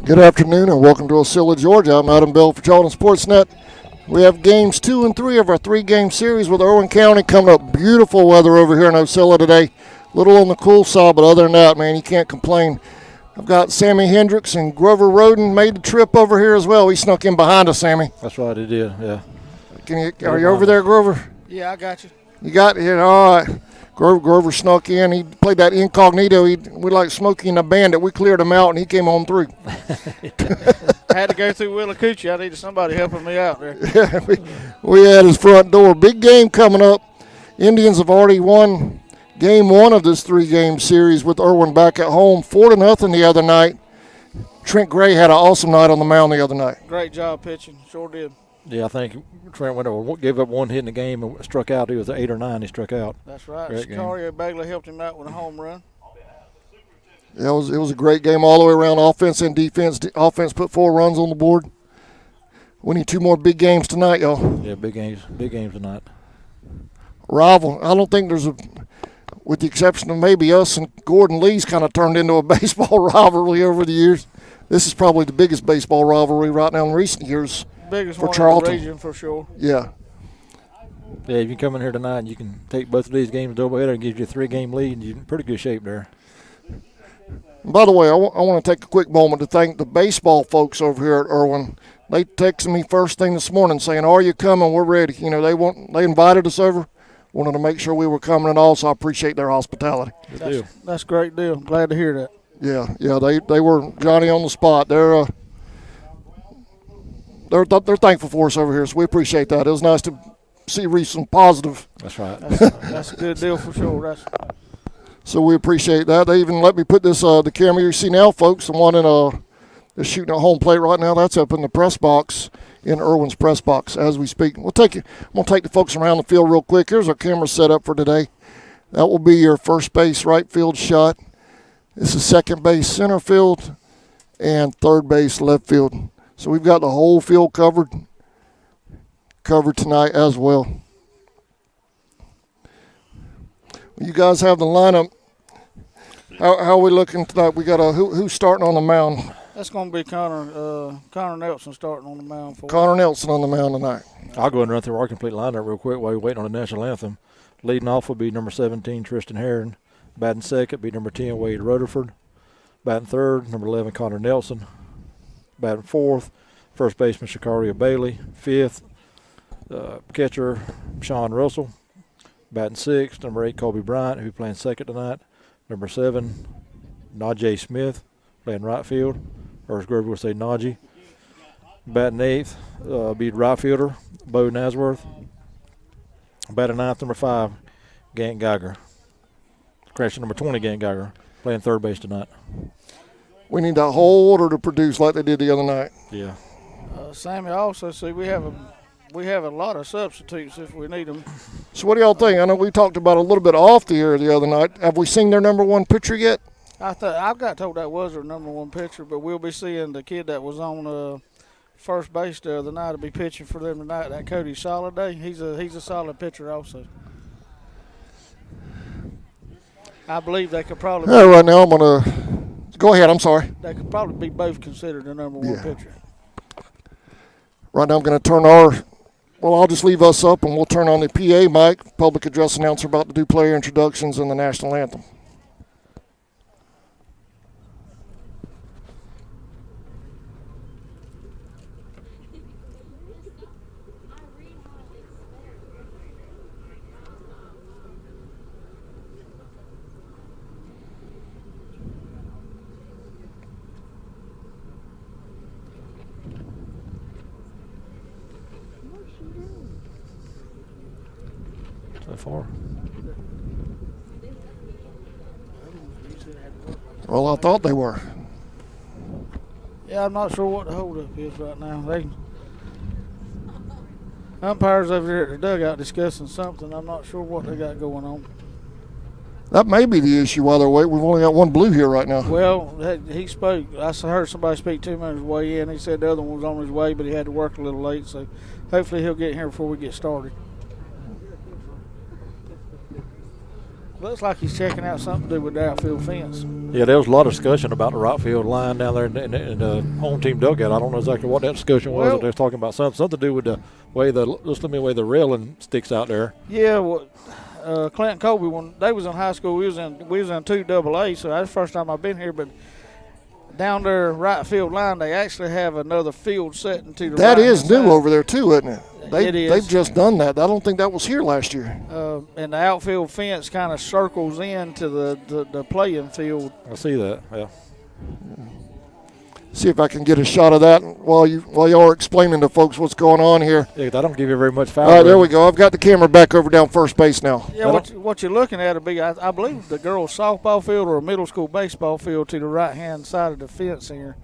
Good afternoon and welcome to Ocilla, Georgia. I'm Adam Bell for Charlton Sportsnet. We have games 2 and 3 of our 3-game series with Irwin County coming up. Beautiful weather over here in Ocilla today. A little on the cool side, but other than that, man, you can't complain. I've got Sammy Hendricks and Grover Roden made the trip over here as well. He snuck in behind us, Sammy. That's right, he did, yeah. Are you over there, Grover? Yeah, I got you. You got it? All right. Grover snuck in. He played that incognito. We like Smokey and the Bandit. We cleared him out, and he came on through. I had to go through Willacoochee. I needed somebody helping me out there. Yeah, we had his front door. Big game coming up. Indians have already won game 1 of this 3-game series with Irwin back at home, 4-0 the other night. Trent Gray had an awesome night on the mound the other night. Great job pitching. Sure did. Yeah, I think Trent went over, gave up one hit in the game and struck out. He was at 8 or 9. He struck out. That's right. Great Sicario Bagley helped him out with a home run. Yeah, it was a great game all the way around, offense and defense. Offense put 4 runs on the board. We need 2 more big games tonight, y'all. Yeah, big games tonight. Rival. I don't think there's with the exception of maybe us and Gordon Lee's kind of turned into a baseball rivalry over the years. This is probably the biggest baseball rivalry right now in recent years. Biggest for one Charlton. in the region for sure. Yeah. Yeah, if you come in here tonight and you can take both of these games doubleheader and give you a 3-game lead, you're in pretty good shape there. By the way, I want to take a quick moment to thank the baseball folks over here at Irwin. They texted me first thing this morning saying, "Are you coming? We're ready." You know, they invited us over, wanted to make sure we were coming and all, so I appreciate their hospitality. That's a great deal. Glad to hear that. Yeah, they were Johnny on the spot. They're thankful for us over here, so we appreciate that. It was nice to see some positive. That's right. That's a good deal for sure. So we appreciate that. They even let me put this the camera you see now, folks. The one that's shooting at home plate right now. That's up in the press box in Irwin's press box as we speak. I'm gonna take the folks around the field real quick. Here's our camera set up for today. That will be your first base right field shot. This is second base center field and third base left field. So we've got the whole field covered tonight as well. You guys have the lineup. How are we looking tonight? We got who's starting on the mound? That's going to be Connor Nelson starting on the mound for Connor Nelson on the mound tonight. I'll go ahead and run through our complete lineup real quick while you're waiting on the national anthem. Leading off will be number 17, Tristan Herron. Batting second be number 10, Wade Rutherford. Batting third, number 11, Connor Nelson. Batting fourth, first baseman Sicario Bailey. Fifth, catcher Sean Russell. Batting sixth, number 8, Colby Bryant, who's playing second tonight. Number 7, Najee Smith, playing right field. Or as Grover would say, Najee. Batting eighth, be right fielder, Bo Nasworth. Batting ninth, number 5, Gant Geiger. Correction, number 20, Gant Geiger, playing third base tonight. We need that whole order to produce like they did the other night. Yeah. Sammy, I also see we have a lot of substitutes if we need them. So what do y'all think? I know we talked about a little bit off the air the other night. Have we seen their number 1 pitcher yet? I've got told that was their number 1 pitcher, but we'll be seeing the kid that was on first base the other night to be pitching for them tonight. That Cody Soliday, he's a solid pitcher also. I believe they could probably. Right now I'm gonna go ahead. I'm sorry. They could probably be both considered the number 1 pitcher. Right now I'm going to turn I'll just leave us up and we'll turn on the PA mic, public address announcer about to do player introductions and the national anthem. So far. Well, I thought they were. Yeah, I'm not sure what the holdup is right now. Umpires over there at the dugout discussing something. I'm not sure what they got going on. That may be the issue while they're waiting. We've only got one blue here right now. Well, he spoke. I heard somebody speak 2 minutes way in. He said the other one was on his way, but he had to work a little late. So hopefully he'll get here before we get started. Looks like he's checking out something to do with the outfield fence. Yeah, there was a lot of discussion about the right field line down there in the home team dugout. I don't know exactly what that discussion was. But they was talking about something to do with the way the way the railing sticks out there. Yeah, well, Clinton Colby, when they was in high school, we was in 2AA, so that's the first time I've been here. But down their right field line, they actually have another field set into the That is right-hand new side. over there too, isn't it? It is. They've just done that. I don't think that was here last year. And the outfield fence kind of circles into the playing field. I see that. Yeah. See if I can get a shot of that while y'all are explaining to folks what's going on here. Yeah, I don't give you very much foul. All right, there we go. I've got the camera back over down first base now. Yeah, what you're looking at will be, I believe, the girls' softball field or a middle school baseball field to the right-hand side of the fence here.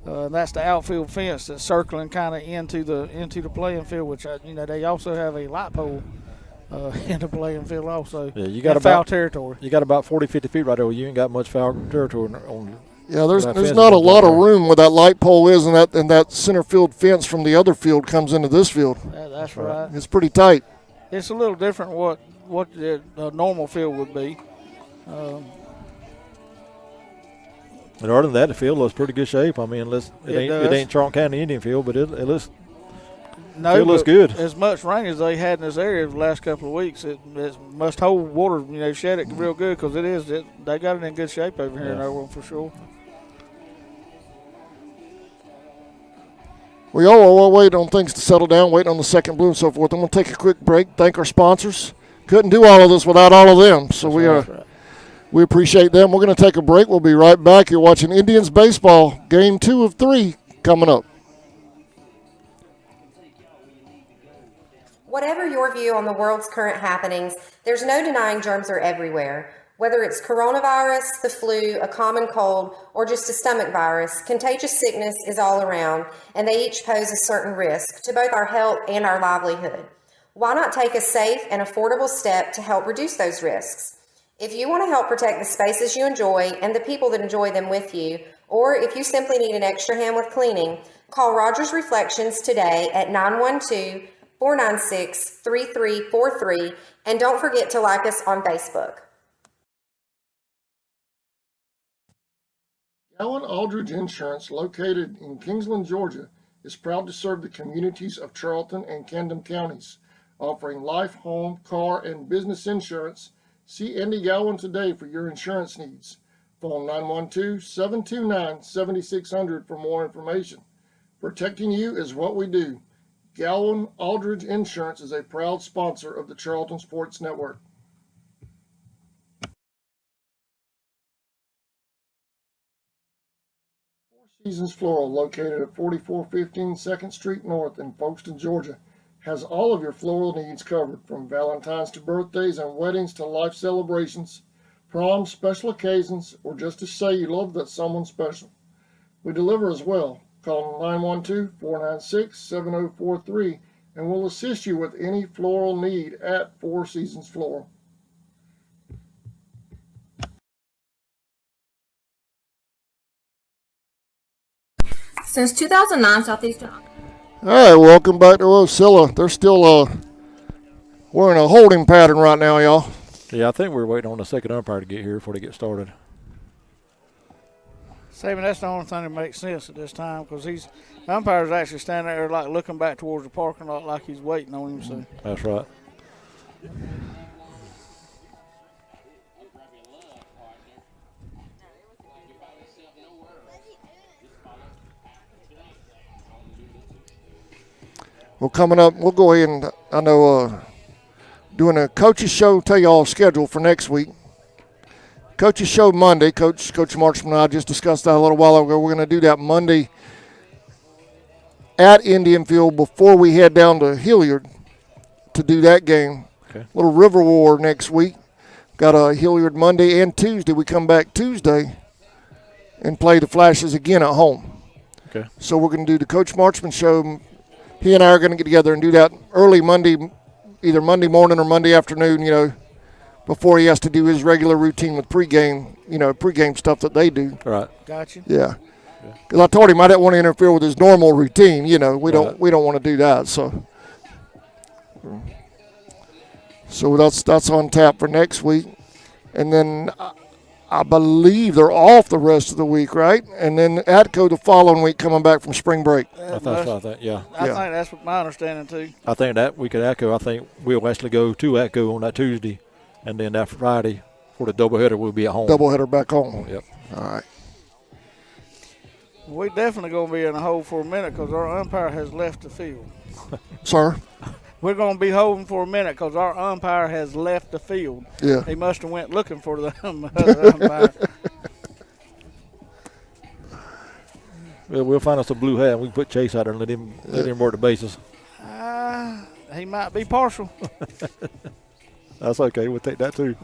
And that's the outfield fence that's circling kind of into the playing field, which they also have a light pole in the playing field also. Yeah, you got about foul territory. You got about 40, 50 feet right there. You ain't got much foul territory on. Yeah, there's not a lot of room where that light pole is, and that center field fence from the other field comes into this field. That's right. It's pretty tight. It's a little different what a normal field would be. And other than that, the field looks pretty good shape. I mean, it ain't Charlton County Indian field, but it looks. No, field looks good. As much rain as they had in this area the last couple of weeks, it must hold water. Shed it real good because they got it in good shape over here in Irwin for sure. We all wait on things to settle down, waiting on the second blue and so forth. I'm going to take a quick break, thank our sponsors. Couldn't do all of this without all of them, so we appreciate them. We're going to take a break. We'll be right back. You're watching Indians baseball, game 2 of 3 coming up. Whatever your view on the world's current happenings, there's no denying germs are everywhere. Whether it's coronavirus, the flu, a common cold, or just a stomach virus, contagious sickness is all around, and they each pose a certain risk to both our health and our livelihood. Why not take a safe and affordable step to help reduce those risks? If you want to help protect the spaces you enjoy and the people that enjoy them with you, or if you simply need an extra hand with cleaning, call Rogers Reflections today at 912-496-3343, and don't forget to like us on Facebook. Allen Aldridge Insurance, located in Kingsland, Georgia, is proud to serve the communities of Charlton and Camden counties, offering life, home, car, and business insurance. See Andy Gowan today for your insurance needs. Phone 912-729-7600 for more information. Protecting you is what we do. Gowan Aldridge Insurance is a proud sponsor of the Charlton Sports Network. Four Seasons Floral, located at 4415 2nd Street North in Folkestone, Georgia, has all of your floral needs covered, from Valentine's to birthdays and weddings to life celebrations, proms, special occasions, or just to say you love that someone special. We deliver as well. Call 912-496-7043 and we'll assist you with any floral need at Four Seasons Floral. Since 2009, Southeastern. All right, welcome back to Ocilla. They're still we're in a holding pattern right now, y'all. Yeah, I think we're waiting on the second umpire to get here before they get started. Saban, that's the only thing that makes sense at this time, because the umpire's actually standing there like looking back towards the parking lot like he's waiting on him. So that's right. Well, coming up, we'll go ahead and, I know, doing a coaches show, tell you all schedule for next week. Coaches show Monday. Coach Marchman and I just discussed that a little while ago. We're going to do that Monday at Indian Field before we head down to Hilliard to do that game. Okay. Little River War next week. Got a Hilliard Monday and Tuesday. We come back Tuesday and play the Flashes again at home. Okay. So we're going to do the Coach Marchman show. He and I are going to get together and do that early Monday, either Monday morning or Monday afternoon, before he has to do his regular routine with pregame stuff that they do. Right. Gotcha. Yeah. Because I told him I didn't want to interfere with his normal routine. We don't want to do that. So that's on tap for next week. and then I believe they're off the rest of the week, right? And then Atco the following week coming back from spring break. I think, yeah. I think that's what my understanding too. I think that week at Atco, I think we'll actually go to Atco on that Tuesday, and then that Friday for the doubleheader, we'll be at home. Doubleheader back home. Yep. All right. We definitely going to be in a hole for a minute because our umpire has left the field. Sir? We're going to be holding for a minute because our umpire has left the field. Yeah. He must have went looking for the other umpire. Well, we'll find us a blue hat, and we can put Chase out there and let him work the bases. He might be partial. That's okay. We'll take that too.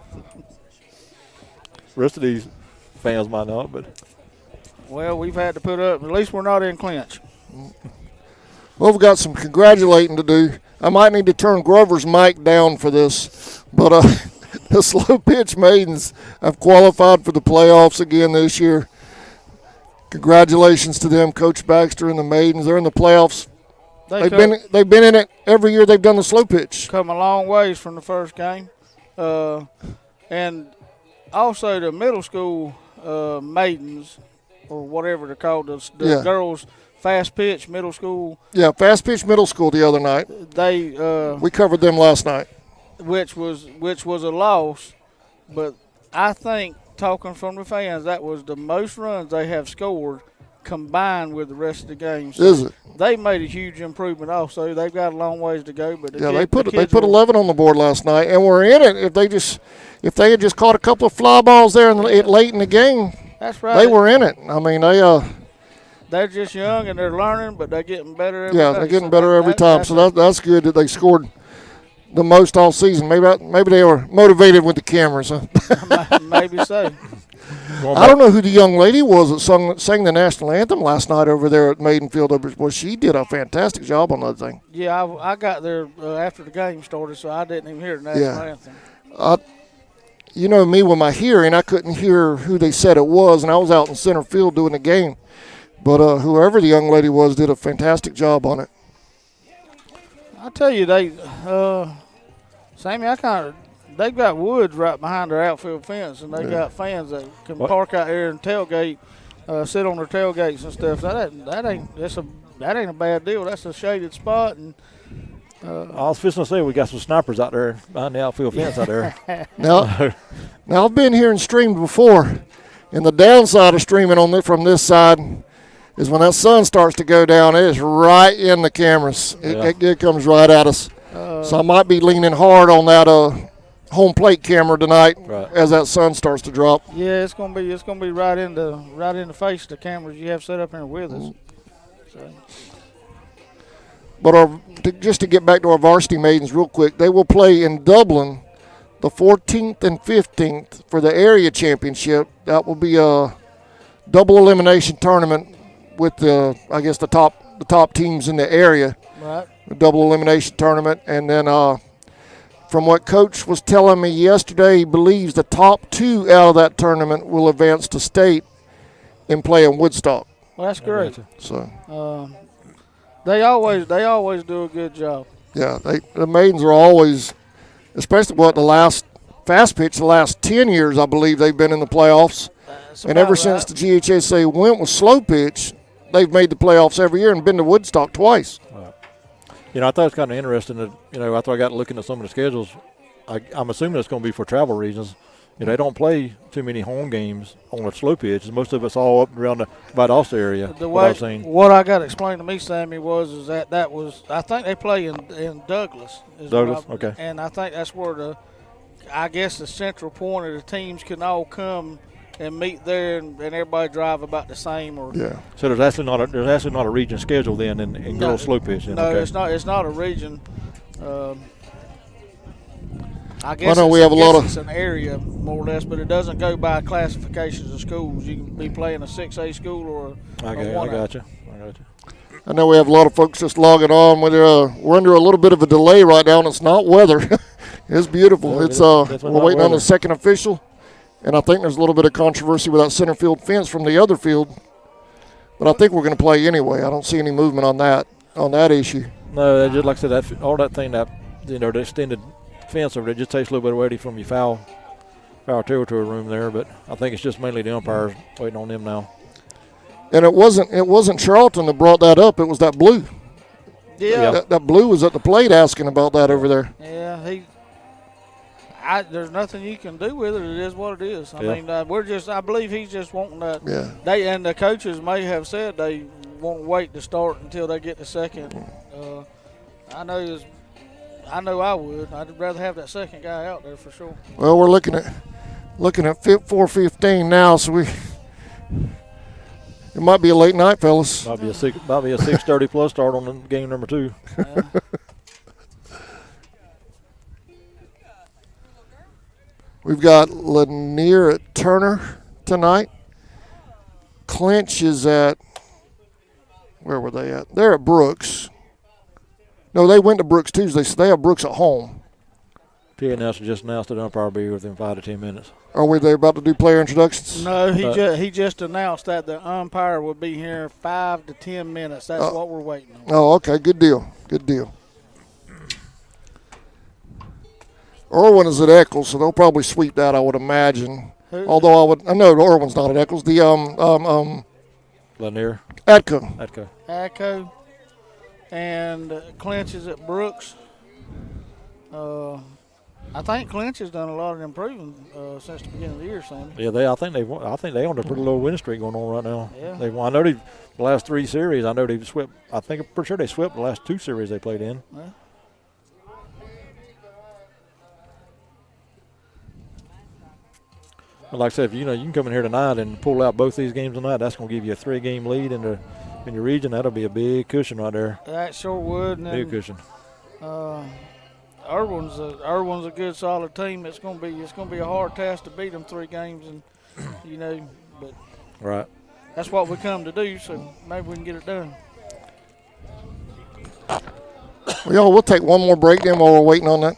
The rest of these fans might not, but. Well, we've had to put up. At least we're not in clinch. Well, we've got some congratulating to do. I might need to turn Grover's mic down for this, but the slow pitch maidens have qualified for the playoffs again this year. Congratulations to them, Coach Baxter and the maidens. They're in the playoffs. They've been in it every year they've done the slow pitch. Come a long ways from the first game, and also the middle school maidens, or whatever they're called, the girls. Fast pitch middle school. Yeah, fast pitch middle school the other night. We covered them last night, which was a loss, but I think, talking from the fans, that was the most runs they have scored combined with the rest of the games. So is it? They made a huge improvement. Also, they've got a long ways to go, but they put 11 on the board last night, and we're in it. If they had just caught a couple of fly balls there late in the game, that's right. They were in it. I mean, they're just young and they're learning, but they're getting better every day. They're getting better every time. So that's good that they scored the most all season. Maybe they were motivated with the cameras. Huh? Maybe so. I don't know who the young lady was that sang the national anthem last night over there at Maidenfield. Well, she did a fantastic job on that thing. Yeah, I got there after the game started, so I didn't even hear the national anthem. You know me, with my hearing, I couldn't hear who they said it was, and I was out in center field doing the game. But whoever the young lady was did a fantastic job on it. I tell you, Sammy, they've got woods right behind their outfield fence, and they got fans that can park out there and tailgate, sit on their tailgates and stuff. That ain't a bad deal. That's a shaded spot. And I was fixing to say we got some snipers out there behind the outfield fence out there. Now I've been here and streamed before, and the downside of streaming from this side is when that sun starts to go down, it is right in the cameras. It comes right at us. So I might be leaning hard on that home plate camera tonight as that sun starts to drop. Yeah, it's gonna be right in the face of the cameras you have set up here with us. So. But just to get back to our varsity maidens real quick, they will play in Dublin the 14th and 15th for the area championship. That will be a double elimination tournament with the top teams in the area. Right. A double elimination tournament. And then from what Coach was telling me yesterday, he believes the top two out of that tournament will advance to state and play in Woodstock. Well, that's great. So they always do a good job. Yeah, the maidens are always, especially the last 10 years, I believe they've been in the playoffs. And ever since the GHSA went with slow pitch, they've made the playoffs every year and been to Woodstock twice. I thought it was kind of interesting that, after I got looking at some of the schedules, I'm assuming it's going to be for travel reasons. They don't play too many home games on a slow pitch. Most of it's all up around the Valdosta area. What I got explained to me, Sammy, is that was I think they play in Douglas. Okay. And I think that's where the central point of the teams can all come and meet there, and everybody drive about the same. So there's actually not a region schedule then in girls slow pitch. No, okay. It's not a region. I guess it's an area more or less, but it doesn't go by classifications of schools. You can be playing a 6A school or a 1A. I got you. I know we have a lot of folks just logging on. We're under a little bit of a delay right now, and it's not weather. It's beautiful. We're waiting on the second official, and I think there's a little bit of controversy with that center field fence from the other field. But I think we're going to play anyway. I don't see any movement on that issue. No, just like I said, all that thing that the extended fence over there just takes a little bit away from your foul foul territory room there, but I think it's just mainly the umpires waiting on them now. And it wasn't Charlton that brought that up. It was that Blue. Yeah. That Blue was at the plate asking about that over there. Yeah, there's nothing you can do with it. It is what it is. I mean, I believe he's just wanting that. Yeah. And the coaches may have said they won't wait to start until they get the second. I know I would. I'd rather have that second guy out there for sure. Well, we're looking at 4:15 now, so it might be a late night, fellas. Might be a 6:30 plus start on the game number 2. Yeah. We've got Lanier at Turner tonight. Clinch is at, where were they at? They're at Brooks. No, they went to Brooks Tuesday, so they have Brooks at home. PA announcer just announced that umpire will be here within 5 to 10 minutes. Are we there about to do player introductions? No, he just announced that the umpire will be here in 5 to 10 minutes. That's what we're waiting on. Oh, okay. Good deal. Good deal. Irwin is at Eccles, so they'll probably sweep that, I would imagine. Although I know Irwin's not at Eccles. The Lanier. Atco. Atco. And Clinch is at Brooks. I think Clinch has done a lot of improving since the beginning of the year, Sammy. Yeah, I think they on a pretty low win streak going on right now. Yeah. They won. I know the last 3 series. I know they've swept. I'm pretty sure they swept the last 2 series they played in. Yeah. But like I said, if you can come in here tonight and pull out both these games tonight, that's going to give you a 3-game lead in your region. That'll be a big cushion right there. That sure would. And Big cushion. Irwin's a good solid team. It's gonna be a hard task to beat them 3 games, and but Right. that's what we come to do. So maybe we can get it done. Well, y'all, we'll take one more break then while we're waiting on that,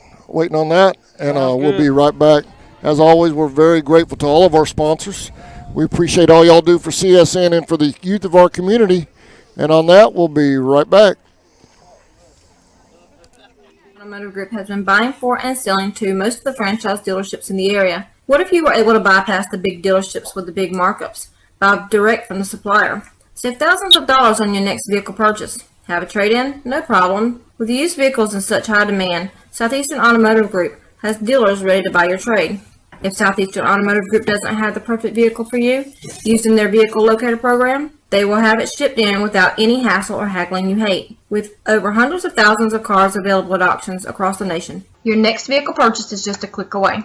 and we'll be right back. As always, we're very grateful to all of our sponsors. We appreciate all y'all do for CSN and for the youth of our community. And on that, we'll be right back. Automotive Group has been buying for and selling to most of the franchise dealerships in the area. What if you were able to bypass the big dealerships with the big markups? Buy direct from the supplier. Save thousands of dollars on your next vehicle purchase. Have a trade-in? No problem. With used vehicles in such high demand, Southeastern Automotive Group has dealers ready to buy your trade. If Southeastern Automotive Group doesn't have the perfect vehicle for you, using their vehicle locator program, they will have it shipped in without any hassle or haggling you hate. With over hundreds of thousands of cars available at auctions across the nation, your next vehicle purchase is just a click away.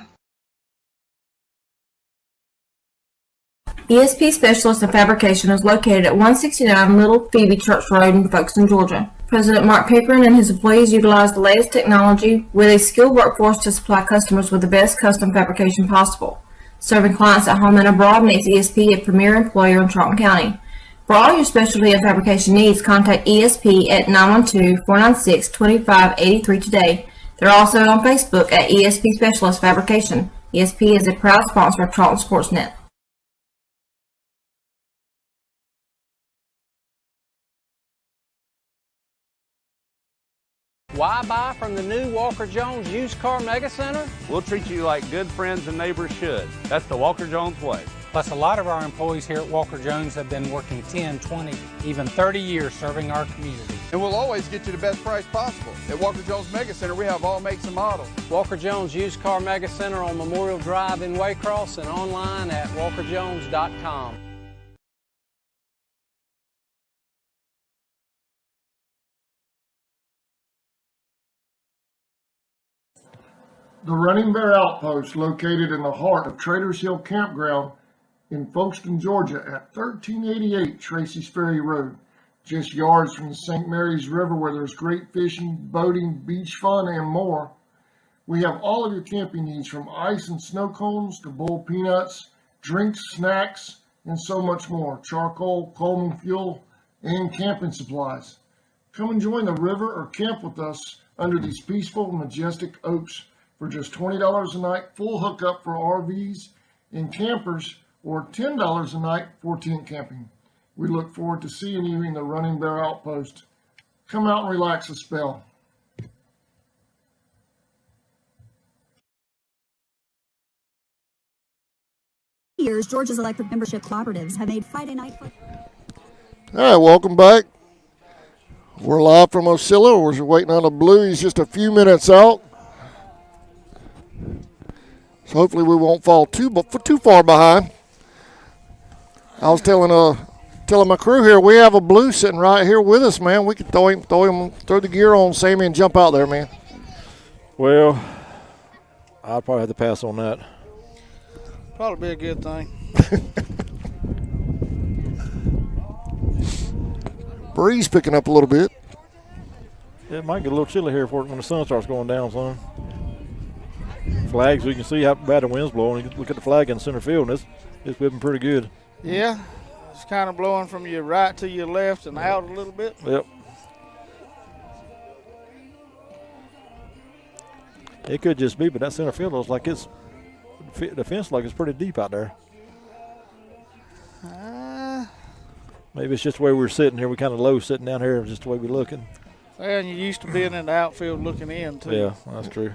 ESP Specialist in Fabrication is located at 169 Little Phoebe Church Road in Folkestone, Georgia. President Mark Pickering and his employees utilize the latest technology with a skilled workforce to supply customers with the best custom fabrication possible. Serving clients at home and abroad makes ESP a premier employer in Charlton County. For all your specialty and fabrication needs, contact ESP at 912-496-2583 today. They're also on Facebook at ESP Specialist Fabrication. ESP is a proud sponsor of Charlton Sportsnet. Why buy from the new Walker Jones Used Car Mega Center? We'll treat you like good friends and neighbors should. That's the Walker Jones way. Plus, a lot of our employees here at Walker Jones have been working 10, 20, even 30 years serving our community. And we'll always get you the best price possible. At Walker Jones Mega Center, we have all makes and models. Walker Jones Used Car Mega Center on Memorial Drive in Waycross and online at walkerjones.com. The Running Bear Outpost, located in the heart of Traders Hill Campground in Folkestone, Georgia at 1388 Tracy's Ferry Road, just yards from the St. Mary's River where there's great fishing, boating, beach fun, and more. We have all of your camping needs from ice and snow cones to bull peanuts, drinks, snacks, and so much more. Charcoal, Coleman fuel, and camping supplies. Come and join the river or camp with us under these peaceful, majestic oaks for just $20 a night, full hookup for RVs and campers, or $10 a night for tent camping. We look forward to seeing you in the Running Bear Outpost. Come out and relax a spell. years, Georgia's electric membership cooperatives have made Friday night football. All right, welcome back. We're live from Osceola. We're waiting on the Blue. He's just a few minutes out. So hopefully we won't fall too far behind. I was telling my crew here, we have a Blue sitting right here with us, man. We could throw the gear on Sammy and jump out there, man. Well, I'll probably have to pass on that. Probably be a good thing. Breeze picking up a little bit. It might get a little chilly here when the sun starts going down, son. Flags, we can see how bad the wind's blowing. You can look at the flag in center field, and it's whipping pretty good. Yeah, it's kind of blowing from your right to your left and out a little bit. Yep. It could just be, but that center field looks like the fence like it's pretty deep out there. Maybe it's just the way we're sitting here. We're kind of low sitting down here, just the way we're looking. Well, and you're used to being in the outfield looking in, too. Yeah, that's true.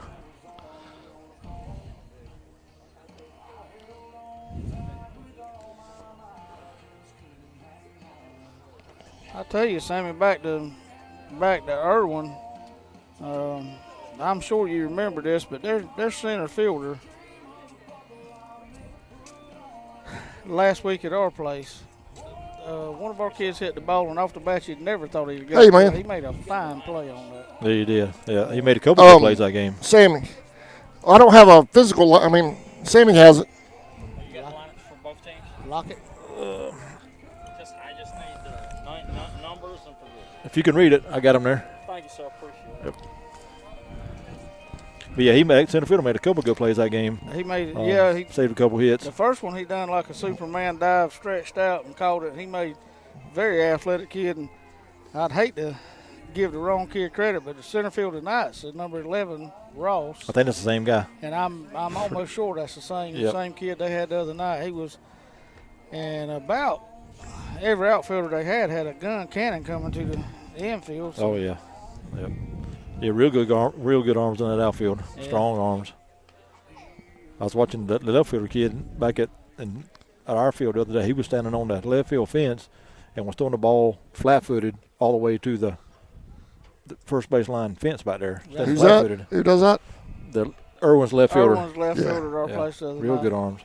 I tell you, Sammy, back to Irwin. I'm sure you remember this, but their center fielder last week at our place. One of our kids hit the ball, and off the bat, you'd never thought he'd get it. Man. He made a fine play on that. Yeah, he did. Yeah, he made a couple of plays that game. Sammy, I don't have a physical. I mean, Sammy has it. You got lineups for both teams? Lock it. I just need the numbers and positions. If you can read it, I got him there. Thank you, sir. Appreciate it. Yep. But yeah, center fielder made a couple good plays that game. He made it. He saved a couple hits. The first one he done like a Superman dive, stretched out and caught it. He made a very athletic kid, and I'd hate to give the wrong kid credit, but the center field tonight said number 11, Ross. I think it's the same guy. And I'm almost sure that's the same kid they had the other night. He was, and about every outfielder they had a gun cannon coming to the infield. So. Oh yeah, yep. Yeah, real good arms in that outfield. Yeah. Strong arms. I was watching the left fielder kid back at our field the other day. He was standing on the left field fence and was throwing the ball flat-footed all the way to the first baseline fence back there. Who's that? Who does that? The Irwin's left fielder. Irwin's left fielder at our place the other Real night. good arms.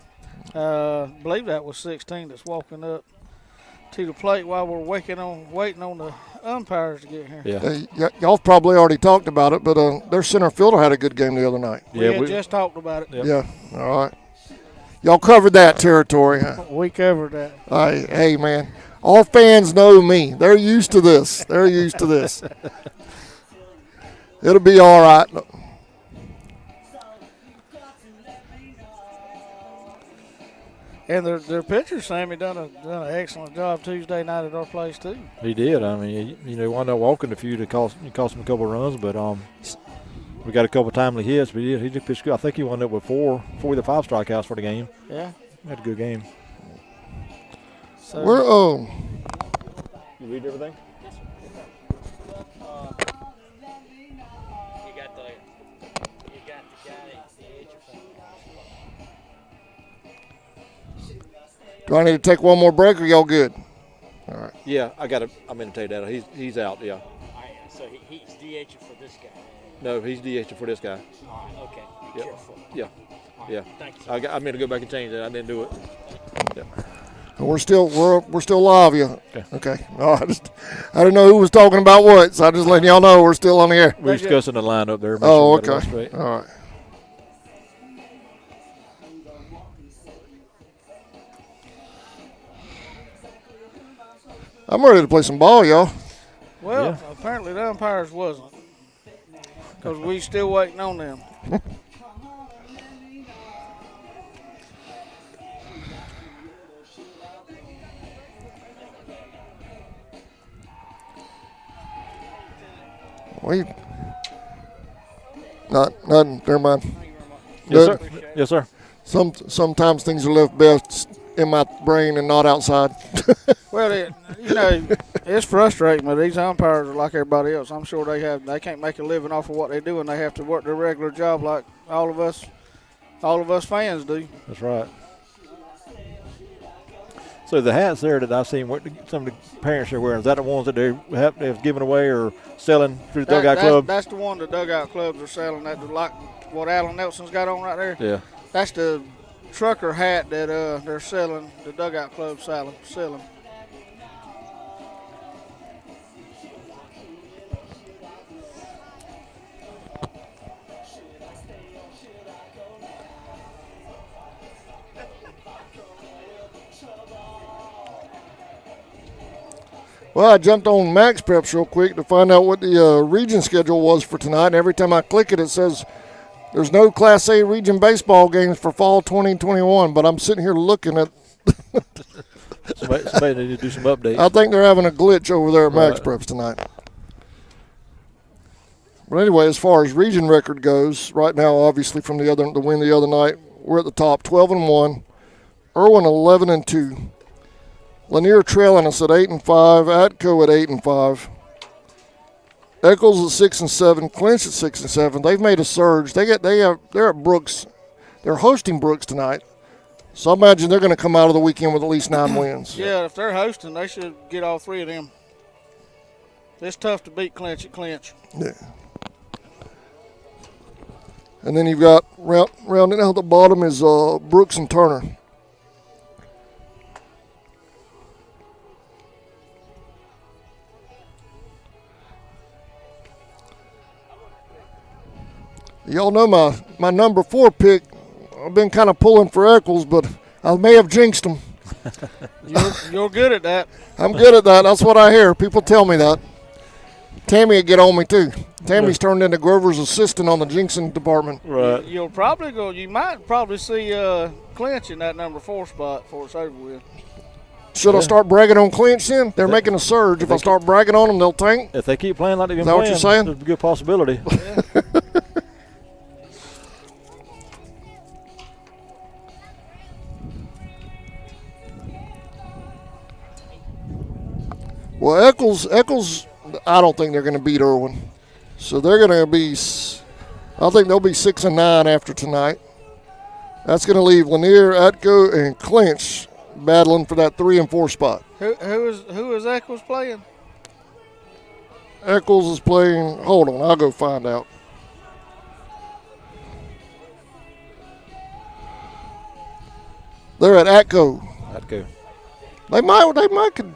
I believe that was 16 that's walking up to the plate while we're waiting on the umpires to get here. Yeah. Y'all probably already talked about it, but their center fielder had a good game the other night. We just talked about it. Yep. Yeah. All right. Y'all covered that territory, huh? We covered that. Hey, man. All fans know me. They're used to this. It'll be all right. And their pitcher, Sammy, done an excellent job Tuesday night at our place, too. He did. I mean, he wound up walking a few to cost him a couple of runs, but we got a couple of timely hits. But he did pitch good. I think he wound up with four either 5 strikeouts for the game. Yeah. He had a good game. So you read everything? Do I need to take one more break, or y'all good? All right. Yeah, I'm going to tell you that. He's out, yeah. So he's DHing for this guy? No, he's DHing for this guy. All right, okay. Be careful. Yeah. Right, yeah. Thank you. I meant to go back and change that. I didn't do it. Yeah. We're still live, yeah. Okay. No, I didn't know who was talking about what, so I just letting y'all know we're still on the air. We're discussing the lineup there. Oh, okay. All right. I'm ready to play some ball, y'all. Well, apparently the umpires wasn't, because we still waiting on them. Nothing. Never mind. Yes, sir. Yes, sir. Sometimes things are left best in my brain and not outside. Well, it's frustrating, but these umpires are like everybody else. I'm sure they can't make a living off of what they do, and they have to work their regular job like all of us fans do. That's right. So the hats there that I've seen, what some of the parents are wearing, is that the ones that they've given away or selling through the Dugout Club? That's the one the Dugout Clubs are selling. That like what Alan Nelson's got on right there. Yeah. That's the trucker hat that they're selling. The Dugout Club selling. Well, I jumped on Max Preps real quick to find out what the region schedule was for tonight. And every time I click it, it says there's no Class A region baseball games for fall 2021. But I'm sitting here looking at. somebody need to do some updates. I think they're having a glitch over there at Max Preps tonight. But anyway, as far as region record goes, right now, obviously from the win the other night, we're at the top, 12-1. Irwin 11-2. Lanier trailing us at 8-5. Atco at 8-5. Eccles at 6-7. Clinch at 6-7. They've made a surge. They're at Brooks. They're hosting Brooks tonight. So I imagine they're going to come out of the weekend with at least 9 wins. Yeah, if they're hosting, they should get all 3 of them. It's tough to beat Clinch at Clinch. Yeah. And then you've got rounding out the bottom is Brooks and Turner. Y'all know my number 4 pick. I've been kind of pulling for Eccles, but I may have jinxed him. You're good at that. I'm good at that. That's what I hear. People tell me that. Tammy would get on me, too. Tammy's turned into Grover's assistant on the jinxing department. Right. You might probably see Clinch in that number 4 spot before it's over with. Should I start bragging on Clinch then? They're making a surge. If I start bragging on them, they'll tank. If they keep playing like they've been playing, what you're saying? There's a good possibility. Yeah. Well, Eccles, I don't think they're going to beat Irwin. So they're going to be, I think they'll be 6-9 after tonight. That's going to leave Lanier, Atco, and Clinch battling for that 3 and 4 spot. Who is Eccles playing? Eccles is playing, hold on, I'll go find out. They're at Atco. They might could.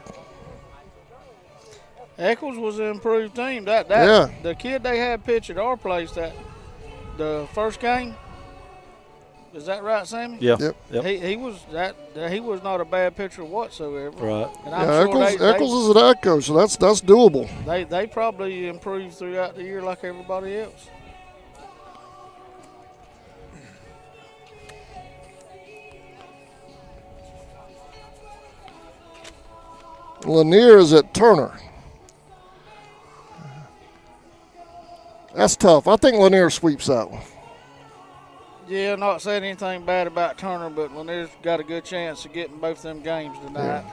Eccles was an improved team. Yeah. The kid they had pitch at our place the first game. Is that right, Sammy? Yeah. Yep. He was not a bad pitcher whatsoever. Right. And I'm sure Eccles is at Atco, so that's doable. They probably improved throughout the year like everybody else. Lanier is at Turner. That's tough. I think Lanier sweeps that one. Yeah, not saying anything bad about Turner, but Lanier's got a good chance of getting both them games tonight.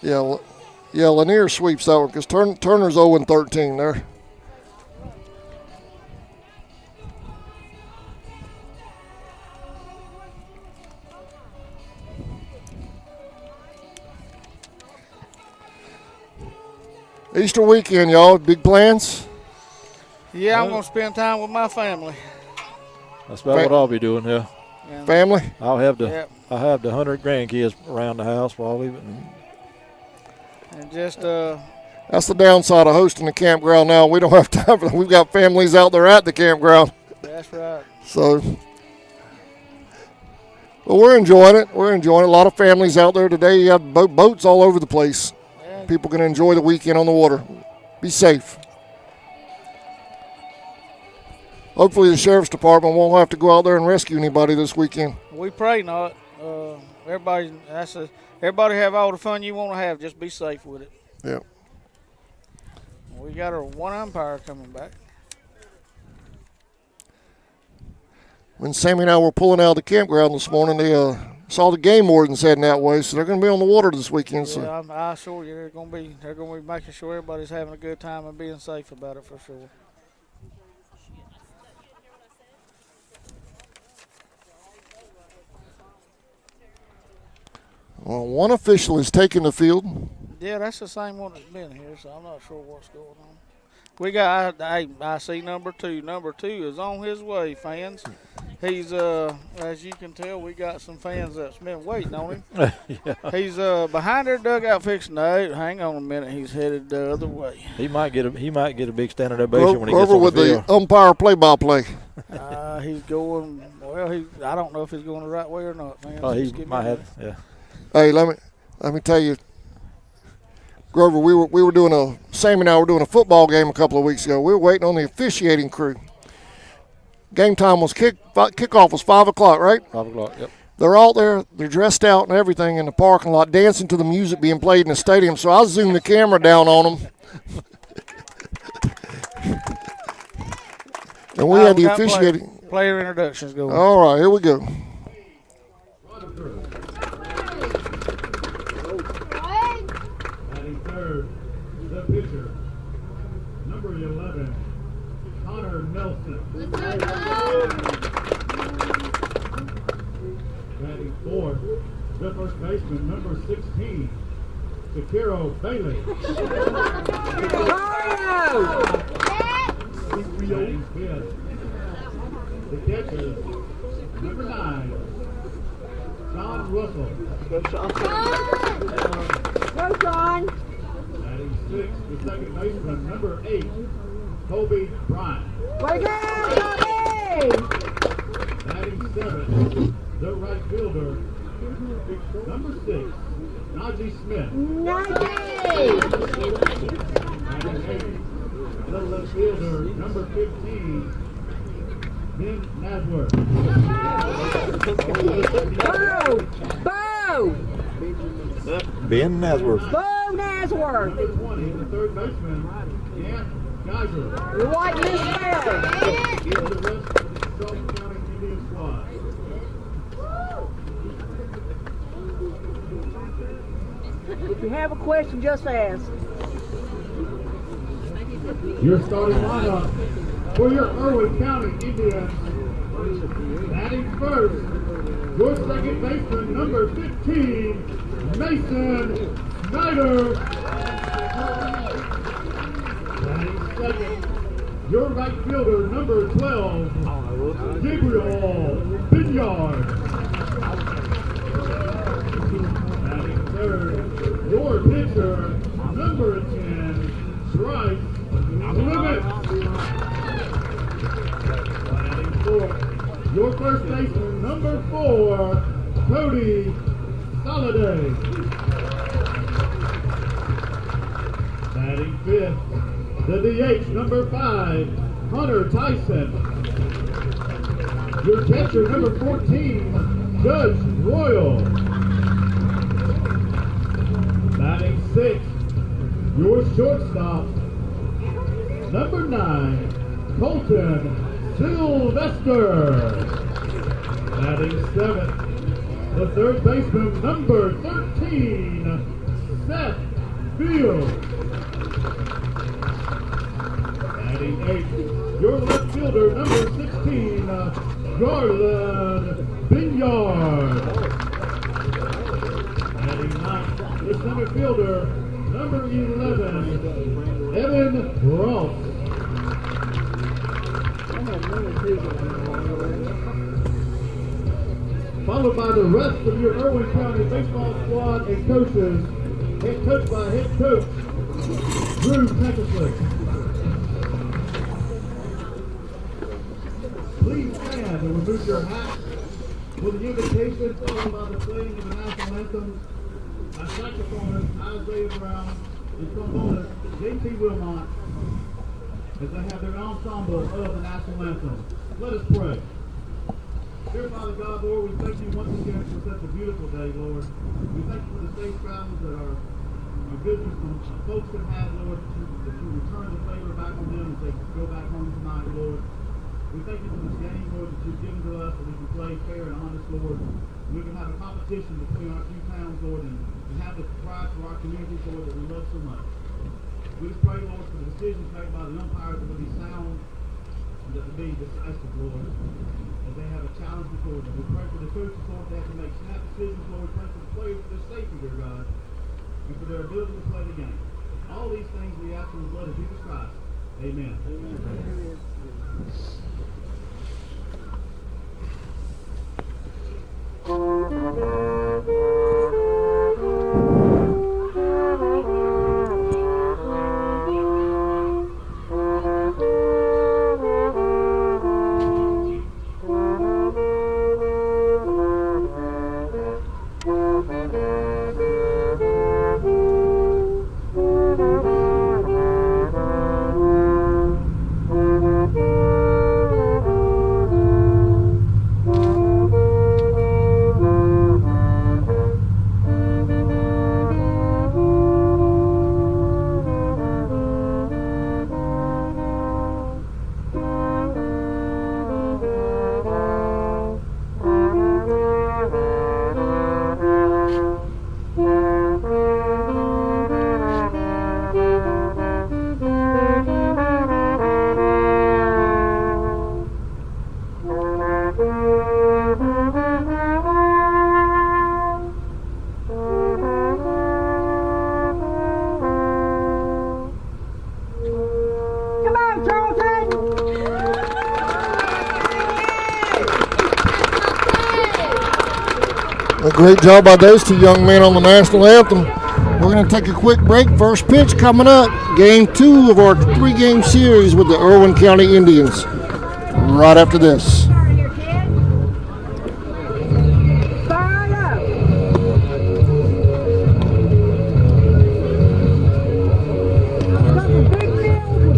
Yeah, Lanier sweeps that one because Turner's 0-13 there. Easter weekend, y'all. Big plans? Yeah, I'm going to spend time with my family. That's about what I'll be doing, yeah. Family? I'll have the 100 grandkids around the house while we and just that's the downside of hosting the campground now. We don't have time for that. We've got families out there at the campground. That's right. So well, we're enjoying it. We're enjoying it. A lot of families out there today. You have boats all over the place. Yeah. People can enjoy the weekend on the water. Be safe. Hopefully the sheriff's department won't have to go out there and rescue anybody this weekend. We pray not. Everybody have all the fun you want to have. Just be safe with it. Yeah. We got our one umpire coming back. When Sammy and I were pulling out of the campground this morning, they saw the game wardens heading that way, so they're going to be on the water this weekend. Yeah, So I assure you, they're going to be making sure everybody's having a good time and being safe about it for sure. Well, one official is taking the field. Yeah, that's the same one that's been here, so I'm not sure what's going on. We got, I see number 2. Number 2 is on his way, fans. He's, as you can tell, we got some fans that's been waiting on him. Yeah. He's behind their dugout fixing. No, hang on a minute. He's headed the other way. He might get a big standing ovation when he gets over on with the field. the umpire play-by-play. He's going. Well, I don't know if he's going the right way or not, man. Oh, he might have. Yeah. Hey, let me tell you, Grover. We were doing Sammy and I were doing a football game a couple of weeks ago. We were waiting on the officiating crew. Game time was kickoff was 5 o'clock, right? 5 o'clock. Yep. They're all there. They're dressed out and everything in the parking lot, dancing to the music being played in the stadium. So I zoomed the camera down on them. And we had the officiating. Player introductions going. All right, here we go. Batting third, the pitcher, number 11, Connor Nelson. Batting fourth, the first baseman, number 16, Shakiro Bailey. Batting fifth, the catcher, number 9, John Russell. Go, John. Batting sixth, the second baseman, number 8, Kobe Bryant. Way to go, Kobe! Batting seventh, the right fielder, number 6, Najee Smith. Najee! Batting eighth, the left fielder, number 15, Ben Nasworth. Bo! Ben Nasworth. Bo Nasworth! Number 20, the third baseman, Gant Geiser. You're white Miss Farrell. The rest of the Charleston County Indian squad. If you have a question, just ask. Your starting lineup for your Irwin County Indians. Batting first, your second baseman, number 15, Mason Snyder. Batting second, your right fielder, number 12, Gabriel Binyard. Batting third, your pitcher, number 10, Bryce Limit. Batting fourth, your first baseman, number 4, Cody Soliday. Batting fifth, the DH, number 5, Hunter Tyson. Your catcher, number 14, Judge Royal. Batting sixth, your shortstop, number 9, Colton Sylvester. Batting seventh, the third baseman, number 13, Seth Fields. Batting eighth, your left fielder, number 16, Garland Binyard. Batting ninth, the center fielder, number 11, Evan Ross. Followed by the rest of your Irwin County baseball squad and coaches, head coached by head coach Drew Tankersley. Please stand and remove your hat for the invitation followed by the playing of the national anthem by saxophonist Isaiah Brown and trombonist J.T. Wilmot as they have their ensemble of the national anthem. Let us pray. Dear Father God, Lord, we thank you once again for such a beautiful day, Lord. We thank you for the safe travels that our business folks have had, Lord, that you return the favor back on them as they go back home tonight, Lord. We thank you for this game, Lord, that you've given to us, that we can play fair and honest, Lord. We can have a competition between our two towns, Lord, and have the pride for our community, Lord, that we love so much. We just pray, Lord, for the decisions made by the umpires that will be sound, and that the to be decisive, Lord, as they have a challenge before them. We pray for the coaches, Lord, they have to make snap decisions, Lord. We pray for the players for their safety, dear God, and for their ability to play the game. All these things we ask in the blood of Jesus Christ. Amen. Amen. A great job by those two young men on the national anthem. We're going to take a quick break. First pitch coming up. Game 2 of our 3-game series with the Irwin County Indians. Right after this.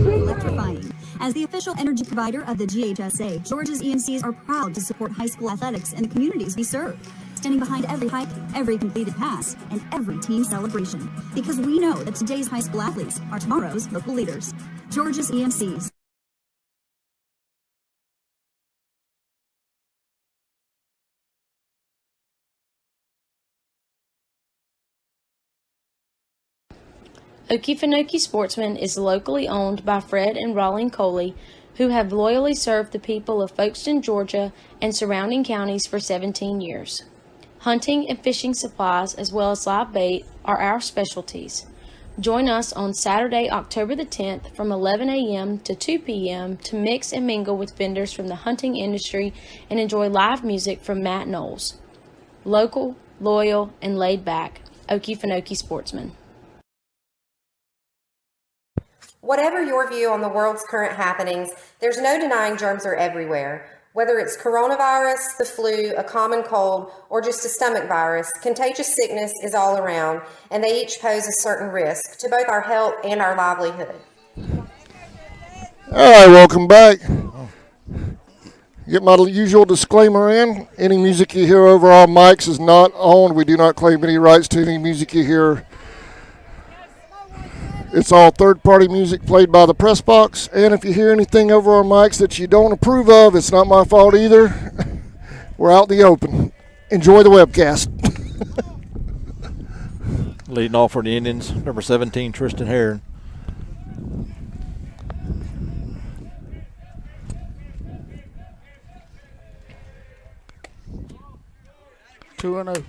Electrifying. As the official energy provider of the GHSA, Georgia's EMCs are proud to support high school athletics in the communities we serve, standing behind every hike, every completed pass, and every team celebration. Because we know that today's high school athletes are tomorrow's local leaders. Georgia's EMCs. Okefenokee Sportsman is locally owned by Fred and Rawling Coley, who have loyally served the people of Folkestone, Georgia, and surrounding counties for 17 years. Hunting and fishing supplies, as well as live bait, are our specialties. Join us on Saturday, October the 10th from 11 a.m. to 2 p.m. to mix and mingle with vendors from the hunting industry and enjoy live music from Matt Knowles. Local, loyal, and laid back, Okefenokee Sportsman. Whatever your view on the world's current happenings, there's no denying germs are everywhere. Whether it's coronavirus, the flu, a common cold, or just a stomach virus, contagious sickness is all around, and they each pose a certain risk to both our health and our livelihood. All right, welcome back. Get my usual disclaimer in. Any music you hear over our mics is not owned. We do not claim any rights to any music you hear. It's all third-party music played by the press box, and if you hear anything over our mics that you don't approve of, it's not my fault either. We're out in the open. Enjoy the webcast. Leading off for the Indians, number 17, Tristan Heron. Two and 0.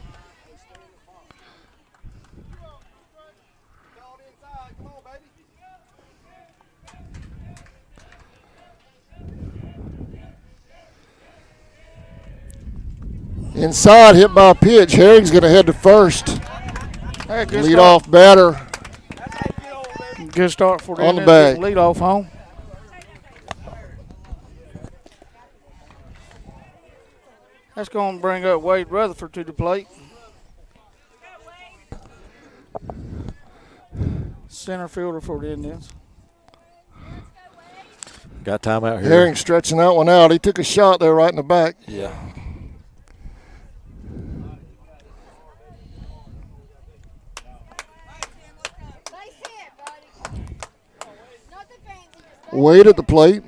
Inside, hit by a pitch. Herring's going to head to first. Hey, good lead start. off batter. Good start for the on the Indians, bag. lead off home. That's going to bring up Wade Rutherford to the plate. Center fielder for the Indians. Got time out here. Herring stretching that one out. He took a shot there right in the back. Yeah. Wade at the plate.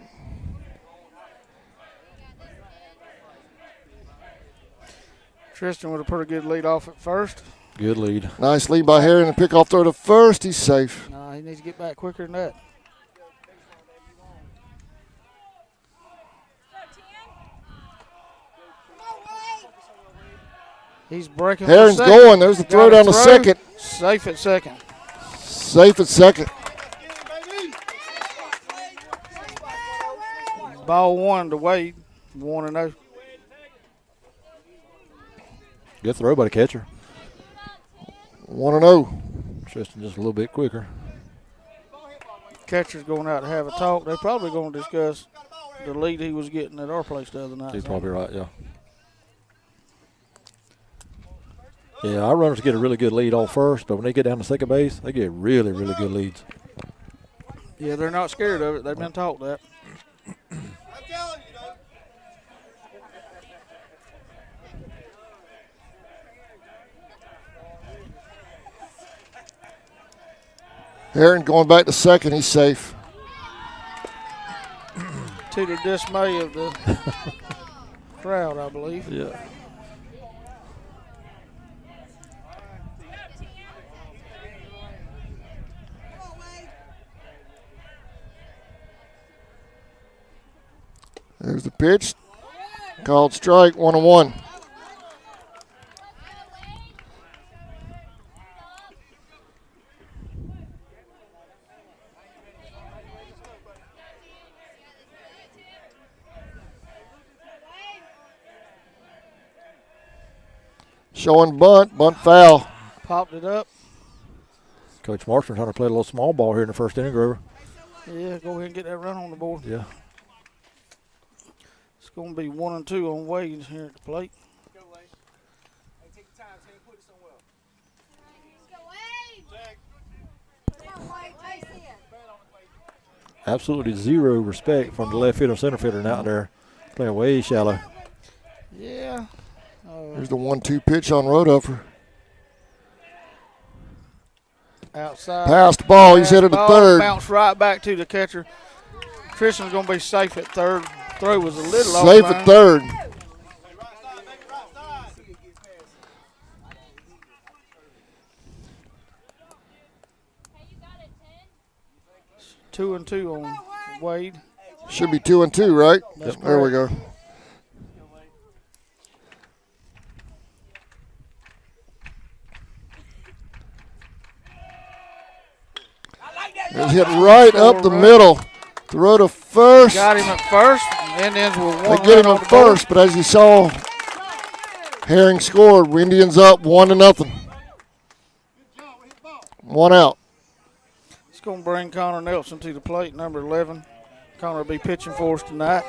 Tristan with a pretty good lead off at first. Good lead. Nice lead by Herring. The pickoff throw to first. He's safe. He needs to get back quicker than that. He's breaking. Herring's for second. going. There's the throw down to second. Safe at second. Safe at second. Ball one to Wade. 1-0. Good throw by the catcher. 1-0. Tristan just a little bit quicker. Catcher's going out to have a talk. They're probably going to discuss the lead he was getting at our place the other night. He's probably right, yeah. Yeah, our runners get a really good lead all first, but when they get down to second base, they get really, really good leads. Yeah, they're not scared of it. They've been taught that. Herring going back to second. He's safe. To the dismay of the crowd, I believe. Yeah. There's the pitch. Called strike, 1-1. Showing bunt foul. Popped it up. Coach Marshall trying to play a little small ball here in the first inning, Grover. Yeah, go ahead and get that run on the board. Yeah. It's going to be 1-2 on Wade here at the plate. Absolutely zero respect from the left fielder, center fielder out there playing way shallow. Yeah. There's the 1-2 pitch on Roduffer. Outside. Passed ball. He's headed to third. Bounce right back to the catcher. Tristan's going to be safe at third. Throw was a little safe off at third. Two and two on Wade. Should be 2-2, right? That's there we go. It's hit right up the middle. Throw to first. Got him at first. Indians will They get him at first, but as you saw, Herring scored. Indians up 1-0. One out. It's going to bring Connor Nelson to the plate, number 11. Connor will be pitching for us tonight.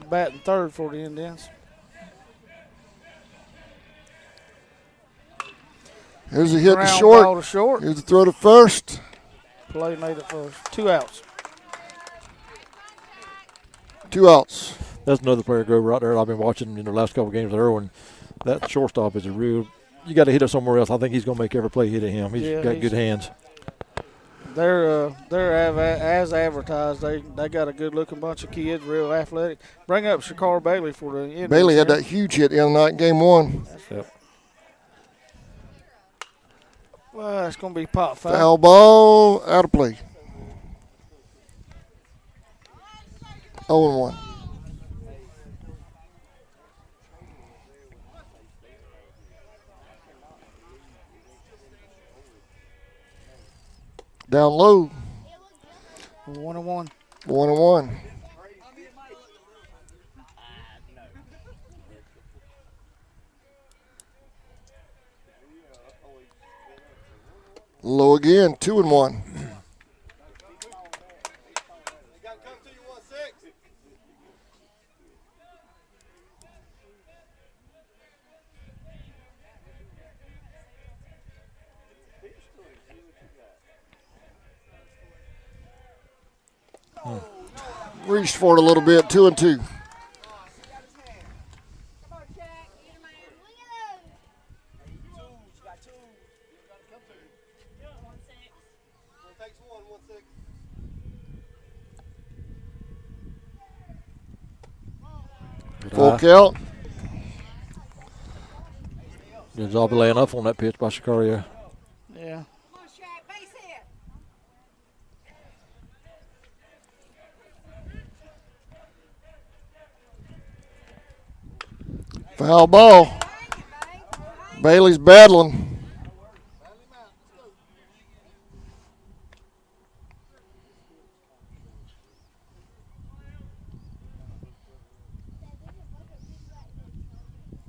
Batting third for the Indians. Here's a hit to Ground short. ball to short. Here's the throw to first. Play made it first. 2 outs. 2 outs. That's another player, Grover, out there. I've been watching in the last couple of games with Irwin. That shortstop is a real. You got to hit it somewhere else. I think he's going to make every play hit at him. He's got good hands. They're as advertised. They got a good looking bunch of kids, real athletic. Bring up Shakar Bailey for the Indians. Bailey had that huge hit the other night in game 1. Yep. Well, it's going to be pop foul. Foul ball, out of play. 0-1. Down low. 1-1. 1-1. Low again, 2-1. Reached for it a little bit, 2-2. Full count. Good job of laying up on that pitch by Shakaria. Yeah. Foul ball. Bailey's battling.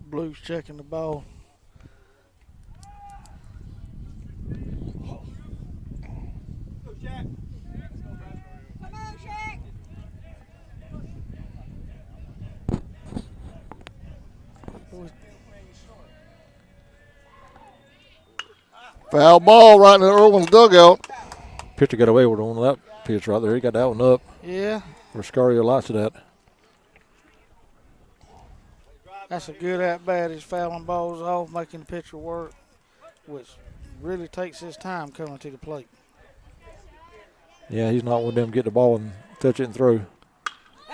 Blues checking the ball. Foul ball right into Irwin's dugout. Pitcher got away with one of that pitch right there. He got that one up. Yeah. Riscario likes that. That's a good at-bat. He's fouling balls off, making the pitcher work, which really takes his time coming to the plate. Yeah, he's not one of them get the ball and touch it and throw.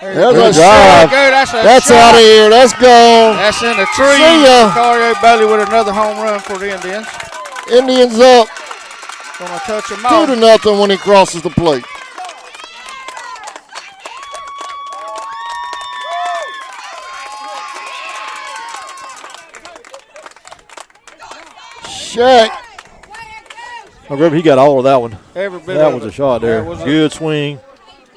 There's a drive. drive. That's That's out of here. That's gone. That's in the tree. See ya. Riscario Bailey with another home run for the Indians. Indians up Gonna touch him off. 2-0 when he crosses the plate. Shaq. I remember he got all of that one. Every bit that of was it. a shot there. That was Good swing.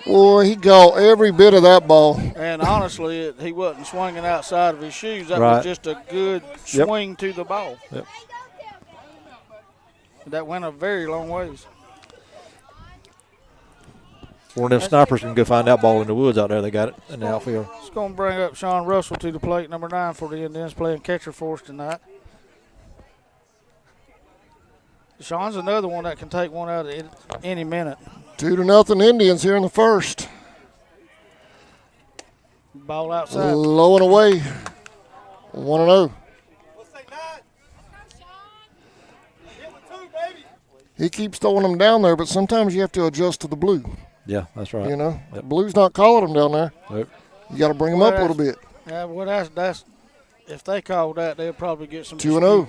Boy, he got every bit of that ball. And honestly, he wasn't swinging outside of his shoes. That Right. was just a good swing to the ball. Yep. That went a very long ways. One of them snipers can go find that ball in the woods out there. They got it in the outfield. It's going to bring up Sean Russell to the plate, number 9 for the Indians, playing catcher for us tonight. Sean's another one that can take one out at any minute. 2-0 Indians here in the first. Ball outside. Low and away. 1-0. He keeps throwing them down there, but sometimes you have to adjust to the blue. Yeah, that's right. You know, Yep. blue's not calling them down there. Yep. You got to bring them up a little bit. Yeah, well, that's if they call that, they'll probably get some. 2-0.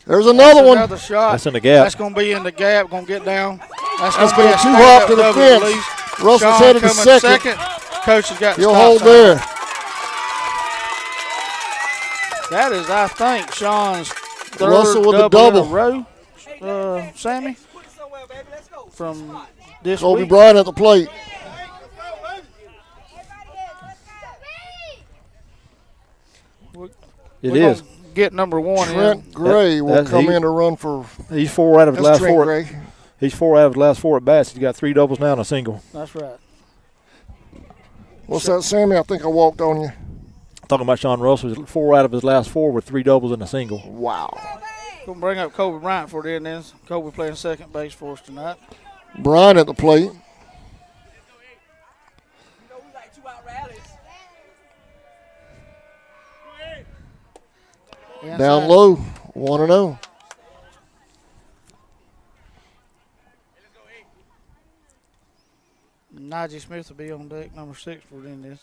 There's another one. Another shot. That's in the gap. That's going to be in the gap. Going to get down. That's gonna going be a too hard to the double fence. release. Russell's Sean headed to coming second. Coach has got the He'll stop hold sign. there. That is, I think, Sean's third Russell with the double double. in a row. Sammy, from this Kobe week. Bryant at the plate. It We're is. gonna get number 1 Trent in. Gray will come in to run for. He's 4 out of his That's last Trent 4. Gray. He's 4 out of his last 4 at bats. He's got 3 doubles now and a single. That's right. What's that, Sammy? I think I walked on you. Talking about Sean Russell, he's 4 out of his last 4 with 3 doubles and a single. Wow. Going to bring up Kobe Bryant for the Indians. Kobe playing second base for us tonight. Bryant at the plate. Inside. Down low. 1-0. Najee Smith will be on deck, number 6 for the Indians.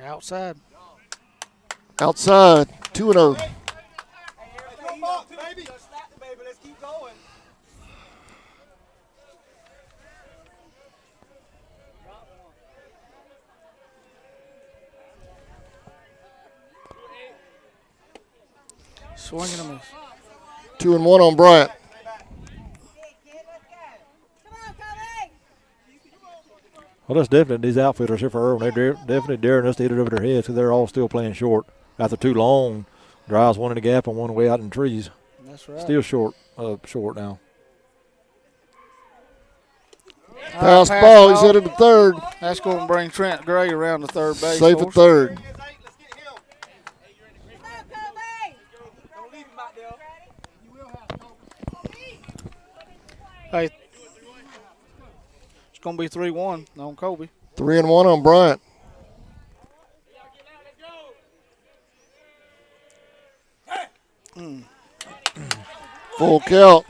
Outside. Outside. 2-0. Swing and a miss. 2-1 on Bryant. Well, that's definitely these outfielders here for Irwin. They're definitely daring us to hit it over their heads because they're all still playing short. After 2 long drives, 1 in the gap and 1 way out in the trees. That's right. Still short now. Pass ball. He's headed to third. That's going to bring Trent Gray around the third base. Safe for at us. third. Hey, it's going to be 3-1 on Kobe. 3-1 on Bryant. Full count.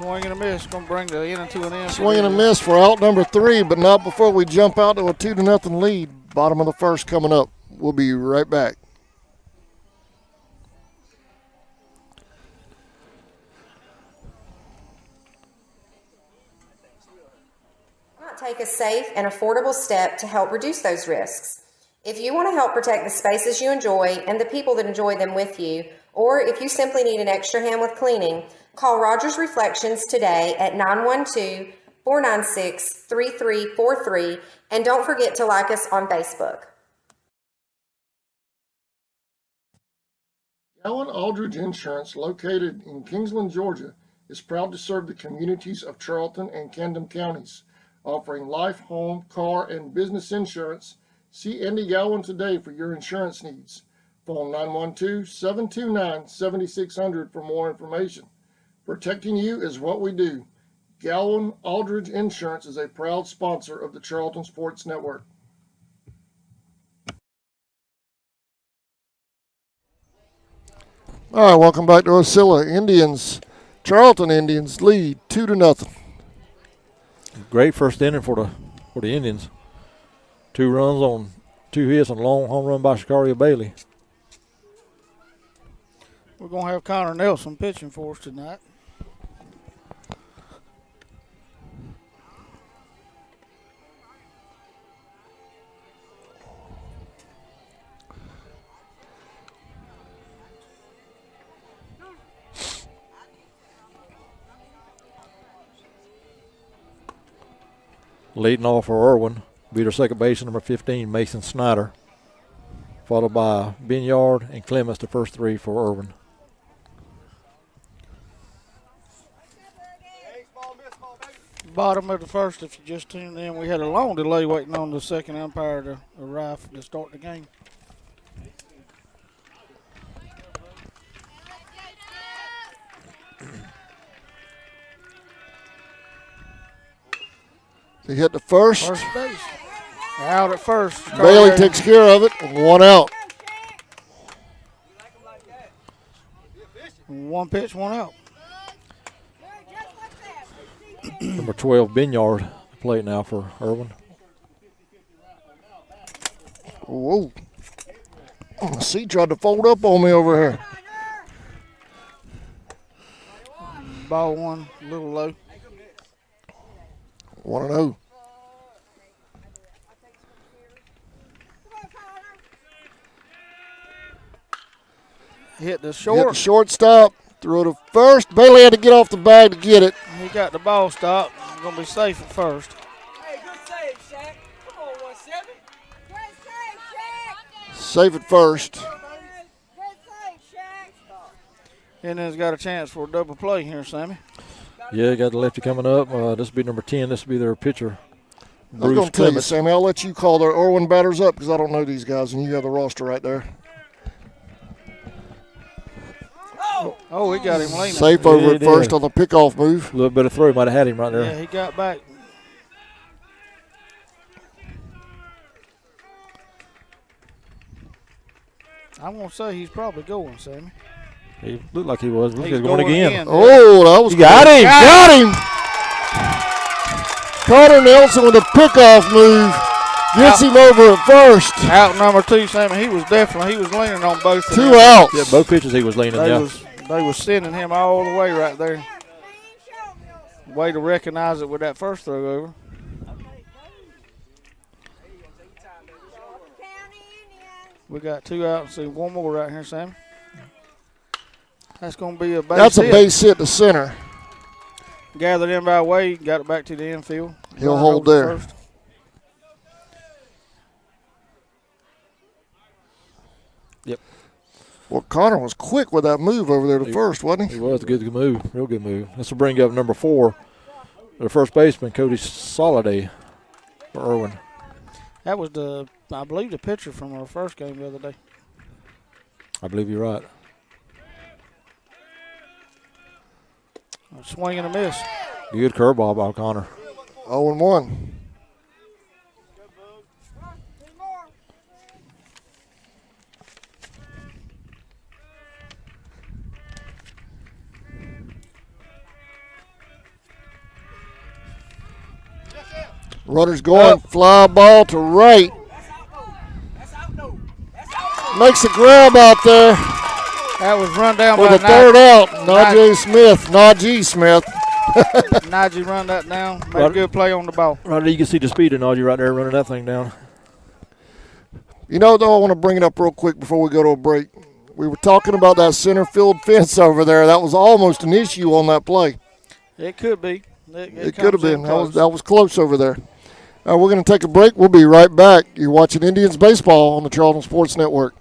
Swing and a miss. Going to bring the inning to an end. Swing and a miss for out number 3, but not before we jump out to a 2-0 lead. Bottom of the first coming up. We'll be right back. Take a safe and affordable step to help reduce those risks. If you want to help protect the spaces you enjoy and the people that enjoy them with you, or if you simply need an extra hand with cleaning, call Rogers Reflections today at 912-496-3343, and don't forget to like us on Facebook. Allen Aldridge Insurance, located in Kingsland, Georgia, is proud to serve the communities of Charlton and Camden counties, offering life, home, car, and business insurance. See Andy Gowan today for your insurance needs. Phone 912-729-7600 for more information. Protecting you is what we do. Gowan Aldridge Insurance is a proud sponsor of the Charlton Sports Network. All right, welcome back to Osceola. Charlton Indians lead 2-0. Great first inning for the Indians. 2 runs on 2 hits and a long home run by Shakaria Bailey. We're going to have Connor Nelson pitching for us tonight. Leading off for Irwin, be their second baseman, number 15, Mason Snyder, followed by Binyard and Clemens, the first 3 for Irwin. Bottom of the first, if you just tuned in, we had a long delay waiting on the second umpire to arrive to start the game. He hit the first. First base. Out at first. Bailey takes care of it. 1 out. 1 pitch, 1 out. Number 12, Binyard, plate now for Irwin. Whoa. C tried to fold up on me over here. Ball 1, a little low. 1-0. Hit the short. Hit the shortstop. Threw it to first. Bailey had to get off the bag to get it. He got the ball stopped. Going to be safe at first. Hey, good save, Shaq. Come on, 1-7. Great save, Shaq. Safe at first. Good save, Shaq. And then he's got a chance for a double play here, Sammy. Yeah, got the lefty coming up. This will be number 10. This will be their pitcher, I was going Bruce to tell you, Clemens. Sammy, I'll let you call their Irwin batters up because I don't know these guys, and you have the roster right there. Oh, he got him leaning. Safe Yeah, over he at first did. on the pickoff move. A little bit of throw, might have had him right there. Yeah, he got back. I'm going to say he's probably going, Sammy. He looked like he was. Look, He's he's going again. again. Oh, that was He got him. Got him. Carter Nelson with a pickoff move. Gets him over at first. Out number 2, Sammy. He was leaning on both of 2 them. outs. Yeah, both pitches he was leaning. They was sending him all the way right there. Way to recognize it with that first throw over. We got 2 outs. See 1 more right here, Sammy. That's going to be a base That's a hit. base hit to center. Gathered in by Wade. Got it back to the infield. He'll Runner hold over there. first. Yep. Well, Connor was quick with that move over there to first, wasn't he? He was a good move. Real good move. This will bring up number 4, the first baseman, Cody Soliday for Irwin. That was I believe, the pitcher from our first game the other day. I believe you're right. A swing and a miss. Good curveball by Connor. 0-1. Runner's going, fly ball to right. Makes a grab out there. That was run down for by the third out. Najee Smith. Najee run that down. Made a good play on the ball. Right, you can see the speed of Najee right there running that thing down. You know, though, I want to bring it up real quick before we go to a break. We were talking about that center field fence over there. That was almost an issue on that play. It could be. It could have been. That was close over there. We're going to take a break. We'll be right back. You're watching Indians baseball on the Charlton Sports Network.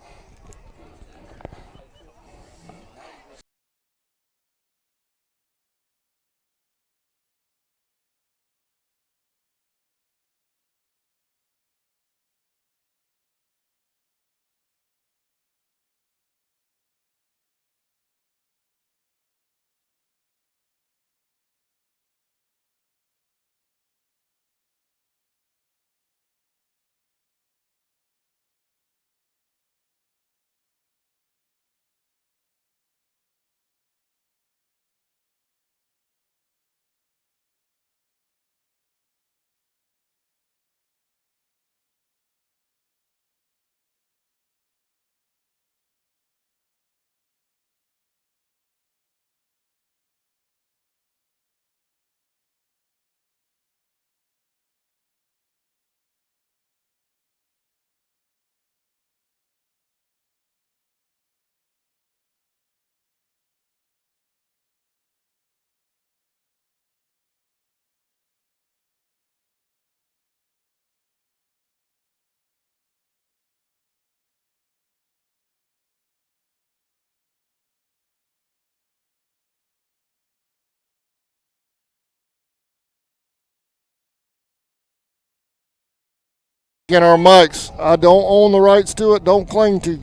In our mics. I don't own the rights to it, don't claim to,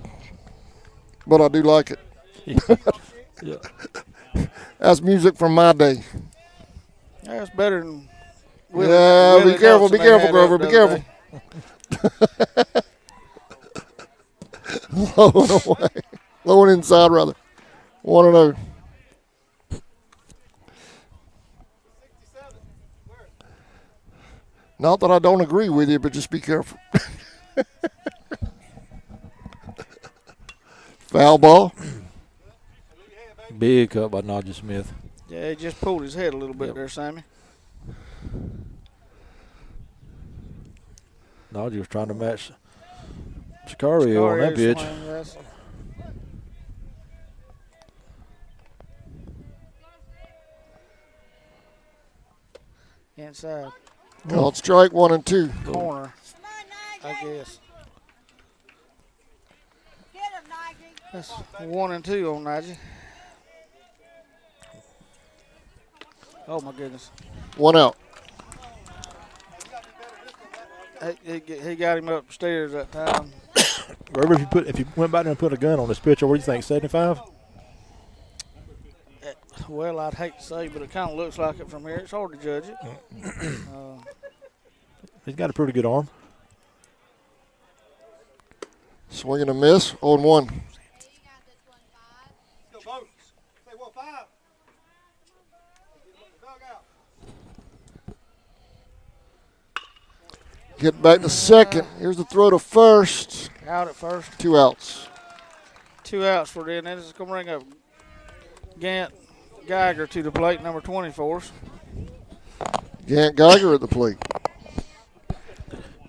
but I do like it. Yeah. That's music from my day. That's better than Willie be careful, Grover, be careful. Low and away. Low and inside, rather. 1-0. Not that I don't agree with you, but just be careful. Foul ball. Big cut by Najee Smith. Yeah, he just pulled his head a little bit there, Sammy. Najee was trying to match Sicario on that pitch. Inside. Called strike 1 and 2. Corner, I guess. That's 1 and 2 on Najee. Oh my goodness. 1 out. He got him upstairs that time. Remember, if you went back there and put a gun on this pitcher, what do you think? 75? Well, I'd hate to say, but it kind of looks like it from here. It's hard to judge it. He's got a pretty good arm. Swing and a miss. 0-1. Get back to second. Here's the throw to first. Out at first. 2 outs. 2 outs for them. This is going to bring up Gant Geiger to the plate, number 20 for us. Gant Geiger at the plate.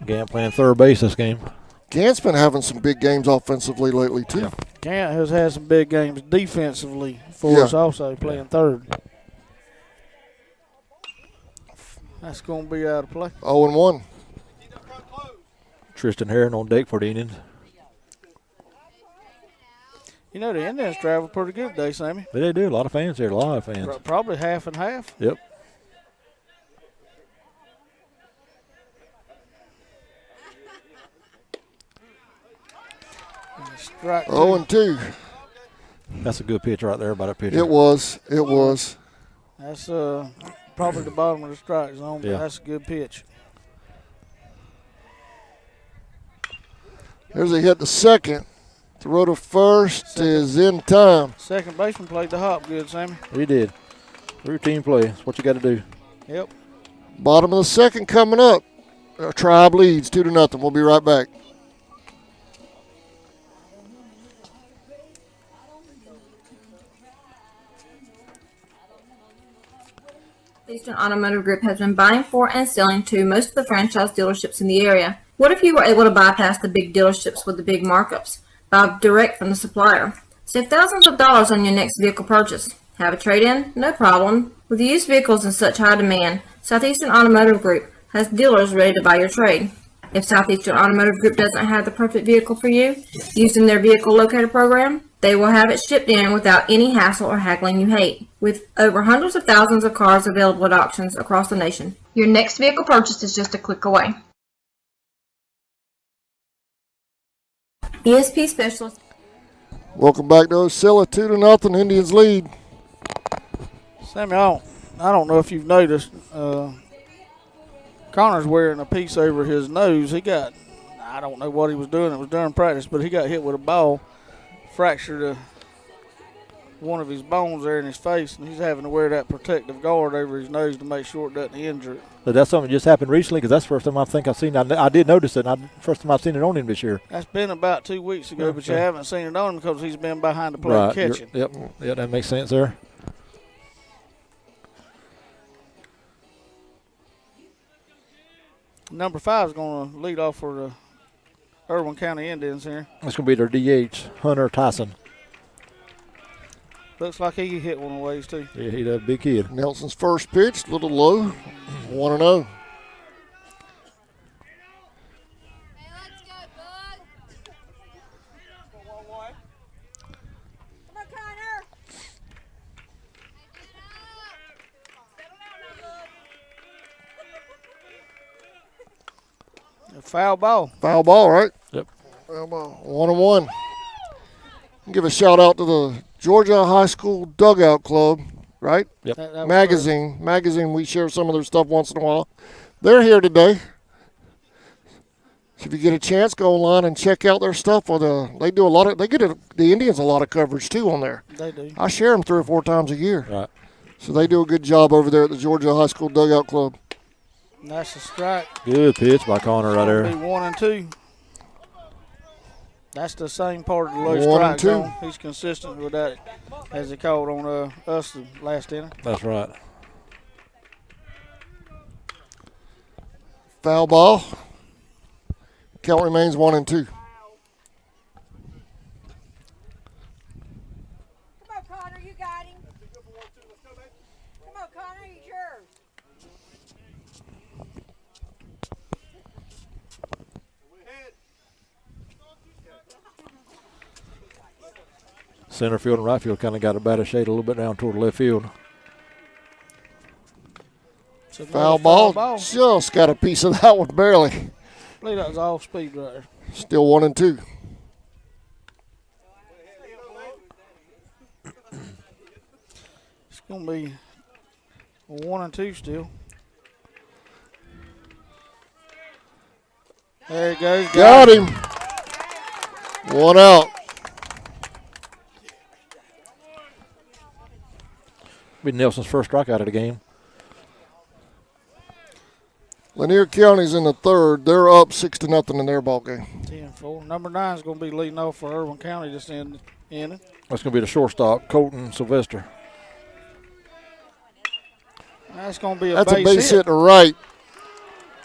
Gant playing third base this game. Gant's been having some big games offensively lately, too. Yeah. Gant has had some big games defensively for us also, playing third. That's going to be out of play. 0-1. Tristan Herron on deck for the Indians. You know, the Indians travel pretty good today, Sammy. They do. A lot of fans here. A lot of fans. Probably half and half. Yep. Strike 0-2. That's a good pitch right there by that pitcher. It was. It was. That's probably the bottom of the strike zone, but that's a good pitch. Here's a hit to second. Throw to first is in time. Second baseman played the hop good, Sammy. He did. Routine play. That's what you got to do. Yep. Bottom of the second coming up. Tribe leads 2-0. We'll be right back. Eastern Automotive Group has been buying for and selling to most of the franchise dealerships in the area. What if you were able to bypass the big dealerships with the big markups? Buy direct from the supplier. Save thousands of dollars on your next vehicle purchase. Have a trade-in? No problem. With used vehicles in such high demand, Southeastern Automotive Group has dealers ready to buy your trade. If Southeastern Automotive Group doesn't have the perfect vehicle for you, using their vehicle locator program, they will have it shipped in without any hassle or haggling you hate. With over hundreds of thousands of cars available at auctions across the nation, your next vehicle purchase is just a click away. ESP Specialist. Welcome back to Osceola. 2-0. Indians lead. Sammy, I don't know if you've noticed, Connor's wearing a piece over his nose. I don't know what he was doing. It was during practice, but he got hit with a ball, fractured one of his bones there in his face, and he's having to wear that protective guard over his nose to make sure it doesn't injure it. So that's something that just happened recently, because that's the first time I think I've seen it. I did notice it, first time I've seen it on him this year. That's been about 2 weeks ago, but you haven't seen it on him because he's been behind the plate catching. Yep, that makes sense there. Number 5 is going to lead off for the Irwin County Indians here. That's going to be their DH, Hunter Tyson. Looks like he hit one of the ways, too. Yeah, he's a big kid. Nelson's first pitch, a little low, 1-0. Foul ball. Foul ball, right? Yep. Foul ball. 1-1. Give a shout out to the Georgia High School Dugout Club, right? Yep. That Magazine. We share some of their stuff once in a while. They're here today. So if you get a chance, go online and check out their stuff. They do a lot of. They get the Indians a lot of coverage too on there. They do. I share them 3 or 4 times a year. Right. So they do a good job over there at the Georgia High School Dugout Club. And that's a strike. Good pitch by Connor right there. Be 1 and 2. That's the same part of the low 1 strike and 2. zone. He's consistent with that, as he called on us the last inning. That's right. Foul ball. Count remains 1 and 2. Come on, Connor, you got him. Come on, Connor, he's yours. Center field and right field kind of got a bad shade a little bit down toward left field. Foul ball. Just got a piece of that one, barely. I believe that was off speed right there. Still 1 and 2. It's going to be 1 and 2 still. There he goes. Got him. 1 out. Be Nelson's first strikeout of the game. Lanier County's in the 3rd. They're up 6-0 in their ball game. 10-4. Number 9 is going to be leading off for Irwin County this inning. That's going to be the shortstop, Colton Sylvester. That's going to be That's a base hit to right.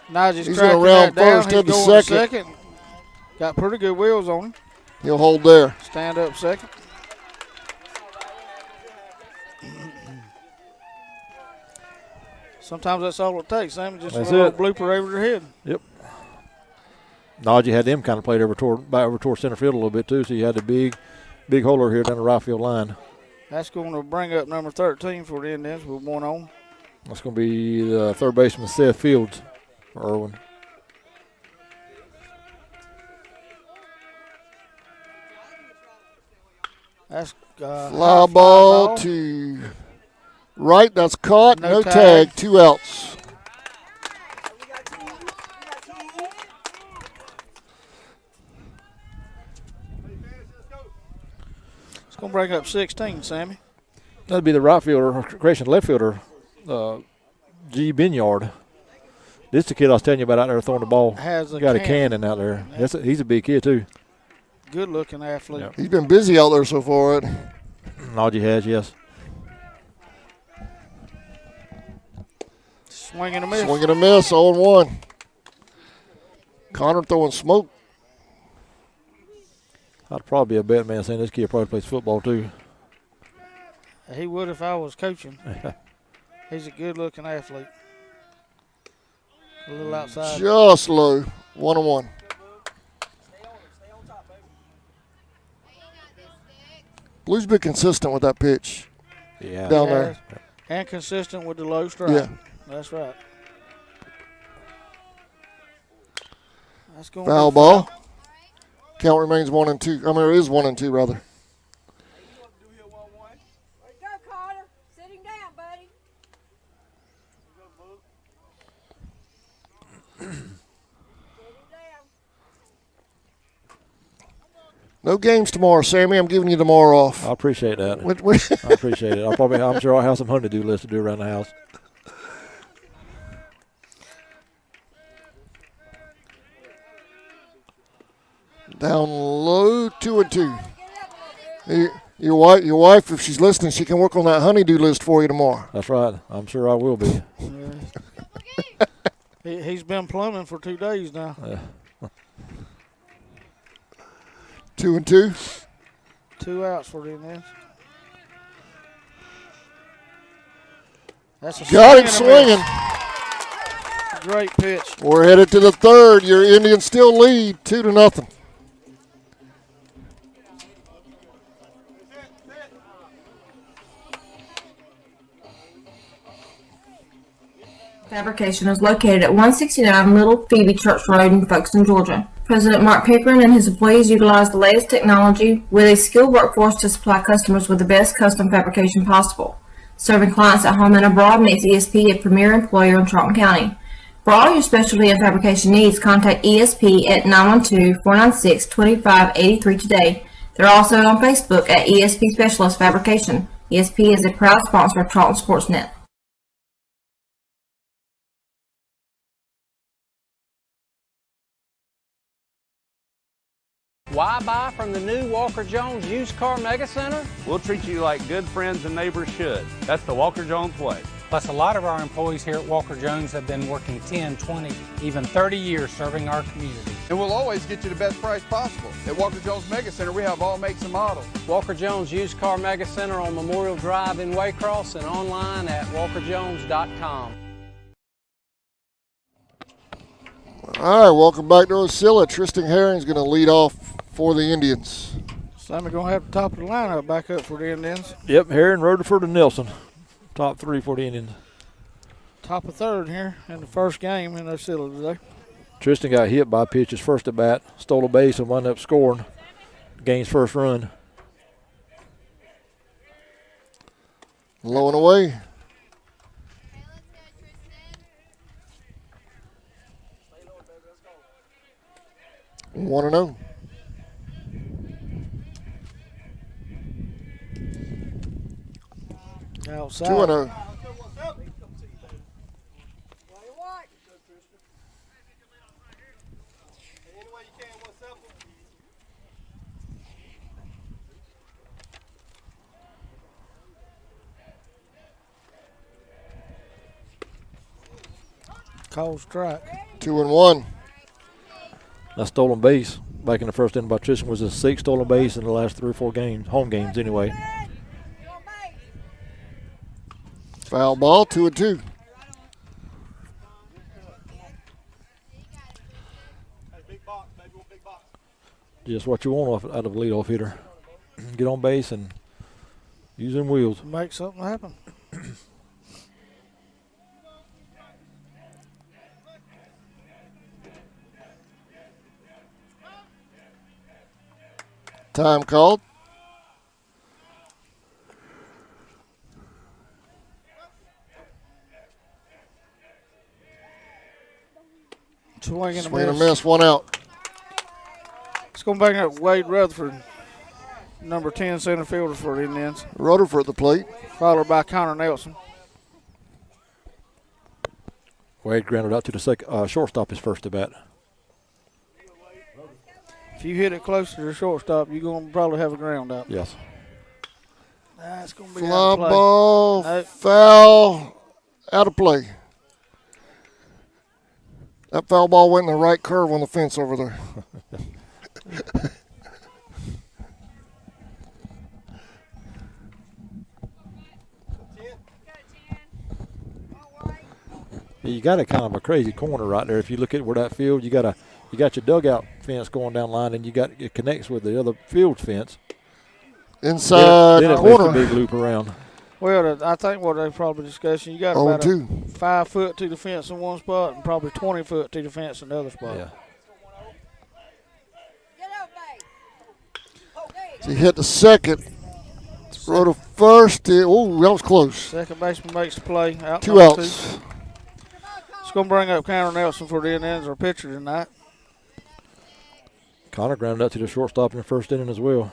Najee's He's tracking going around that down. first, He's head to going second. Got pretty good wheels on him. He'll hold there. Stand up second. Sometimes that's all it takes, Sam. Just That's a little it. blooper over their head. Yep. Najee had them kind of played over toward center field a little bit too, so you had the big holder here down the right field line. That's going to bring up number 13 for the Indians with 1 on. That's going to be the third baseman, Seth Fields, for Irwin. That's Fly ball to right. That's caught. No tag. 2 outs. It's going to bring up 16, Sammy. That'd be the right fielder, Creation left fielder, G. Binyard. This is the kid I was telling you about out there throwing the ball. Has a got a cannon. cannon out there. He's a big kid, too. Good-looking athlete. Yep. He's been busy out there so far. Right? Najee has, yes. Swing and a miss. Swing and a miss, 0-1. Connor throwing smoke. I'd probably be a bet man saying this kid probably plays football, too. He would if I was coaching. He's a good-looking athlete. A little outside. Just low. 1-1. Blues been consistent with that pitch. Yeah. Down there. And consistent with the low strike. Yeah. That's right. That's going Foul ball. Count remains 1-2. I mean, it is 1-2 rather. Go, Carter. Sit him down, buddy. No games tomorrow, Sammy. I'm giving you tomorrow off. I appreciate that. I appreciate it. I'm sure I'll have some honeydew list to do around the house. Down low, 2-2. Your wife, if she's listening, she can work on that honeydew list for you tomorrow. That's right. I'm sure I will be. He's been plumbing for 2 days now. 2-2. 2 outs for the Indians. That's a Got it swinging. Great pitch. We're headed to the third. Your Indians still lead 2-0. Fabrication is located at 169 Little Phoebe Church Road in Folkestone, Georgia. President Mark Pickering and his employees utilize the latest technology with a skilled workforce to supply customers with the best custom fabrication possible. Serving clients at home and abroad makes ESP a premier employer in Charlton County. For all your specialty and fabrication needs, contact ESP at 912-496-2583 today. They're also on Facebook at ESP Specialist Fabrication. ESP is a proud sponsor of Charlton Sportsnet. Why buy from the new Walker Jones Used Car Mega Center? We'll treat you like good friends and neighbors should. That's the Walker Jones way. Plus, a lot of our employees here at Walker Jones have been working 10, 20, even 30 years serving our community. And we'll always get you the best price possible. At Walker Jones Mega Center, we have all makes and models. Walker Jones Used Car Mega Center on Memorial Drive in Waycross and online at walkerjones.com. All right, welcome back to Osceola. Tristan Herring's going to lead off for the Indians. Sammy going to have the top of the lineup back up for the Indians. Yep, Herring, Rutherford, and Nelson. Top 3 for the Indians. Top of third here in the first game in Osceola today. Tristan got hit by a pitch his first at bat, stole a base and wound up scoring. Game's first run. Low and away. One and 0. Outside. 2-0. Cold strike. 2-1. That stolen base back in the first inning by Tristan was his 6th stolen base in the last 3 or 4 games, home games anyway. Foul ball, 2-2. Just what you want out of a leadoff hitter. Get on base and use them wheels. Make something happen. Time called. Swing and a miss, 1 out. It's going back up Wade Rutherford, number 10 center fielder for the Indians. Rutherford at the plate. Followed by Connor Nelson. Wade grounded out to the shortstop his first at bat. If you hit it closer to the shortstop, you're going to probably have a ground out. Yes. That's going to be Fly out of play. ball, Nope. foul, out of play. That foul ball went in the right curve on the fence over there. You got a kind of a crazy corner right there. If you look at where that field, you got your dugout fence going down line, and it connects with the other field fence. Inside then it corner. makes a big loop around. Well, I think what they're probably discussing, you got about 0-2. 5 foot to the fence in one spot and probably 20 foot to the fence in the other spot. Yeah. So he hit the second. Throw to first. Oh, that was close. Second baseman makes the play. Out 2 outs. It's going to bring up Connor Nelson for the Indians, our pitcher tonight. Connor grounded out to the shortstop in the first inning as well.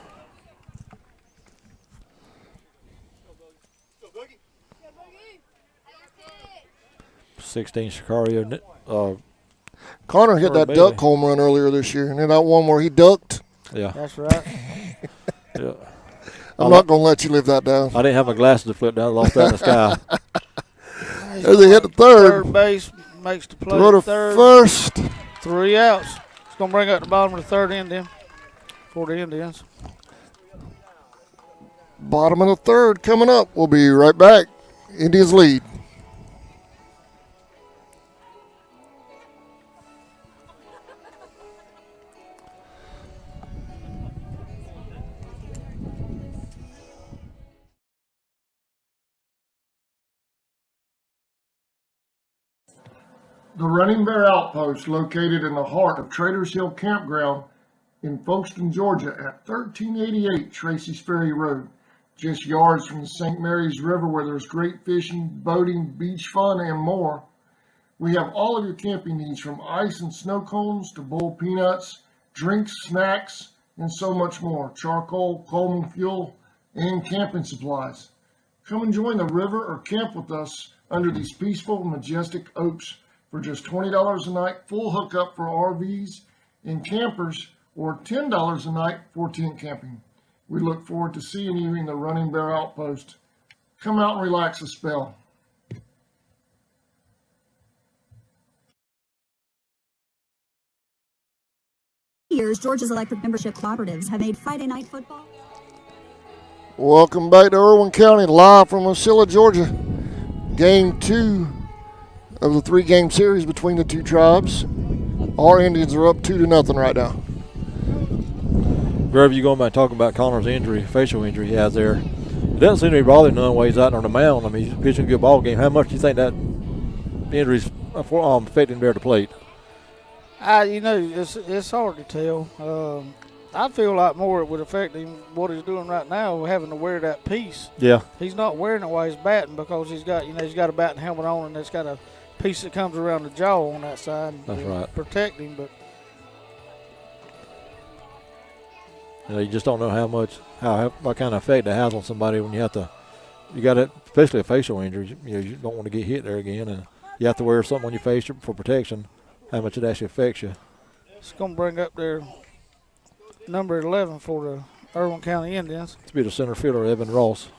Sicario. Connor hit that duck home run earlier this year, and then that one where he ducked. Yeah. That's right. Yeah. I'm not going to let you live that down. I didn't have my glasses to flip down. I lost that in the sky. As they hit the third. Third base makes the play. Throw to third. first. 3 outs. It's going to bring up the bottom of the third inning for the Indians. Bottom of the third coming up. We'll be right back. Indians lead. The Running Bear Outpost, located in the heart of Traders Hill Campground in Folkestone, Georgia at 1388 Tracy's Ferry Road, just yards from the St. Mary's River where there's great fishing, boating, beach fun, and more. We have all of your camping needs from ice and snow cones to boiled peanuts, drinks, snacks, and so much more. Charcoal, Coleman fuel, and camping supplies. Come and join the river or camp with us under these peaceful, majestic oaks for just $20 a night, full hookup for RVs and campers, or $10 a night for tent camping. We look forward to seeing you in the Running Bear Outpost. Come out and relax a spell. Years, Georgia's electric membership cooperatives have made Friday night football. Welcome back to Irwin County, live from Osceola, Georgia. Game 2 of the 3-game series between the two tribes. Our Indians are up 2-0 right now. Wherever you go about talking about Connor's injury, facial injury he has there, it doesn't seem to be bothering none while he's out on the mound. I mean, he's pitching a good ball game. How much do you think that injury's affecting him there at the plate? It's hard to tell. I feel like more it would affect him what he's doing right now, having to wear that piece. Yeah. He's not wearing it while he's batting because he's got a batting helmet on and it's got a piece that comes around the jaw on that side. That's right. Protect him, but you just don't know what kind of effect it has on somebody when you got it, especially a facial injury. You don't want to get hit there again, and you have to wear something on your face for protection. How much it actually affects you. It's going to bring up their number 11 for the Irwin County Indians. It's be the center fielder, Evan Ross.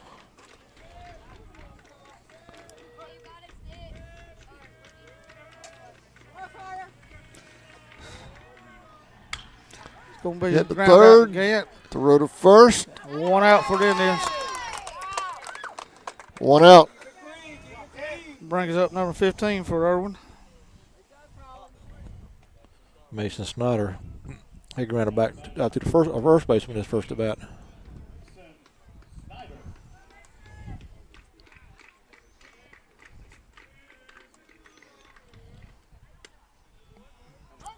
It's going to be Hit the ground third. out again. Throw to first. 1 out for the Indians. 1 out. Brings up number 15 for Irwin. Mason Snyder. He grounded back out to the first baseman his first at bat.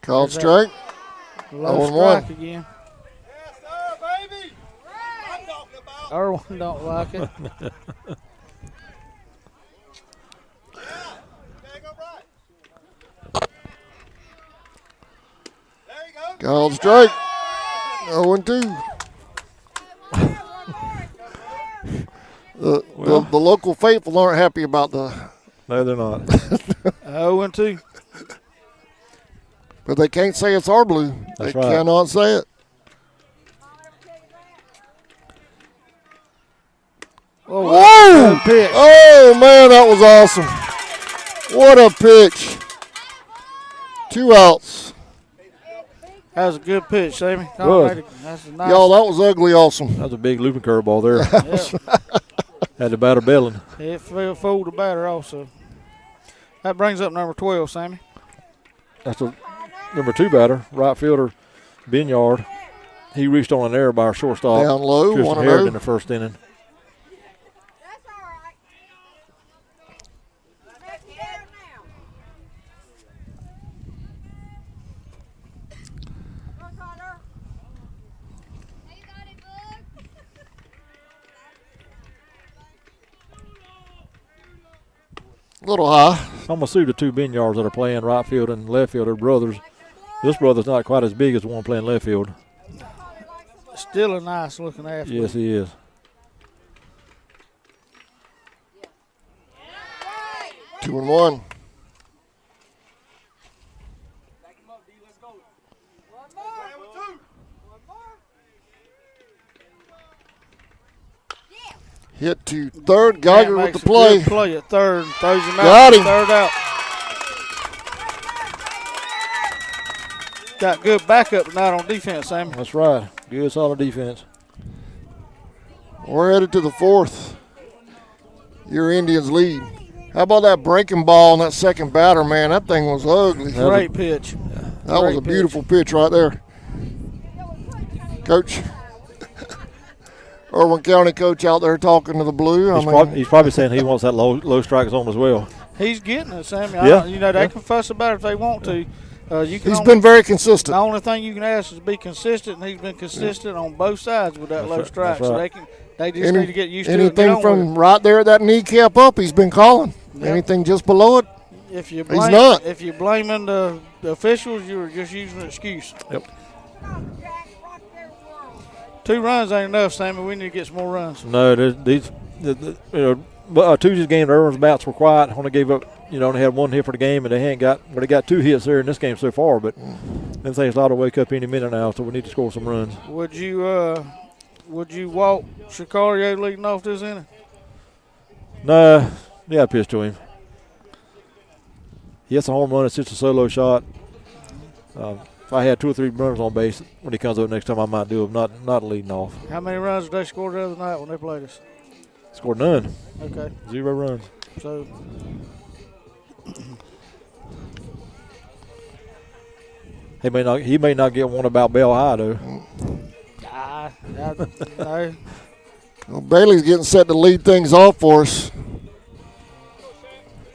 Called strike. Low 0-1. strike again. Irwin don't like it. Called strike. 0-2. The local faithful aren't happy about the. No, they're not. 0-2. But they can't say it's our blue. That's they right. cannot say it. Oh, Whoa! good pitch. Oh, man, that was awesome. What a pitch. 2 outs. That was a good pitch, Sammy. Good. That's a nice. Y'all, that was ugly awesome. That was a big looping curveball there. Yeah. Had the batter belling. It fooled the batter also. That brings up number 12, Sammy. That's the number 2 batter, right fielder, Binyard. He reached on an error by our shortstop. Down low, Tristan 1-0. Harrod in the first inning. A little high. I'm going to sue the 2 Binyards that are playing right field and left field. They're brothers. This brother's not quite as big as the one playing left field. Still a nice looking athlete. Yes, he is. Two and one. Hit to third. Geiger with the play. Good play at third. Throws him out. Got him. Third out. Got good backup tonight on defense, Sam. That's right. Good, solid defense. We're headed to the fourth. Your Indians lead. How about that breaking ball on that second batter, man? That thing was ugly. Great pitch. That was a beautiful pitch right there. Coach. Irwin County coach out there talking to the blue. He's probably saying he wants that low strike zone as well. He's getting it, Sammy. Yeah. They can fuss about it if they want to. He's been very consistent. The only thing you can ask is to be consistent, and he's been consistent on both sides with that low strike. Right. So they just need to get used to it. Anything from right there at that kneecap up, he's been calling. Yep. Anything just below it, he's not. If you're blaming the officials, you're just using an excuse. Yep. 2 runs ain't enough, Sammy. We need to get some more runs. No, Tuesday's game, Irwin's bats were quiet. Only gave up, only had 1 hit for the game, and they got 2 hits there in this game so far. But them things ought to wake up any minute now, so we need to score some runs. Would you walk Sicario leading off this inning? No, I pitched to him. He hits a home run. It's just a solo shot. If I had 2 or 3 runners on base when he comes up next time, I might do him, not leading off. How many runs did they score the other night when they played us? Scored none. Okay. 0 runs. So he may not get one about Bell High though. No. Well, Bailey's getting set to lead things off for us.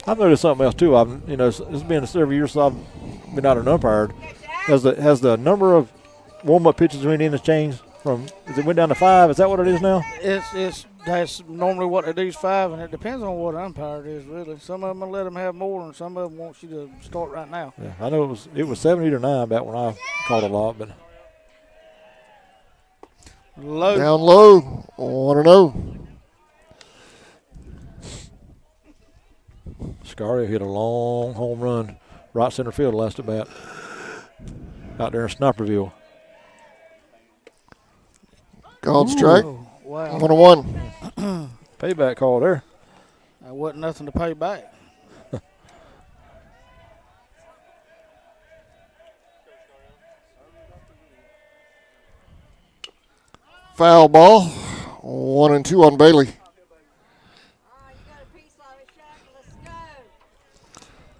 I've noticed something else too. It's been several years since I've been out and umpired. Has the number of warm-up pitches between innings changed from? Is it went down to 5? Is that what it is now? That's normally what they do is 5, and it depends on what umpire it is. Really, some of them will let them have more, and some of them want you to start right now. Yeah, I know it was 7, 8, or 9 back when I called a lot, but low. Down low, 1-0. Scario hit a long home run, right center field last at bat, out there in Sniperville. Called strike. Wow. 1-1. Payback call there. There wasn't nothing to pay back. Foul ball. 1-2 on Bailey.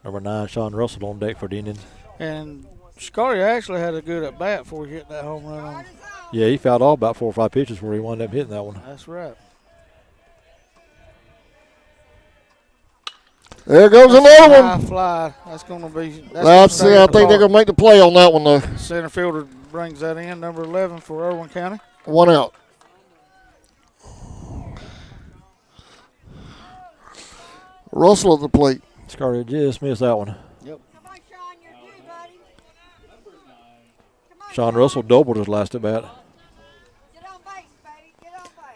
Number 9, Sean Russell on deck for the Indians. And Scario actually had a good at bat before he hit that home run on him. Yeah, he fouled off about 4 or 5 pitches where he wound up hitting that one. That's right. There goes another High one. fly. That's going to be. That's it. I think they're going to make the play on that one, though. Center fielder brings that in, number 11 for Irwin County. 1 out. Russell at the plate. Scario just missed that one. Yep. Sean Russell doubled his last at bat.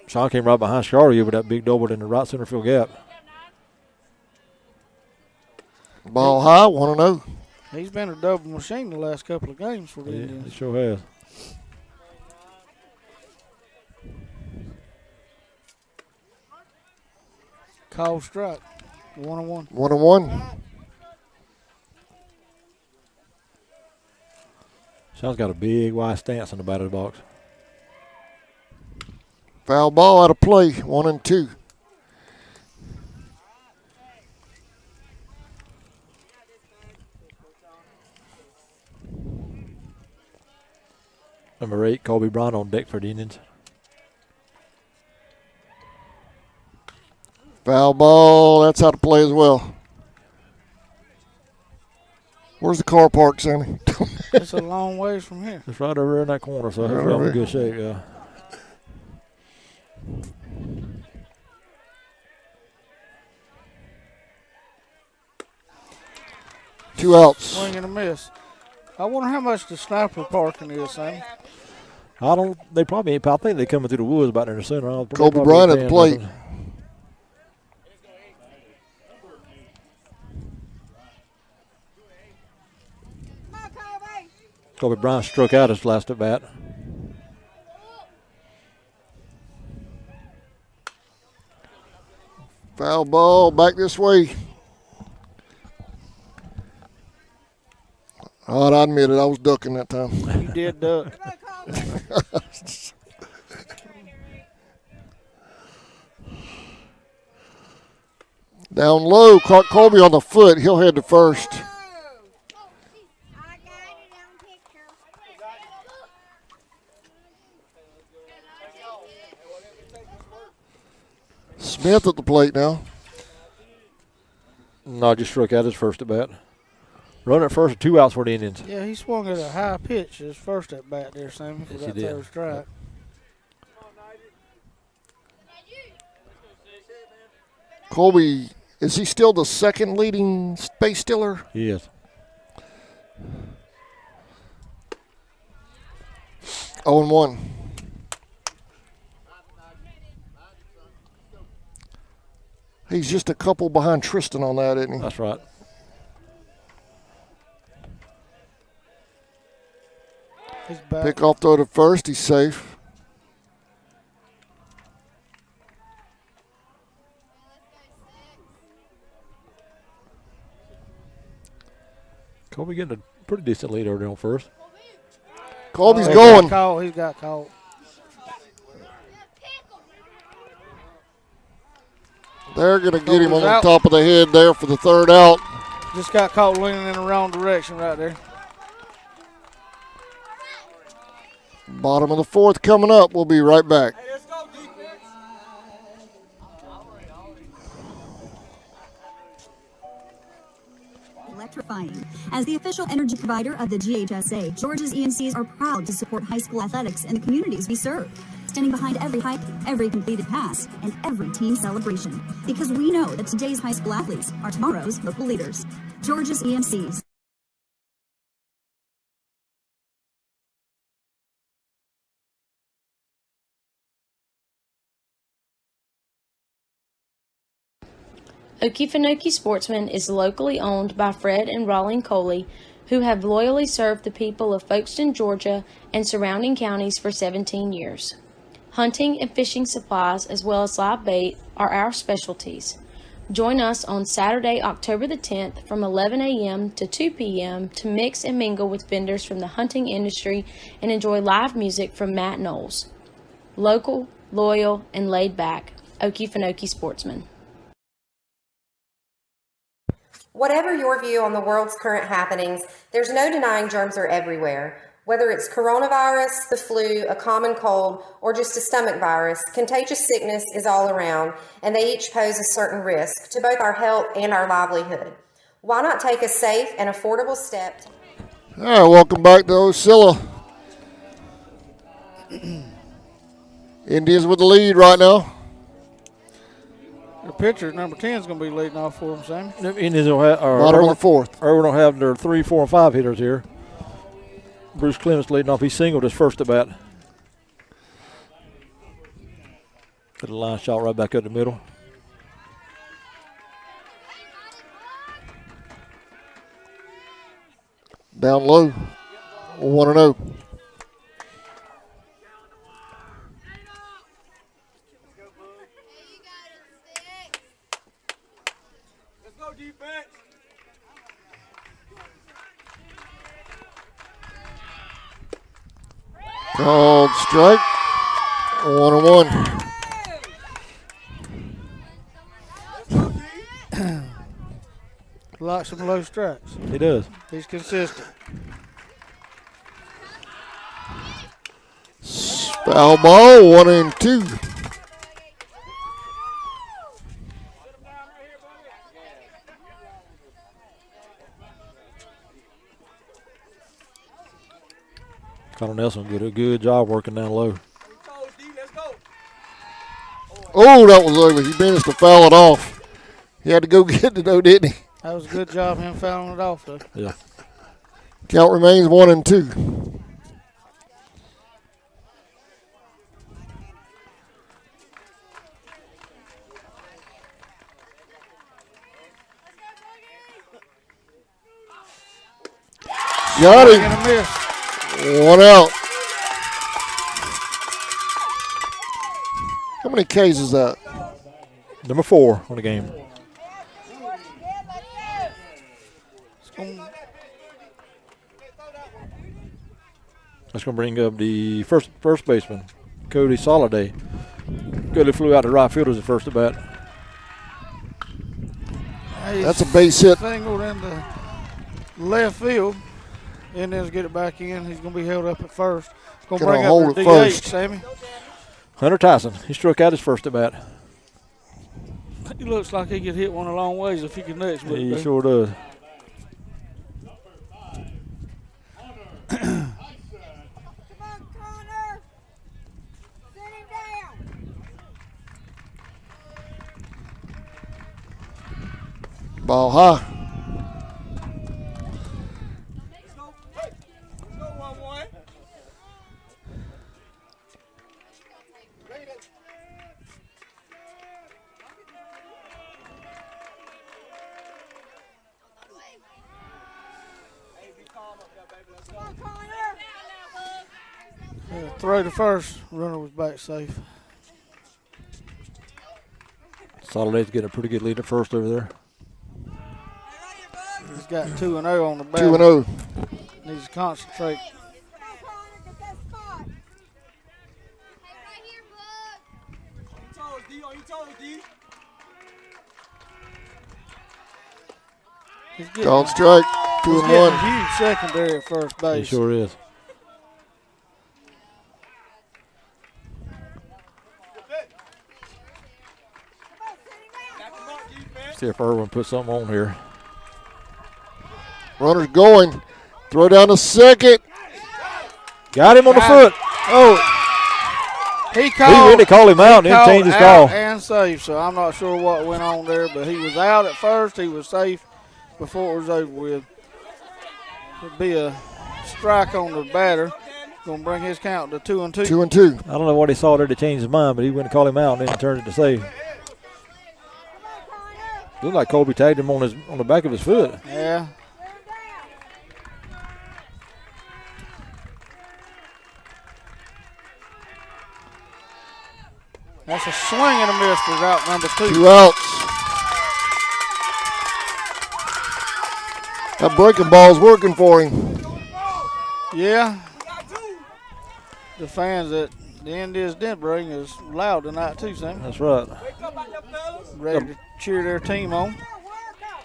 Sean came right behind Scario with that big double in the right center field gap. Ball high, 1-0. He's been a double machine the last couple of games for the Yeah, Indians. he sure has. Call strike. 1-1. 1-1. Sean's got a big wide stance in the batter's box. Foul ball out of play, 1-2. Number 8, Colby Brown on deck for the Indians. Foul ball, that's out of play as well. Where's the car parked, Sammy? It's a long ways from here. It's right over there in that corner, so Right it's over in good shape, yeah. Two outs. Swing and a miss. I wonder how much the sniper parking is, Sammy. They probably ain't, I think they coming through the woods about there in the center. Colby Bryant at the plate. Colby Bryant struck out his last at bat. Foul ball back this way. Oh, I admit it, I was ducking that time. You did duck. Down low, caught Colby on the foot. He'll head to first. Smith at the plate now. No, just struck out his first at bat. Runner at first, 2 outs for the Indians. Yeah, he swung at a high pitch his first at bat there, Sammy, for Yes, that he did. third strike. Colby, is he still the second leading base stealer? He is. Oh and 1. He's just a couple behind Tristan on that, isn't he? That's right. He's back. Pick off throw to first. He's safe. Colby getting a pretty decent lead over there on first. Colby's He's going. got caught. He's got caught. They're going to get him on Colby's the out. top of the head there for the third out. Just got caught leaning in the wrong direction right there. Bottom of the fourth coming up. We'll be right back. Electrifying. As the official energy provider of the GHSA, Georgia's EMCs are proud to support high school athletics in the communities we serve, standing behind every hike, every completed pass, and every team celebration. Because we know that today's high school athletes are tomorrow's local leaders. Georgia's EMCs. Okefenokee Sportsman is locally owned by Fred and Raleigh Coley, who have loyally served the people of Folkestone, Georgia, and surrounding counties for 17 years. Hunting and fishing supplies, as well as live bait, are our specialties. Join us on Saturday, October the 10th from 11 a.m. to 2 p.m. to mix and mingle with vendors from the hunting industry and enjoy live music from Matt Knowles. Local, loyal, and laid back, Okefenokee Sportsman. Whatever your view on the world's current happenings, there's no denying germs are everywhere. Whether it's coronavirus, the flu, a common cold, or just a stomach virus, contagious sickness is all around, and they each pose a certain risk to both our health and our livelihood. Why not take a safe and affordable step? All right, welcome back to Osceola. Indians with the lead right now. The pitcher, number 10, is going to be leading off for him, Sammy. The Indians will have, Bottom of the fourth. Irwin will have their 3, 4, and 5 hitters here. Bruce Clements leading off. He singled his first at bat. Got a line shot right back up the middle. Down low. 1-0. Let's go defense. Called strike. 1-1. Likes some low strikes. He does. He's consistent. Foul ball, 1-2. Connor Nelson did a good job working down low. Oh, that was ugly. He managed to foul it off. He had to go get it, though, didn't he? That was a good job him fouling it off, though. Yeah. Count remains 1-2. Got him. 1 out. How many Ks is that? Number 4 on the game. That's going to bring up the first baseman, Cody Soliday. Cody flew out to right field as the first at bat. That's a base hit. Singled into left field, and then get it back in. He's going to be held up at first. Going to bring up the DH, first. Sammy. Hunter Tyson, he struck out his first at bat. He looks like he could hit one a long ways if he could next. He sure does. Ball high. Throw to first. Runner was back safe. Soliday's getting a pretty good lead at first over there. He's got 2-0 on the bat. 2-0. Needs to concentrate. Called strike. 2-1. Huge secondary at first base. He sure is. See if Irwin puts something on here. Runner's going. Throw down to second. Got him on the foot. Oh. He really called him out and didn't change his call. And safe, so I'm not sure what went on there, but he was out at first. He was safe before it was over with. It'd be a strike on the batter. Going to bring his count to 2-2. 2-2. I don't know what he saw there to change his mind, but he went and called him out and then turned it to save. Looked like Colby tagged him on the back of his foot. Yeah. That's a swing and a miss for out number 2. 2 outs. That breaking ball's working for him. Yeah. The fans at the Indians Den Bring is loud tonight too, Sam. That's right. Ready to cheer their team on. I'm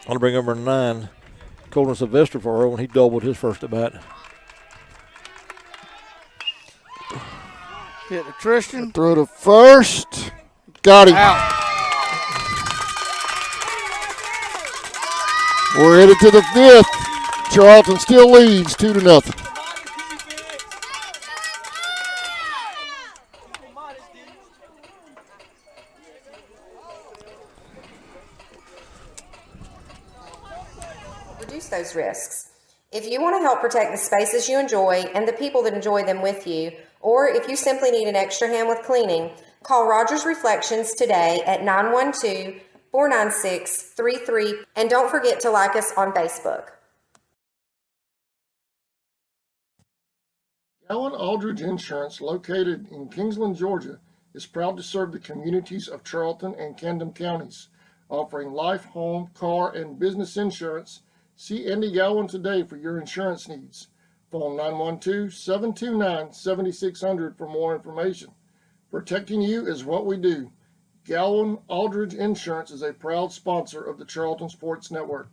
going to bring number 9, Colton Sylvester, for Irwin. He doubled his first at bat. Hit to Tristan. Throw to first. Got him. Out. We're headed to the 5th. Charlton still leads 2-0. Reduce those risks. If you want to help protect the spaces you enjoy and the people that enjoy them with you, or if you simply need an extra hand with cleaning, call Rogers Reflections today at 912-496-33, and don't forget to like us on Facebook. Allen Aldridge Insurance, located in Kingsland, Georgia, is proud to serve the communities of Charlton and Camden counties, offering life, home, car, and business insurance. See Andy Gowan today for your insurance needs. Phone 912-729-7600 for more information. Protecting you is what we do. Gowan Aldridge Insurance is a proud sponsor of the Charlton Sports Network.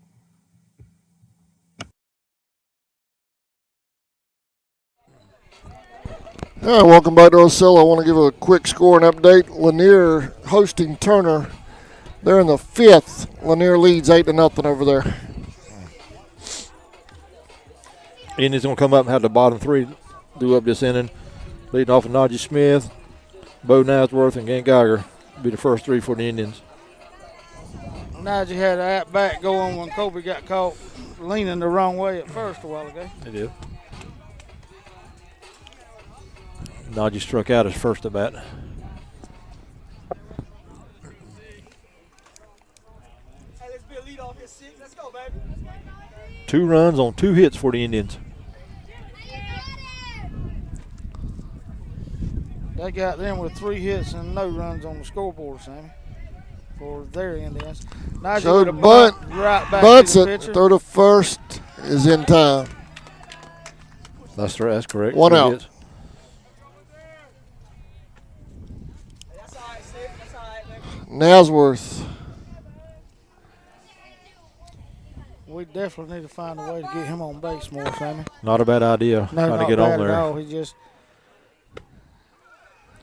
All right, welcome back to Osceola. I want to give a quick score and update. Lanier hosting Turner. They're in the fifth. Lanier leads 8-0 over there. Indians going to come up and have the bottom three do up this inning. Leading off with Najee Smith, Bo Nasworth, and Gant Geiger. Be the first three for the Indians. Najee had that back going when Kobe got caught leaning the wrong way at first a while ago. He did. Najee struck out his first at bat. Hey, let's be a lead off here, 6. Let's go, baby. 2 runs on 2 hits for the Indians. They got them with 3 hits and no runs on the scoreboard, Sammy, for their Indians. Najee So with a bunt, right back bunts to the it. pitcher. Throw to first is in time. That's correct. 1 3 out. hits. That's all right, 6. That's all right, baby. Nasworth. We definitely need to find a way to get him on base more, Sammy. Not a bad idea. No, Trying not to get bad on at there. all. He just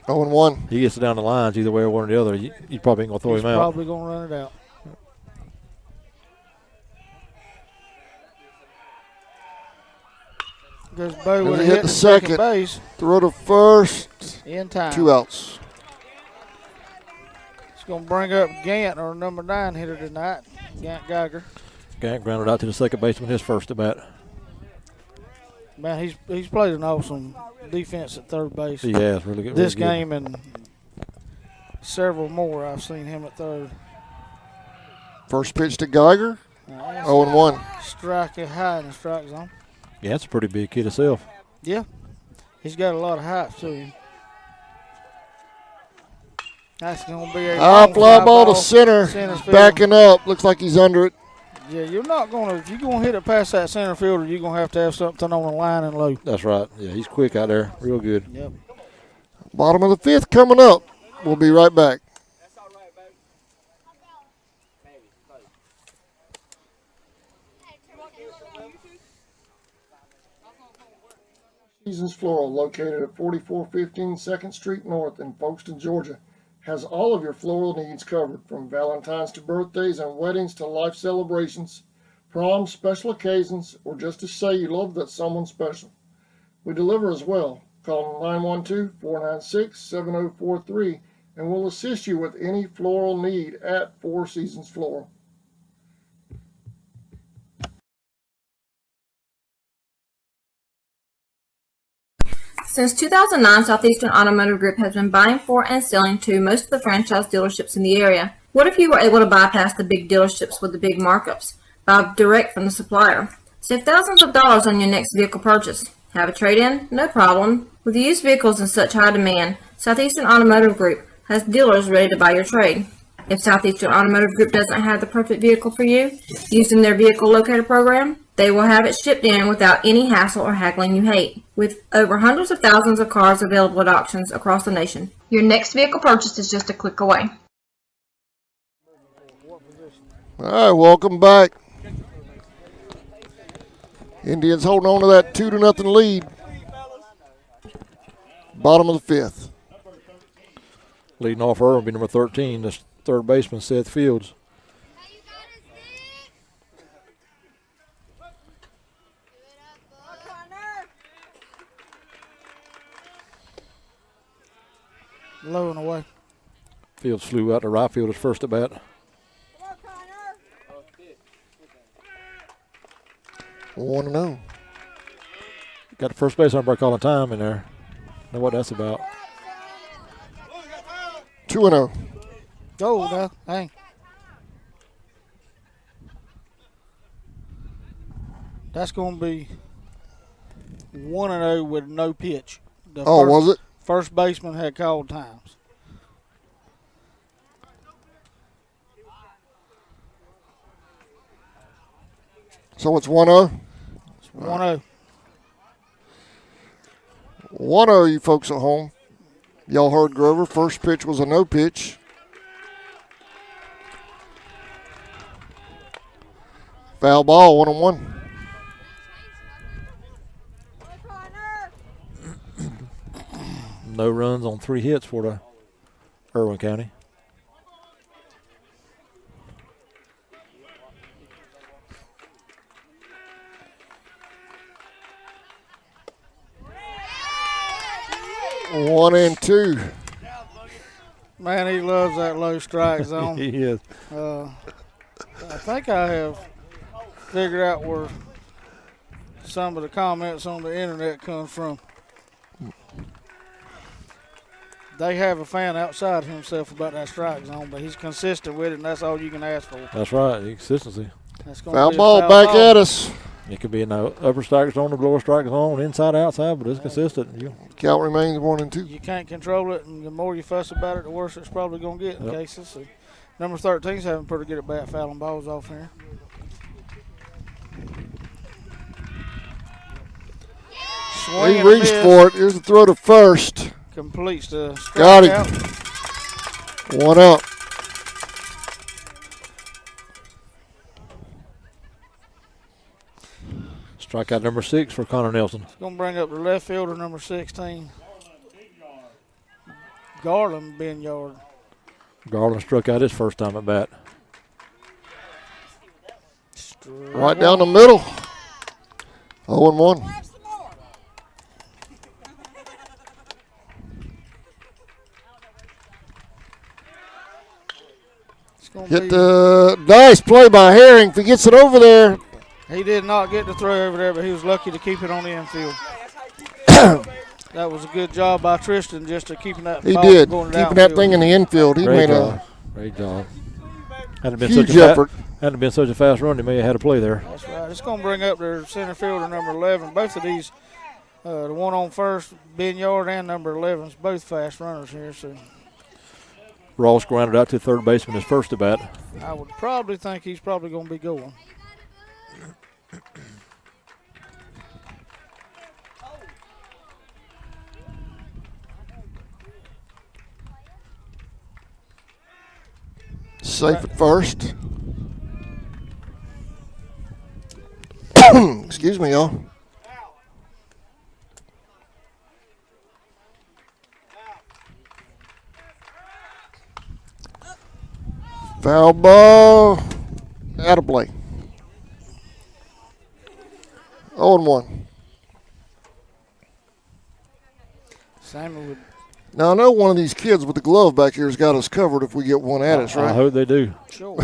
0-1. He gets down the lines either way or one or the other. You probably ain't going to throw he's him out. probably going to run it out. Goes Bo with a Hit hit the to second second. base Throw to first. in time. 2 outs. It's going to bring up Gant, our number 9 hitter tonight, Gant Geiger. Gant grounded out to the second baseman his first at bat. Man, he's played an awesome defense at third base. He has really good. This really good. game and several more I've seen him at third. First pitch to Geiger. Nice. 0-1. Strike it high in the strike zone. Yeah, that's a pretty big kid himself. Yeah, he's got a lot of height to him. That's going to be a High long fly fly ball to center. Center field. Backing up. Looks like he's under it. Yeah, you're not going to, if you're going to hit it past that center fielder, you're going to have something on the line and low. That's right. Yeah, he's quick out there. Real good. Yep. Bottom of the 5th coming up. We'll be right back. Seasons Floral, located at 4415 2nd Street North in Folkestone, Georgia, has all of your floral needs covered, from Valentine's to birthdays and weddings to life celebrations, proms, special occasions, or just to say you love that someone special. We deliver as well. Call 912-496-7043 and we'll assist you with any floral need at Four Seasons Floral. Since 2009, Southeastern Automotive Group has been buying for and selling to most of the franchise dealerships in the area. What if you were able to bypass the big dealerships with the big markups? Buy direct from the supplier. Save thousands of dollars on your next vehicle purchase. Have a trade-in? No problem. With used vehicles in such high demand, Southeastern Automotive Group has dealers ready to buy your trade. If Southeastern Automotive Group doesn't have the perfect vehicle for you, using their vehicle locator program, they will have it shipped in without any hassle or haggling you hate. With over hundreds of thousands of cars available at auctions across the nation, your next vehicle purchase is just a click away. All right, welcome back. Indians holding on to that 2-0 lead. Bottom of the 5th. Leading off Irwin will be number 13, the third baseman, Seth Fields. Low and away. Fields flew out to right field his first at bat. Want to know? Got the first base umpire calling time in there. Know what that's about. 2-0. Go now, hang. That's going to be 1-0 with no pitch. Was it? First baseman had called times. So it's 1-0? It's 1-0. 1-0, you folks at home. Y'all heard Grover. First pitch was a no pitch. Foul ball, 1-1. No runs on 3 hits for the Irwin County. One and two. Man, he loves that low strike zone. He is. I think I have figured out where some of the comments on the internet come from. They have a fan outside himself about that strike zone, but he's consistent with it, and that's all you can ask for. That's right, consistency. That's gonna Foul be a ball foul back ball. at us. It could be in the upper strike zone, the lower strike zone, inside, outside, but it's consistent. Count remains 1 and 2. You can't control it, and the more you fuss about it, the worse it's probably going to get in cases. So number 13's having pretty good at bat fouling balls off here. Swing He and a reached miss. for it. Here's the throw to first. Completes the Got strikeout. him. 1 up. Strikeout number 6 for Connor Nelson. It's going to bring up the left fielder, number 16. Garland Benyard. Garland struck out his first time at bat. Right down the middle. 0-1. Hit the nice play by Herring. If he gets it over there. He did not get the throw over there, but he was lucky to keep it on the infield. That was a good job by Tristan just to keeping that He ball did. going Keeping that thing in the infield. He made a great job. Hadn't been huge such a effort. Hadn't been such a fast run, he may have had a play there. That's right. It's going to bring up their center fielder, number 11. Both of these, the one on first, Benyard, and number 11, is both fast runners here. So Ross grounded out to third baseman his first at bat. I would probably think he's probably going to be going. safe at first. Excuse me, y'all. Foul ball. Out of play. 0-1. Samuel would. Now, I know one of these kids with the glove back here has got us covered if we get one at us, right? I hope they do. Sure.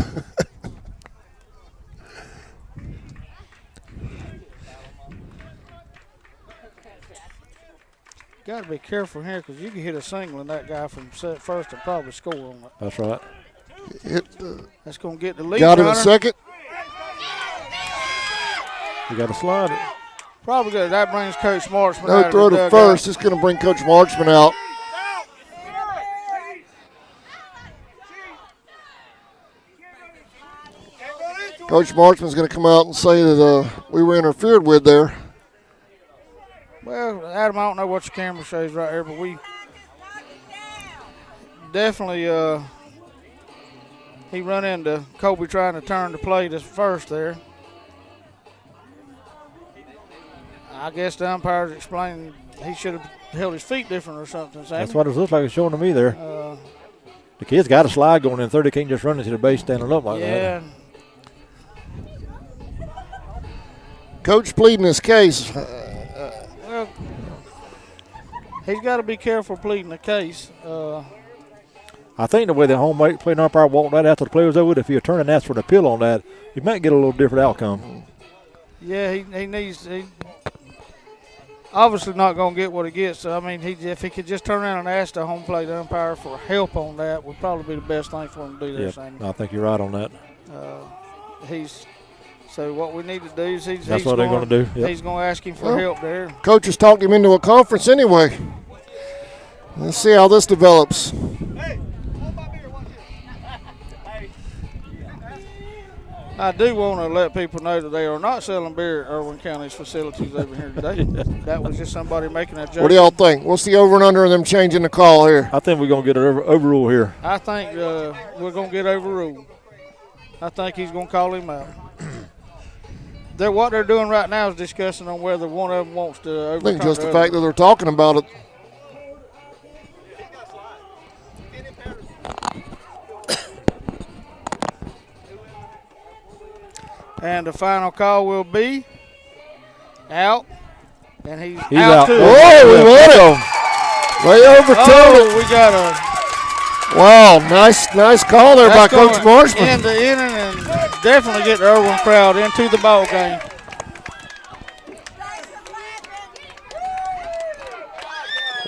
Got to be careful here because you can hit a single and that guy from set first and probably score on it. That's right. That's going to get the lead. Got him runner. at second. You got to slide it. Probably good. That brings Coach Marchman out No of throw the to dugout. first. It's going to bring Coach Marchman out. Coach Marchman's going to come out and say that we were interfered with there. Well, Adam, I don't know what your camera shows right here, but we definitely he run into Kobe trying to turn the plate at first there. I guess the umpires explained he should have held his feet different or something. That's what it looks like it's showing to me there. The kid's got a slide going in 30. Can't just run into the base standing up like that. Yeah. Coach pleading his case. Well, he's got to be careful pleading the case. I think the way the home plate umpire walked right after the play was over, if he turn and ask for an appeal on that, he might get a little different outcome. Yeah, he needs. He obviously not going to get what he gets. So, I mean, if he could just turn around and ask the home plate umpire for help on that, would probably be the best thing for him to do there, Yeah, Sammy. I think you're right on that. He's So what we need to do is That's what they're going to do. Yep. He's going to ask him for help there. Coaches talked him into a conference anyway. Let's see how this develops. I do want to let people know that they are not selling beer at Irwin County's facilities over here today. That was just somebody making a joke. What do y'all think? What's the over and under of them changing the call here? I think we're going to get an overrule here. I think we're going to get overruled. I think he's going to call him out. What they're doing right now is discussing on whether one of them wants to overturn I think just the fact that they're talking about it. And the final call will be out. And he's out. Too. Oh, we won it. They overturned it. We got a. Wow, nice call there by Coach Marshman. End the inning and definitely get the Irwin crowd into the ball game.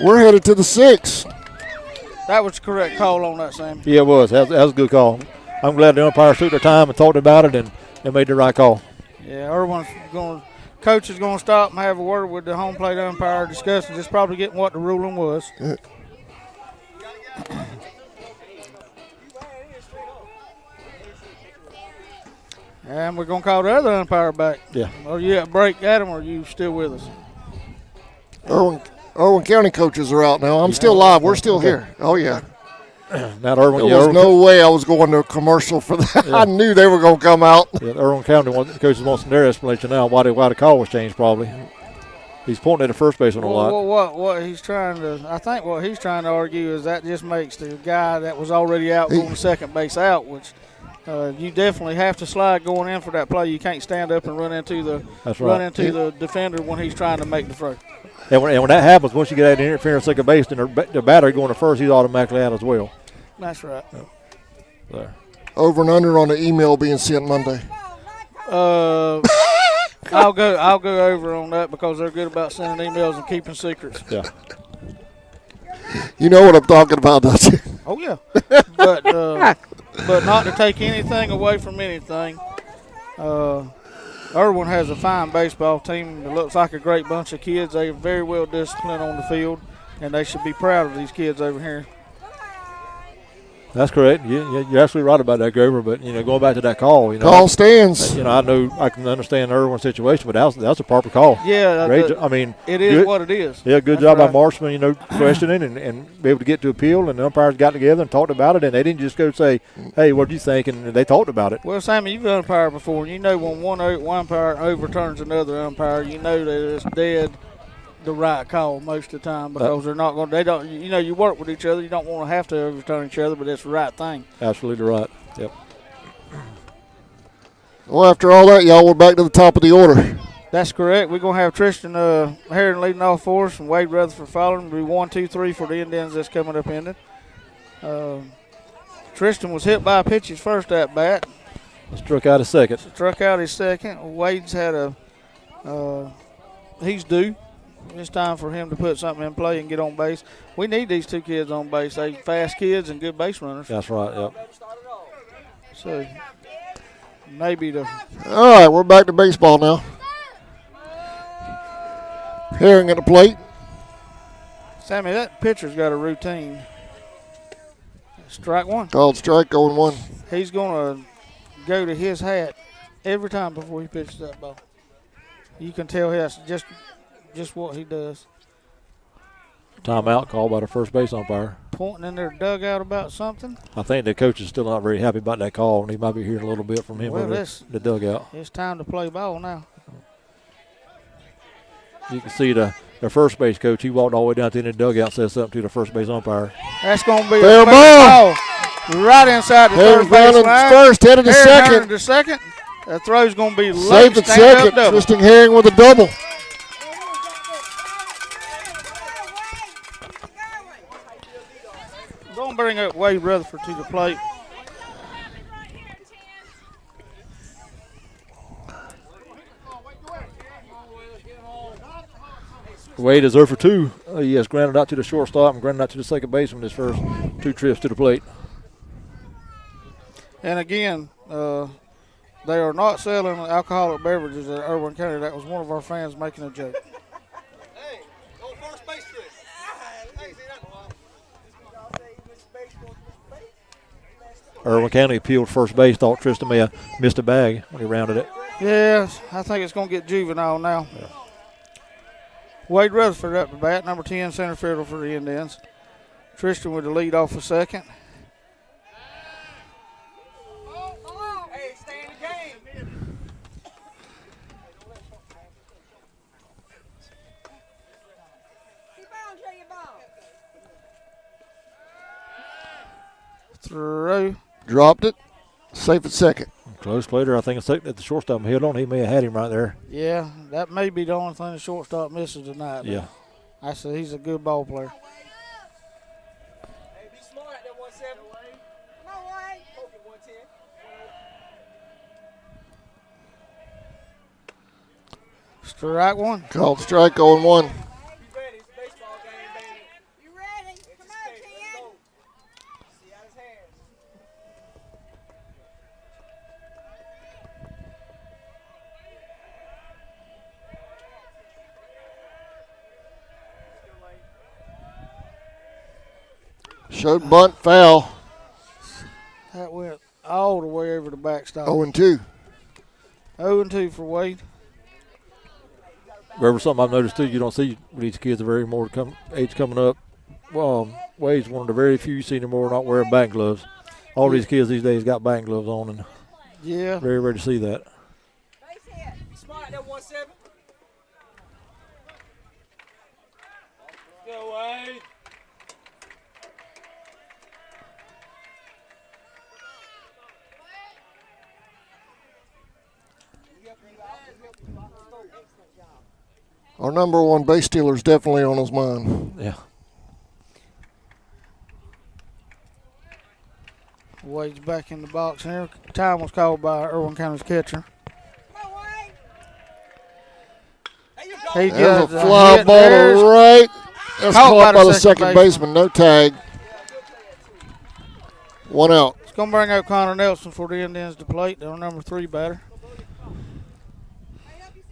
We're headed to the 6th. That was the correct call on that, Sam. Yeah, it was. That was a good call. I'm glad the umpires took their time and talked about it and made the right call. Yeah, coach is going to stop and have a word with the home plate umpire, discussing just probably getting what the ruling was. Yeah. And we're going to call the other umpire back. Yeah. Are you at break, Adam, or are you still with us? Irwin County coaches are out now. I'm still live. We're still here. Oh, yeah. Not Irwin. There was no way I was going to a commercial for that. Yeah. I knew they were going to come out. Yeah, Irwin County coaches wants their explanation now why the call was changed probably. He's pointing at the first baseman a lot. What he's trying to, I think what he's trying to argue is that just makes the guy that was already out going to second base out, which you definitely have to slide going in for that play. You can't stand up and run into the defender when he's trying to make the throw. And when that happens, once you get out of the interference second base, then the batter going to first, he's automatically out as well. That's right. There. Over and under on the email being sent Monday. I'll go over on that because they're good about sending emails and keeping secrets. Yeah. You know what I'm talking about, don't you? Oh yeah. But not to take anything away from anything. Irwin has a fine baseball team. It looks like a great bunch of kids. They are very well disciplined on the field, and they should be proud of these kids over here. That's correct. You're absolutely right about that, Grover. But going back to that call, call stands. I know I can understand Irwin's situation, but that's a proper call. Yeah, it is what it is. Yeah, good job by Marshman. Questioning and be able to get to appeal, and the umpires got together and talked about it, and they didn't just go say, "Hey, what do you think?" And they talked about it. Well, Sammy, you've umpired before, and when one umpire overturns another umpire, you know that it's dead. The right call most of the time because they're not going. They don't. You work with each other. You don't want to have to overturn each other, but it's the right thing. Absolutely right. Yep. Well, after all that, y'all, we're back to the top of the order. That's correct. We're going to have Tristan Herron leading off for us and Wade Rutherford following. It'll be 1, 2, 3 for the Indians that's coming up ended. Tristan was hit by a pitch his first at bat. Struck out his second. Wade's had he's due. It's time for him to put something in play and get on base. We need these two kids on base. They fast kids and good base runners. That's right, yep. So maybe All right, we're back to baseball now. Herring at the plate. Sammy, that pitcher's got a routine. Strike one. Called strike, 0-1. He's going to go to his hat every time before he pitches that ball. You can tell that's just what he does. Timeout called by the first base umpire. Pointing in their dugout about something. I think the coach is still not very happy about that call, and he might be hearing a little bit from him over the dugout. It's time to play ball now. You can see the first base coach, he walked all the way down to the end of the dugout, said something to the first base umpire. That's going to be fair ball. Right inside the third base line. First, headed to second. The second. The throw's going to be safe at second. Tristan Herring with a double. Going to bring up Wade Rutherford to the plate. Wade is 0 for 2. He has grounded out to the shortstop and grounded out to the second baseman his first 2 trips to the plate. And again, They are not selling alcoholic beverages at Irwin County. That was one of our fans making a joke. Hey, go first base, Chris. I ain't seen that in a while. Irwin County appealed first base. Thought Tristan may have missed a bag when he rounded it. Yes, I think it's going to get juvenile now. Yeah. Wade Rutherford up to bat, number 10 center fielder for the Indians. Tristan with the lead off for second. Hey, stay in the game. Keep on, Jay, your ball. Throw. Dropped it. Safe at second. Close play there. I think at the shortstop held on. He may have had him right there. Yeah, that may be the only thing the shortstop misses tonight. Yeah. I said he's a good ball player. Hey, be smart at that 1-7. Come on, Wade. Poke it 110. Strike one. Called strike 0-1. Be ready. It's a baseball game, baby. You ready? Come on, 10. See out his hands. Showed bunt, foul. That went all the way over the backstop. 0-2. 0-2 for Wade. Remember something I've noticed too, you don't see with these kids the very more age coming up. Well, Wade's one of the very few you see anymore not wearing batting gloves. All these kids these days got batting gloves on, and yeah, very rare to see that. Base hit. Be smart at that 1-7. Go, Wade. Our number one base stealer is definitely on his mind. Yeah. Wade's back in the box here. Time was called by Irwin County's catcher. He There's a got fly hit ball there. to right. That's caught by the second baseman. No tag. 1 out. It's going to bring out Connor Nelson for the Indians to plate. They're number 3 batter.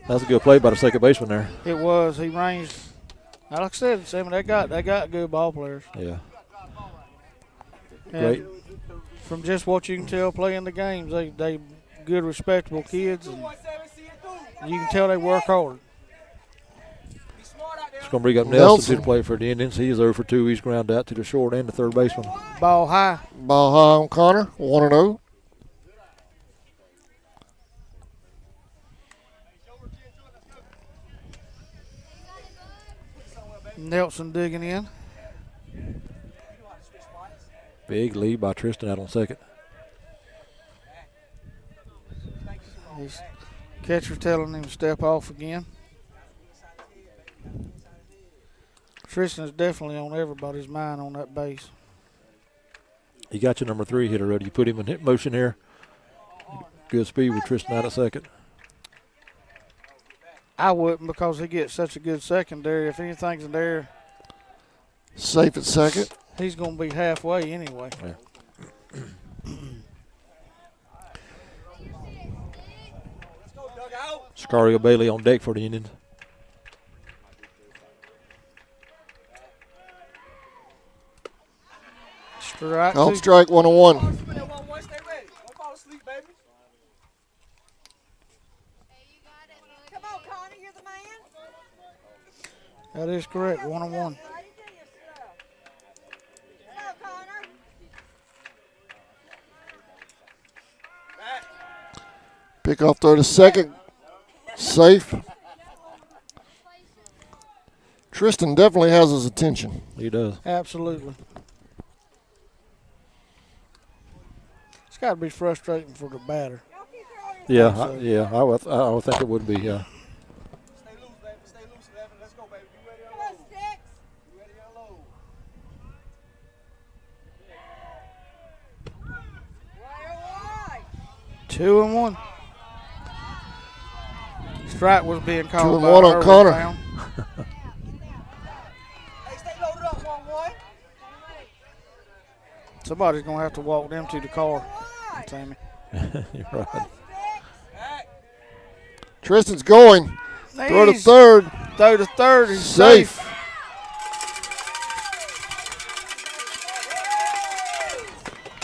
That's a good play by the second baseman there. It was. He ranged. Like I said, Sammy, they got good ball players. Yeah. And Great. from just what you can tell playing the games, they good, respectable kids, and you can tell they work hard. It's going to bring up Nelson to the plate for the Indians. He is 0 for 2. He's ground out to the short and the third baseman. Ball high. Ball high on Connor. 1-0. Nelson digging in. Big lead by Tristan out on second. His catcher telling him to step off again. Tristan's definitely on everybody's mind on that base. He got your number 3 hitter ready. You put him in hit motion here. Good speed with Tristan out at second. I wouldn't, because he gets such a good secondary. If anything's in there, safe at second. He's going to be halfway anyway. Yeah. Scario Bailey on deck for the Indians. Strike. Called strike 1-1. That is correct. 1-1. Pick off throw to second. Safe. Tristan definitely has his attention. He does. Absolutely. It's got to be frustrating for the batter. Yeah, I would think it would be. Yeah. Stay loose, Evan. Let's go, baby. You ready to unload? You ready to unload? 2-1. Strike was being called 2-1 on Irwin Connor. Town. Hey, stay loaded up, 1-1. Somebody's going to have to walk them to the car, Sammy. You're right. Tristan's going. Throw to third. Throw to third. He's Safe. safe.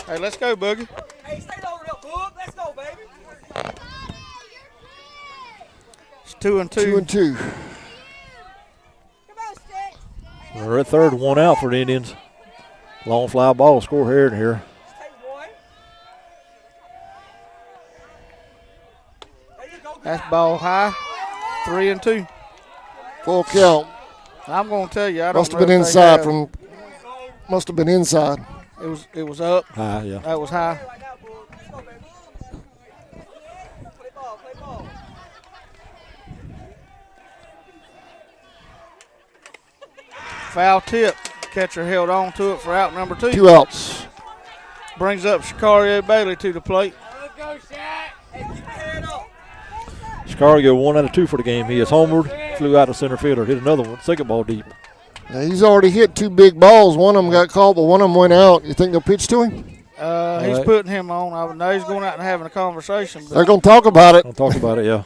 Hey, let's go, Boogie. Hey, stay over there, Boog. Let's go, baby. It's 2 and 2. 2 and 2. We're at third, 1 out for the Indians. Long fly ball, score here. That's ball high. 3 and 2. Full count. I'm going to tell you, I don't Must have know been if they inside have- Must have been inside. It was up. High, yeah. That was high. Foul tip. Catcher held on to it for out number 2. 2 outs. Brings up Shakario Bailey to the plate. Scargo 1 out of 2 for the game. He is homered, flew out to center fielder, hit another one, second ball deep. Now, he's already hit 2 big balls. One of them got caught, but one of them went out. You think they'll pitch to him? He's putting him on. I know he's going out and having a conversation. But They're going to talk about it. I'll talk about it, yeah.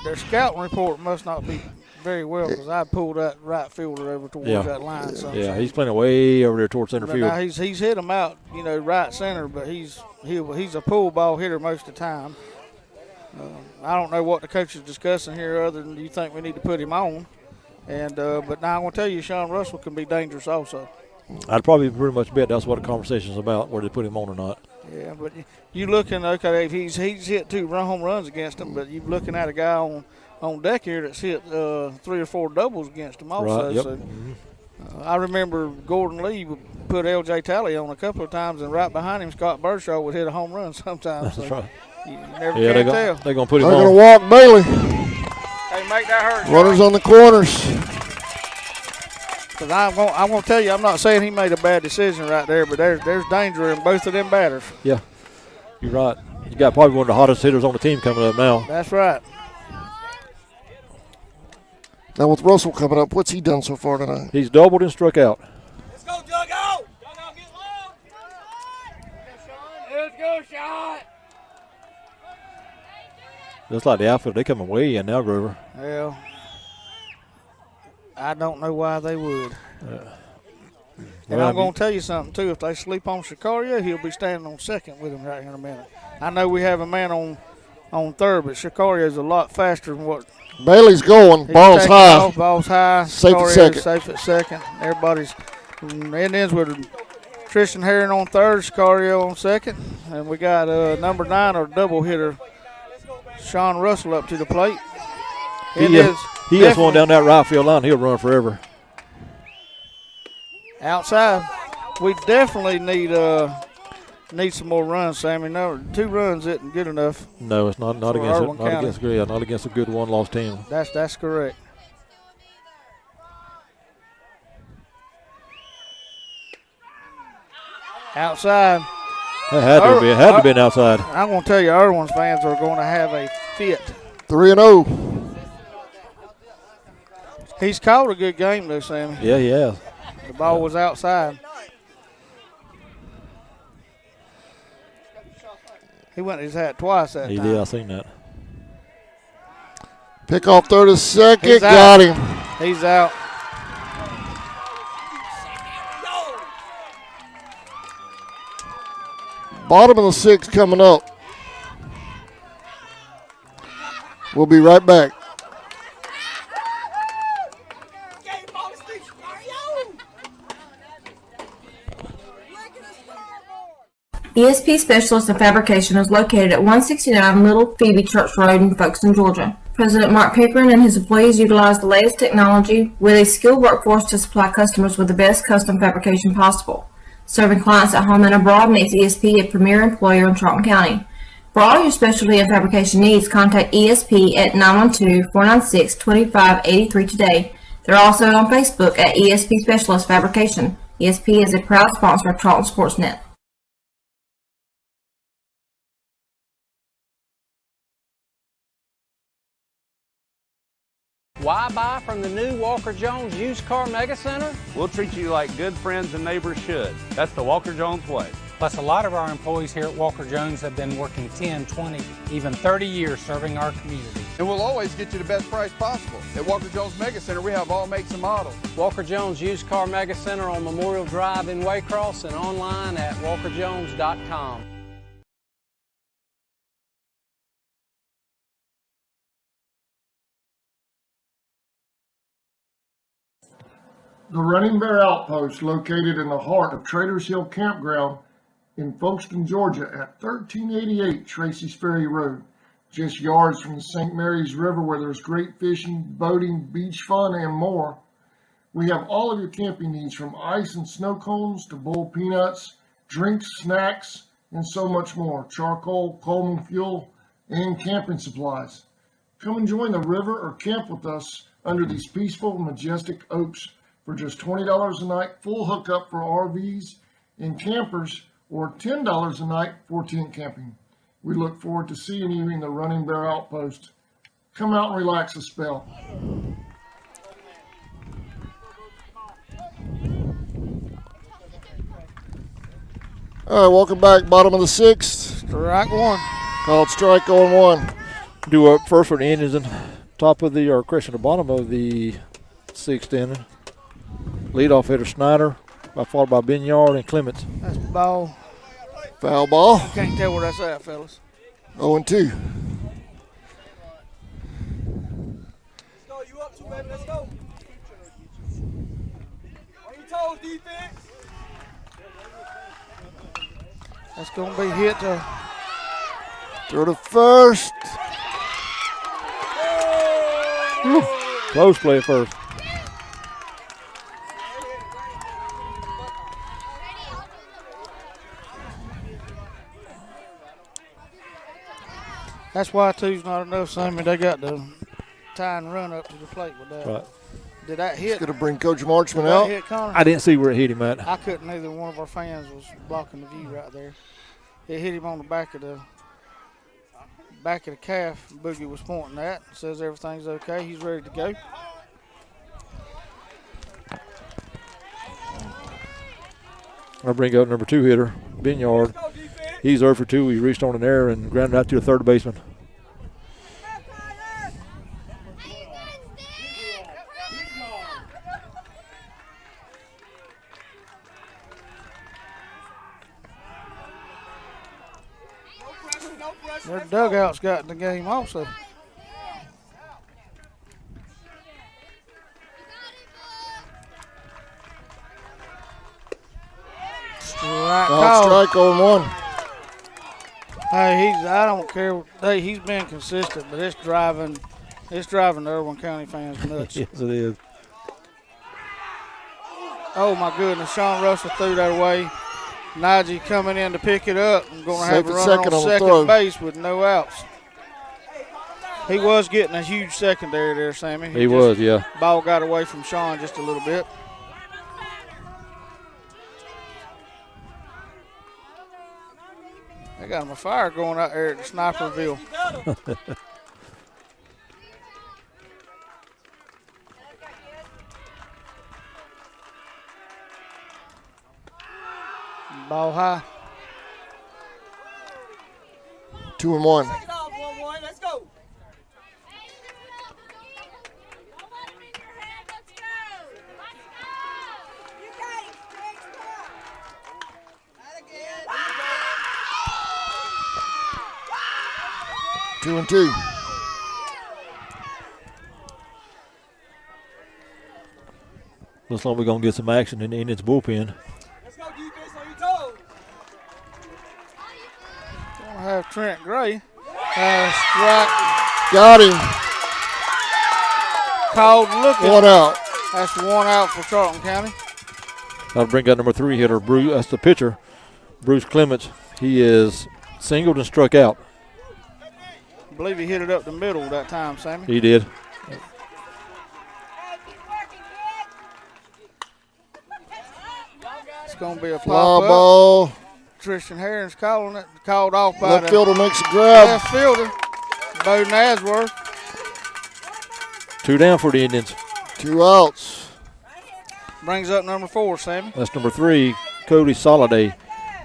Their scouting report must not be very well because I pulled that right fielder over towards that line. Yeah, he's playing way over there towards center But field. now he's hit him out, right center, but he's a pull ball hitter most of the time. I don't know what the coach is discussing here other than you think we need to put him on. And but now I'm going to tell you, Sean Russell can be dangerous also. I'd probably pretty much bet that's what the conversation's about, whether they put him on or not. Yeah, but you looking, okay, if he's hit 2 home runs against him, but you're looking at a guy on deck here that's hit 3 or 4 doubles against him also. Right, yep. So, I remember Gordon Lee would put L.J. Talley on a couple of times, and right behind him, Scott Birshaw would hit a home run sometimes. So That's right. You never can tell. They're going to put him They're on. going to walk Bailey. Hey, make that hurt. Runners on the corners. Because I'm going to tell you, I'm not saying he made a bad decision right there, but there's danger in both of them batters. Yeah, you're right. You got probably one of the hottest hitters on the team coming up now. That's right. Now with Russell coming up, what's he done so far tonight? He's doubled and struck out. Let's go, Dugout. Dugout, get low. Let's go, Sean. Just like the outfield, they coming way in now, Grover. Well, I don't know why they would. And I'm going to tell you something, too. If they sleep on Shakario, he'll be standing on second with him right here in a minute. I know we have a man on third, but Shakario's a lot faster than what. Bailey's going. Ball's high. Off, ball's high. Safe at second. Safe at second. Everybody's Indians with Tristan Herring on third, Shakario on second. And we got number 9, or double hitter, Sean Russell up to the plate. He has one down that right field line. He'll run forever. Outside, we definitely need some more runs, Sammy. No, 2 runs isn't good enough. No, it's not for against Irwin County. not against a good one-loss team. That's correct. Outside. It had to have been outside. I'm going to tell you, Irwin's fans are going to have a fit. 3-0. He's called a good game, though, Sammy. Yeah, he has. The ball was outside. He went his hat twice that He time. did. I seen that. Pick off third to second. He's Got out. him. He's out. Bottom of the 6th coming up. We'll be right back. ESP Specialist in Fabrication is located at 169 Little Phoebe Church Road in Folkestone, Georgia. President Mark Pickering and his employees utilize the latest technology with a skilled workforce to supply customers with the best custom fabrication possible. Serving clients at home and abroad makes ESP a premier employer in Charlton County. For all your specialty and fabrication needs, contact ESP at 912-496-2583 today. They're also on Facebook at ESP Specialist Fabrication. ESP is a proud sponsor of Charlton Sportsnet. Why buy from the new Walker Jones Used Car Mega Center? We'll treat you like good friends and neighbors should. That's the Walker Jones way. Plus, a lot of our employees here at Walker Jones have been working 10, 20, even 30 years serving our community. And we'll always get you the best price possible. At Walker Jones Mega Center, we have all makes and models. Walker Jones Used Car Mega Center on Memorial Drive in Waycross and online at walkerjones.com. The Running Bear Outpost, located in the heart of Traders Hill Campground in Folkestone, Georgia at 1388 Tracy's Ferry Road, just yards from the St. Mary's River where there's great fishing, boating, beach fun, and more. We have all of your camping needs from ice and snow cones to bull peanuts, drinks, snacks, and so much more. Charcoal, Coleman fuel, and camping supplies. Come and join the river or camp with us under these peaceful, majestic oaks for just $20 a night, full hookup for RVs and campers, or $10 a night for tent camping. We look forward to seeing you in the Running Bear Outpost. Come out and relax a spell. All right, welcome back. Bottom of the sixth. Strike one. Called strike on one. Do up first for the Indians and top of the, or correction, the bottom of the sixth inning. Leadoff hitter Snyder, followed by Binyard and Clements. That's ball. Foul ball. Can't tell where that's at, fellas. 0-2. Let's go. You up 2, baby. Let's go. On your toes, defense. That's going to be hit to Throw to first. Close play at first. That's why two's not enough, Sammy. They got to tie and run up to the plate with that. Right. Did that hit? It's going to bring Coach Marchman Did that out. hit, Connor? I didn't see where it hit him at. I couldn't either. One of our fans was blocking the view right there. It hit him on the back of the calf. Boogie was pointing at. Says everything's okay. He's ready to go. I'll bring up number 2 hitter, Binyard. He's 0 for 2. He reached on an error and grounded out to the third baseman. Their dugout's got in the game also. Strike on one. Hey, I don't care. Hey, he's been consistent, but it's driving the Irwin County fans nuts. Yes, it is. Oh my goodness, Sean Russell threw that away. Najee coming in to pick it up. I'm going to have a runner on second base with no outs. He was getting a huge secondary there, Sammy. He was, yeah. Ball got away from Sean just a little bit. They got him a fire going out there at Sniperville. Ball high. 2-1. Take it off, 1-1. Let's go. Two and two. Looks like we're going to get some action in the Indians bullpen. Let's go, defense on your toes. Gonna have Trent Gray. Strike. Got him. Called looking. 1 out. That's 1 out for Charlton County. I'll bring out number 3 hitter, Bruce. That's the pitcher, Bruce Clements. He is singled and struck out. I believe he hit it up the middle that time, Sammy. He did. It's going to be a Fly pop up. ball. Tristan Herron's calling it. Called off by Left the fielder makes a grab. left fielder, Bo Nasworth. 2 down for the Indians. 2 outs. Brings up number 4, Sammy. That's number 3, Cody Soliday.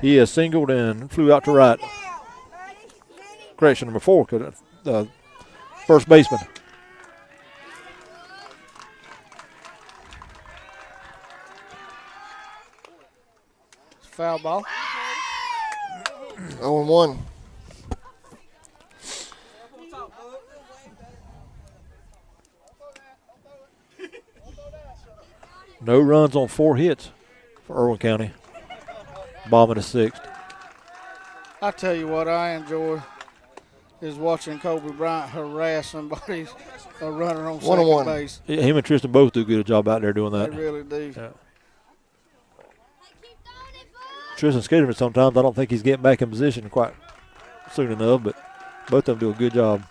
He is singled and flew out to right. Correction, number 4. 3 first baseman. Foul ball. 0-1. No runs on 4 hits for Irwin County. Bottom of the 6th. I tell you what I enjoy is watching Kobe Bryant harass somebody, a runner on second base. Him and Tristan both do a good job out there doing that. They really do. Yeah. Tristan's scared of it sometimes. I don't think he's getting back in position quite soon enough, but both of them do a good job.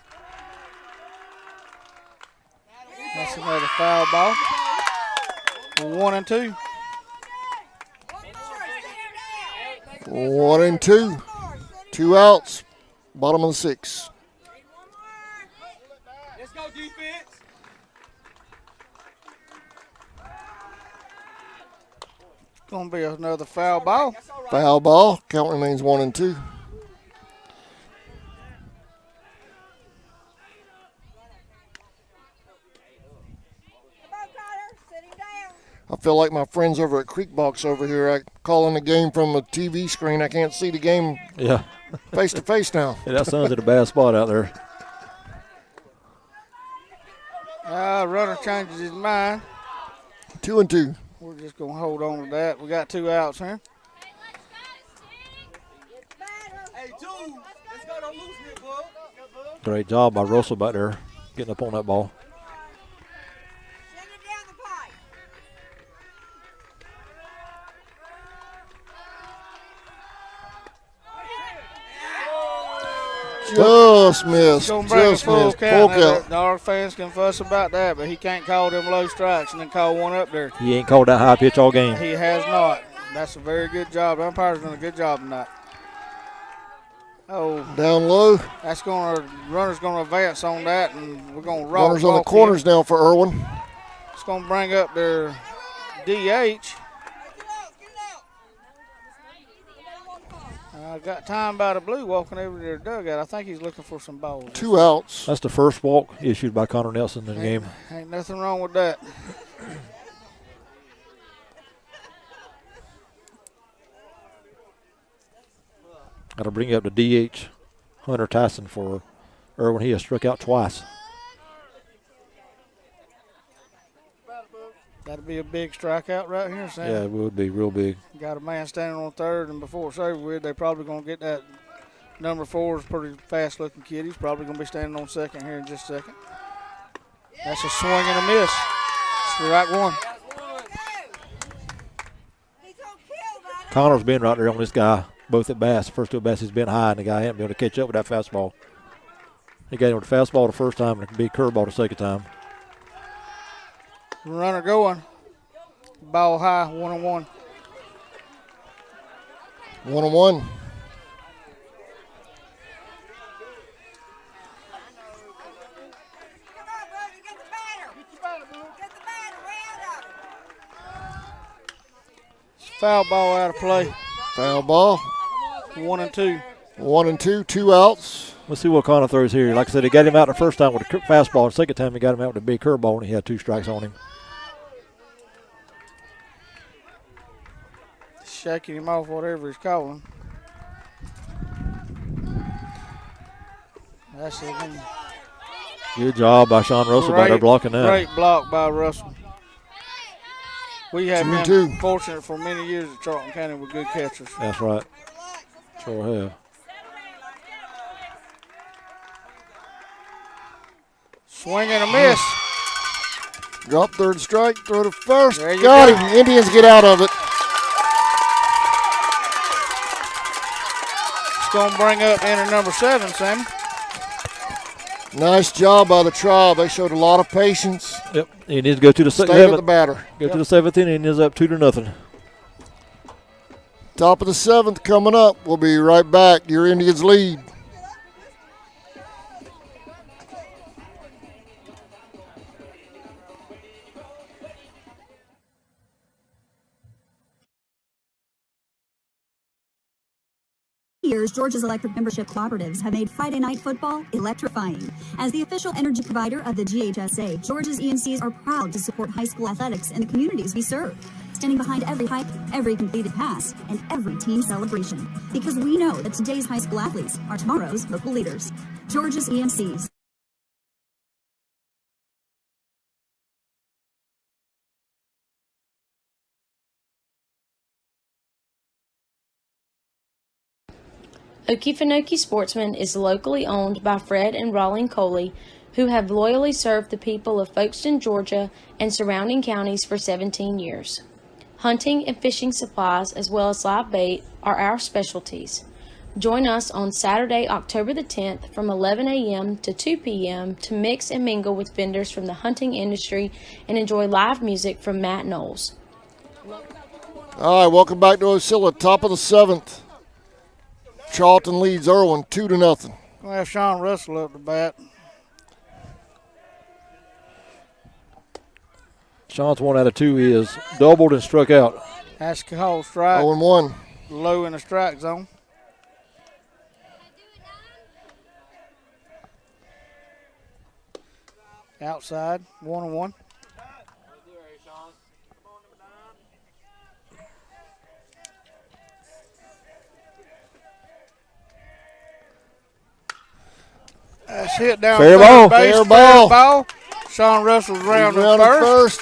That's another foul ball. 1-2. 1-2. 2 outs. Bottom of the 6th. Let's go defense. Gonna be another foul ball. Foul ball. Count remains 1-2. I feel like my friends over at Creek Box over here. I calling the game from a TV screen. I can't see the game face to face now. Yeah, that sun's in a bad spot out there. Runner changes his mind. 2-2. We're just going to hold on to that. We got 2 outs here. Hey, 2. Let's go. Don't lose here, bud. Great job by Russell back there getting up on that ball. Just missed. Just missed. Full count. The our fans can fuss about that, but he can't call them low strikes and then call one up there. He ain't called that high pitch all game. He has not. That's a very good job. The umpire's done a good job tonight. Oh, down low. That's runner's gonna advance on that, and we're gonna roll. Runners on the corners now for Irwin. It's gonna bring up their DH. I got time by the blue walking over to their dugout. I think he's looking for some balls. 2 outs. That's the first walk issued by Connor Nelson in the game. Ain't nothing wrong with that. Got to bring up the DH, Hunter Tyson, for Irwin. He has struck out twice. That'd be a big strikeout right here, Sam. Yeah, it would be real big. Got a man standing on third, and before it's over with, they're probably going to get that number 4 is pretty fast-looking kid. He's probably going to be standing on second here in just a second. That's a swing and a miss. Strike 1. Connor's been right there on this guy, both at bats. The first 2 at bats he's been high, and the guy ain't been able to catch up with that fastball. He got him with the fastball the first time, and it can be a curveball the second time. Runner going. Ball high, 1-1. 1-1. Foul ball out of play. Foul ball. 1-2. 1-2, 2 outs. Let's see what Connor throws here. Like I said, he got him out the first time with a fastball. The second time he got him out with a big curveball, and he had 2 strikes on him. Shaking him off, whatever he's calling. That's it. Good job by Sean Russell by there blocking that. Great block by Russell. We have been 2-2. fortunate for many years at Charlton County with good catchers. That's right. Sure have. Swing and a miss. Drop third strike, throw to first. There you Got go. him. Indians get out of it. It's going to bring up inning number 7, Sammy. Nice job by the Tribe. They showed a lot of patience. Yep. He needs to go to the Stay seventh. with the batter. Go to the 7th inning, and is up 2-0. Top of the 7th coming up. We'll be right back. Your Indians lead. years, Georgia's electric membership cooperatives have made Friday night football electrifying. As the official energy provider of the GHSA, Georgia's EMCs are proud to support high school athletics in the communities we serve, standing behind every hike, every completed pass, and every team celebration. Because we know that today's high school athletes are tomorrow's local leaders. Georgia's EMCs. Okefenokee Sportsman is locally owned by Fred and Rawling Coley, who have loyally served the people of Folkestone, Georgia, and surrounding counties for 17 years. Hunting and fishing supplies, as well as live bait, are our specialties. Join us on Saturday, October the 10th from 11 a.m. to 2 p.m. to mix and mingle with vendors from the hunting industry and enjoy live music from Matt Knowles. All right, welcome back to Osceola, top of the 7th. Charlton leads Irwin 2-0. We'll have Sean Russell up to bat. Sean's 1 out of 2 is doubled and struck out. That's called strike. 0-1. Low in the strike zone. Outside, 1-1. That's hit down Fair third ball. base. Fair ball. Sean Russell's rounding first.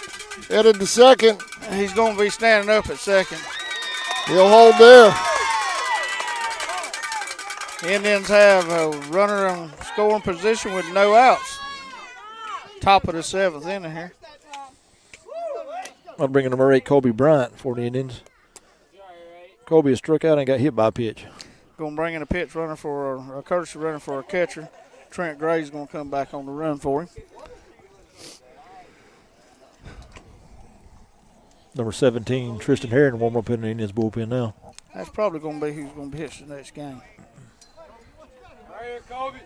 Headed to second. He's going to be standing up at second. He'll hold there. Indians have a runner in scoring position with no outs. Top of the 7th inning here. I'm bringing number 8, Colby Bryant, for the Indians. Colby is struck out and got hit by a pitch. Going to bring in a pitch runner for a courtesy runner for a catcher. Trent Gray's going to come back on the run for him. Number 17, Tristan Herron, warm up in the Indians bullpen now. That's probably going to be who's going to pitch the next game. Right here, Kobe.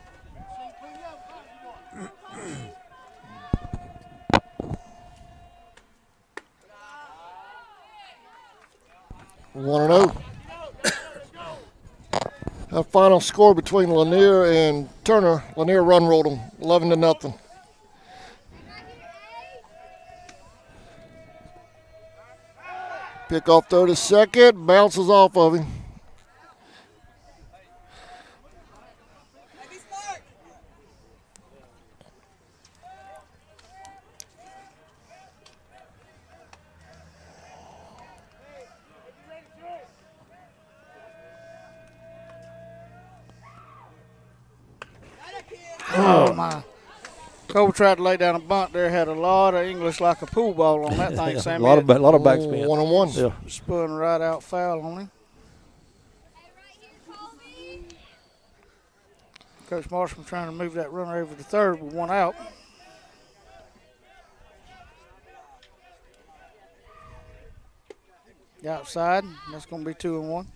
1-0. A final score between Lanier and Turner. Lanier run rolled them 11-0. Pick off third to second, bounces off of him. Oh, my. Cole tried to lay down a bunt there, had a lot of English like a pool ball on that thing, Sammy. a lot of backspin. 1-1. Yeah. Spun right out foul on him. Coach Marshall trying to move that runner over to third with one out. Outside, that's going to be 2-1.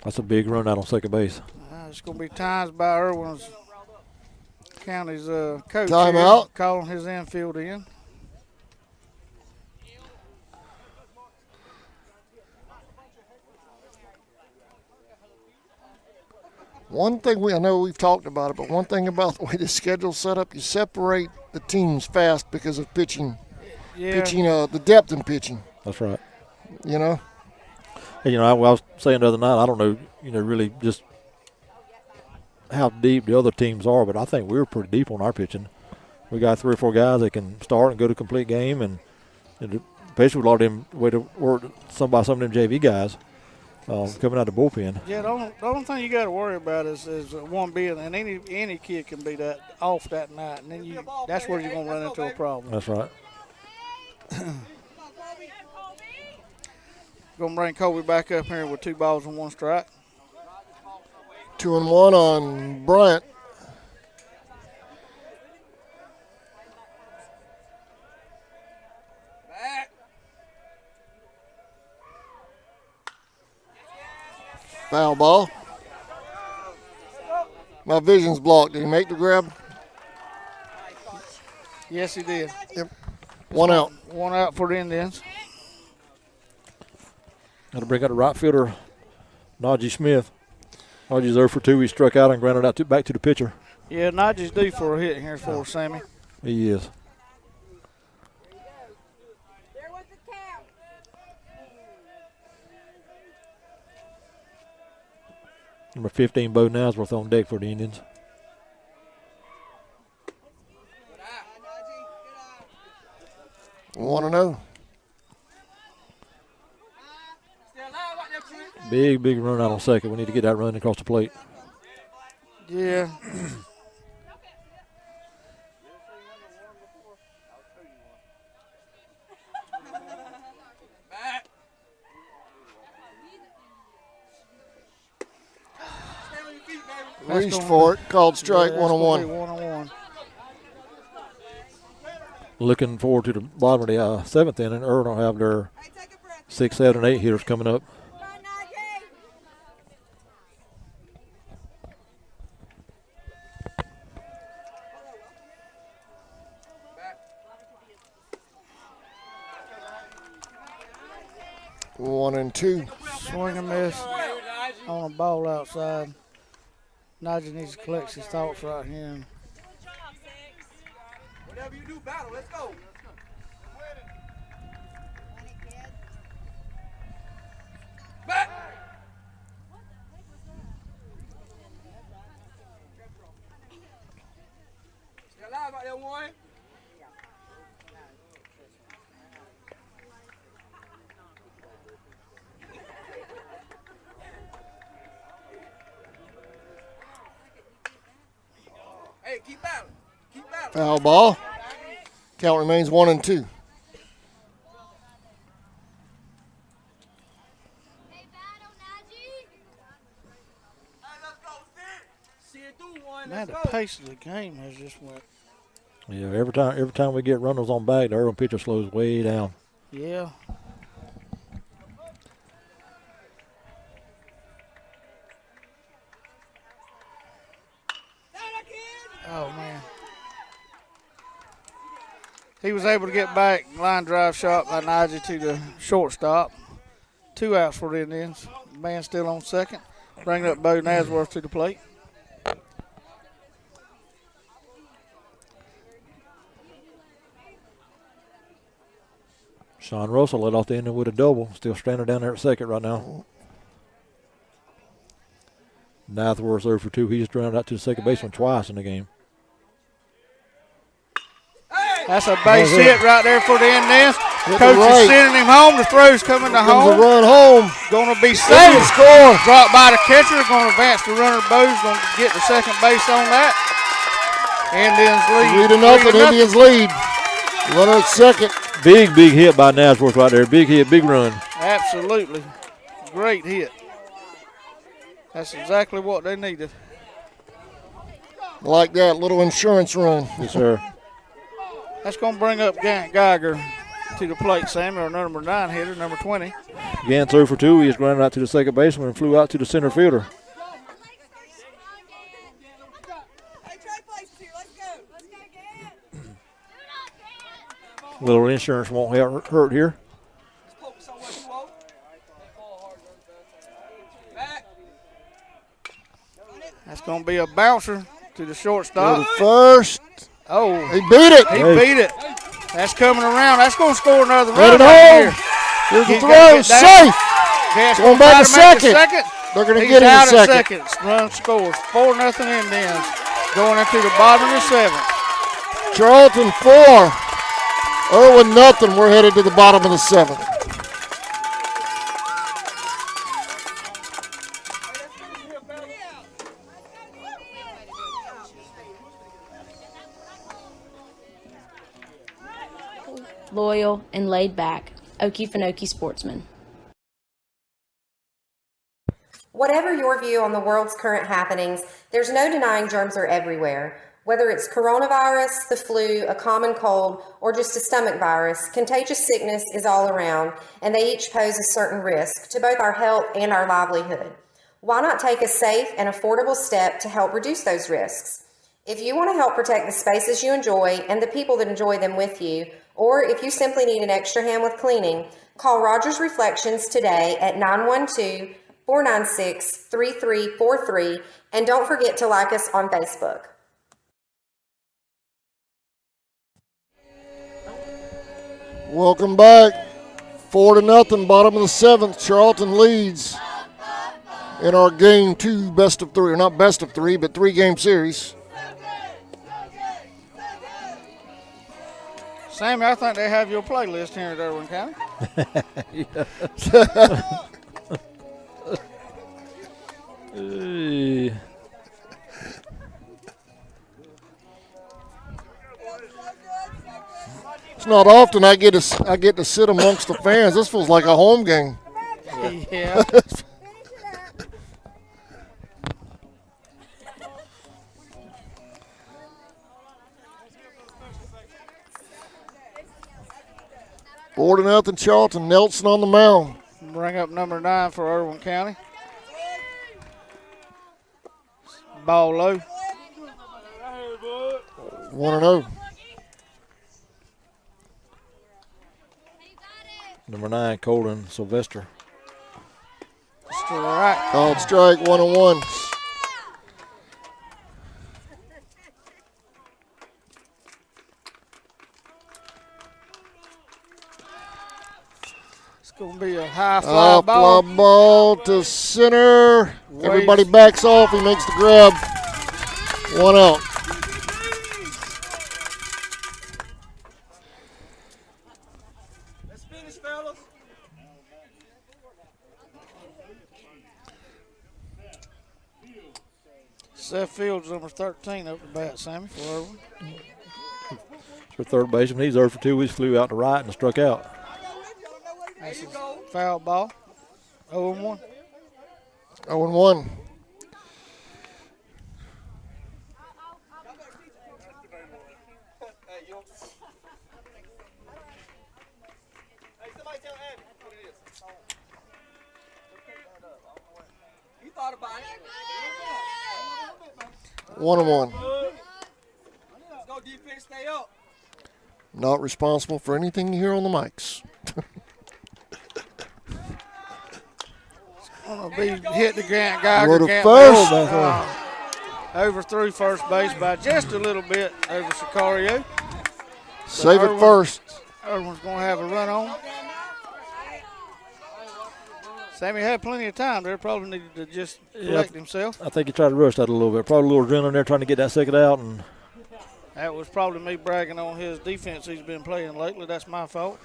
That's a big run out on second base. It's going to be times by Irwin's County's coach. Timeout. Calling his infield in. One thing I know we've talked about it, but one thing about the way the schedule's set up, you separate the teams fast because of pitching. Yeah. The depth in pitching. That's right. You know? And, I was saying the other night, I don't know, really just how deep the other teams are, but I think we were pretty deep on our pitching. We got 3 or 4 guys that can start and go to complete game, and especially with a lot of them way to work some of them JV guys coming out of the bullpen. Yeah, the only thing you got to worry about is one being, and any kid can be that off that night, and then that's where you're going to run into a problem. That's right. Going to bring Kobe back up here with 2 balls and 1 strike. 2-1 on Bryant. Foul ball. My vision's blocked. Did he make the grab? Yes, he did. Yep. 1 out. 1 out for the Indians. Got to bring out the right fielder, Najee Smith. Najee's 0 for 2. He struck out and grounded out back to the pitcher. Yeah, Najee's due for a hit here for us, Sammy. He is. Number 15, Bo Nasworth on deck for the Indians. Want to know? Big run out on second. We need to get that run across the plate. Yeah. Reached for it. Called strike, Yeah, 1-1. 1-1. Looking forward to the bottom of the 7th inning. Irwin will have their 6, 7, 8 hitters coming up. One and two. Swing and miss on a ball outside. Najee needs to collect his thoughts right here. Whatever you do, battle. Let's go. Back. Stay alive out there, Warren. Hey, keep battling. Keep battling. Foul ball. Count remains 1 and 2. Man, the pace of the game has just went. Yeah, every time we get runners on back, the Irwin pitcher slows way down. Yeah. Oh, man. He was able to get back, line drive shot by Najee to the shortstop. 2 outs for the Indians. Man still on second. Bringing up Bo Nasworth to the plate. Sean Russell led off the inning with a double. Still stranded down there at second right now. Nasworth 0 for 2. He's grounded out to the second baseman twice in the game. That's a base hit right there for the Indians. Hit Coach right. is sending him home. The throw's coming to Comes home. a run home. Going to be Second safe. score. Dropped by the catcher. Going to advance the runner. Bo's going to get the second base on that. Indians lead. 3-0. Indians lead. Runner at second. Big hit by Nasworth right there. Big hit, big run. Absolutely. Great hit. That's exactly what they needed. Like that little insurance run. Yes, sir. That's going to bring up Gant Geiger to the plate, Sammy, our number 9 hitter, number 20. Gant 0 for 2. He is grounded out to the second baseman and flew out to the center fielder. Little insurance won't hurt here. That's going to be a bouncer to the shortstop. To the first. Oh. He beat it. He beat it. That's coming around. That's going to score another run. Headed right home. Here. Here's the He's throw. gotta get Safe. Gas Going back to try make second. They're going to He's get him out in at second. Run scores 4-0 Indians. Going into the bottom of the 7th. Charlton 4. Irwin nothing. We're headed to the bottom of the 7th. Loyal, and laid back. Okefenokee sportsman. Whatever your view on the world's current happenings, there's no denying germs are everywhere. Whether it's coronavirus, the flu, a common cold, or just a stomach virus, contagious sickness is all around, and they each pose a certain risk to both our health and our livelihood. Why not take a safe and affordable step to help reduce those risks? If you want to help protect the spaces you enjoy and the people that enjoy them with you, or if you simply need an extra hand with cleaning, Call Rogers Reflections today at 912-496-3343, and don't forget to like us on Facebook. Welcome back. 4-0, bottom of the 7th. Charlton leads in our game 2 best of 3, or not best of 3, but 3-game series. Sammy, I think they have your playlist here at Irwin County. It's not often I get to sit amongst the fans. This feels like a home game. Yeah. Four to nothing, Charlton. Nelson on the mound. Bring up number 9 for Irwin County. Ball low. 1-0. Number 9, Colin Sylvester. Strike. Called strike, 1-1. It's going to be a high fly ball. Fly ball to center. Waits. Everybody backs off. He makes the grab. 1 out. Let's finish, fellas. Seth Fields, number 13, up the bat, Sammy, for Irwin. For third baseman, he's 0 for 2. He flew out to right and struck out. That's a foul ball. 0-1. 0-1. He thought about it. 1-1. Let's go defense, stay up. Not responsible for anything you hear on the mics. Going to be hit the Grant Geiger. Go to Can't first. miss. Overthrew first base by just a little bit over Sicario. Save it first. Irwin's going to have a run on. Sammy had plenty of time there. Probably needed to just collect himself. I think he tried to rush that a little bit. Probably a little adrenaline there trying to get that second out. And That was probably me bragging on his defense he's been playing lately. That's my fault.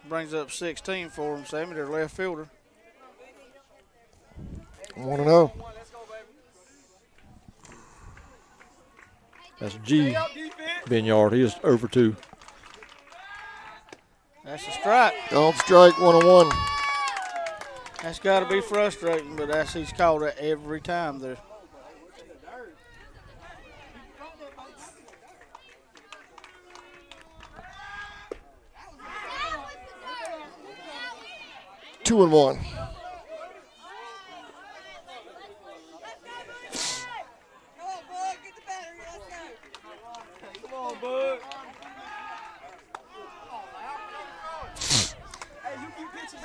Brings up 16 for him, Sammy, their left fielder. 1-0. that's G. Binyard. He is 0 for 2. That's a strike. Called strike, 1-1. That's got to be frustrating, but he's called it every time there. Two and 1.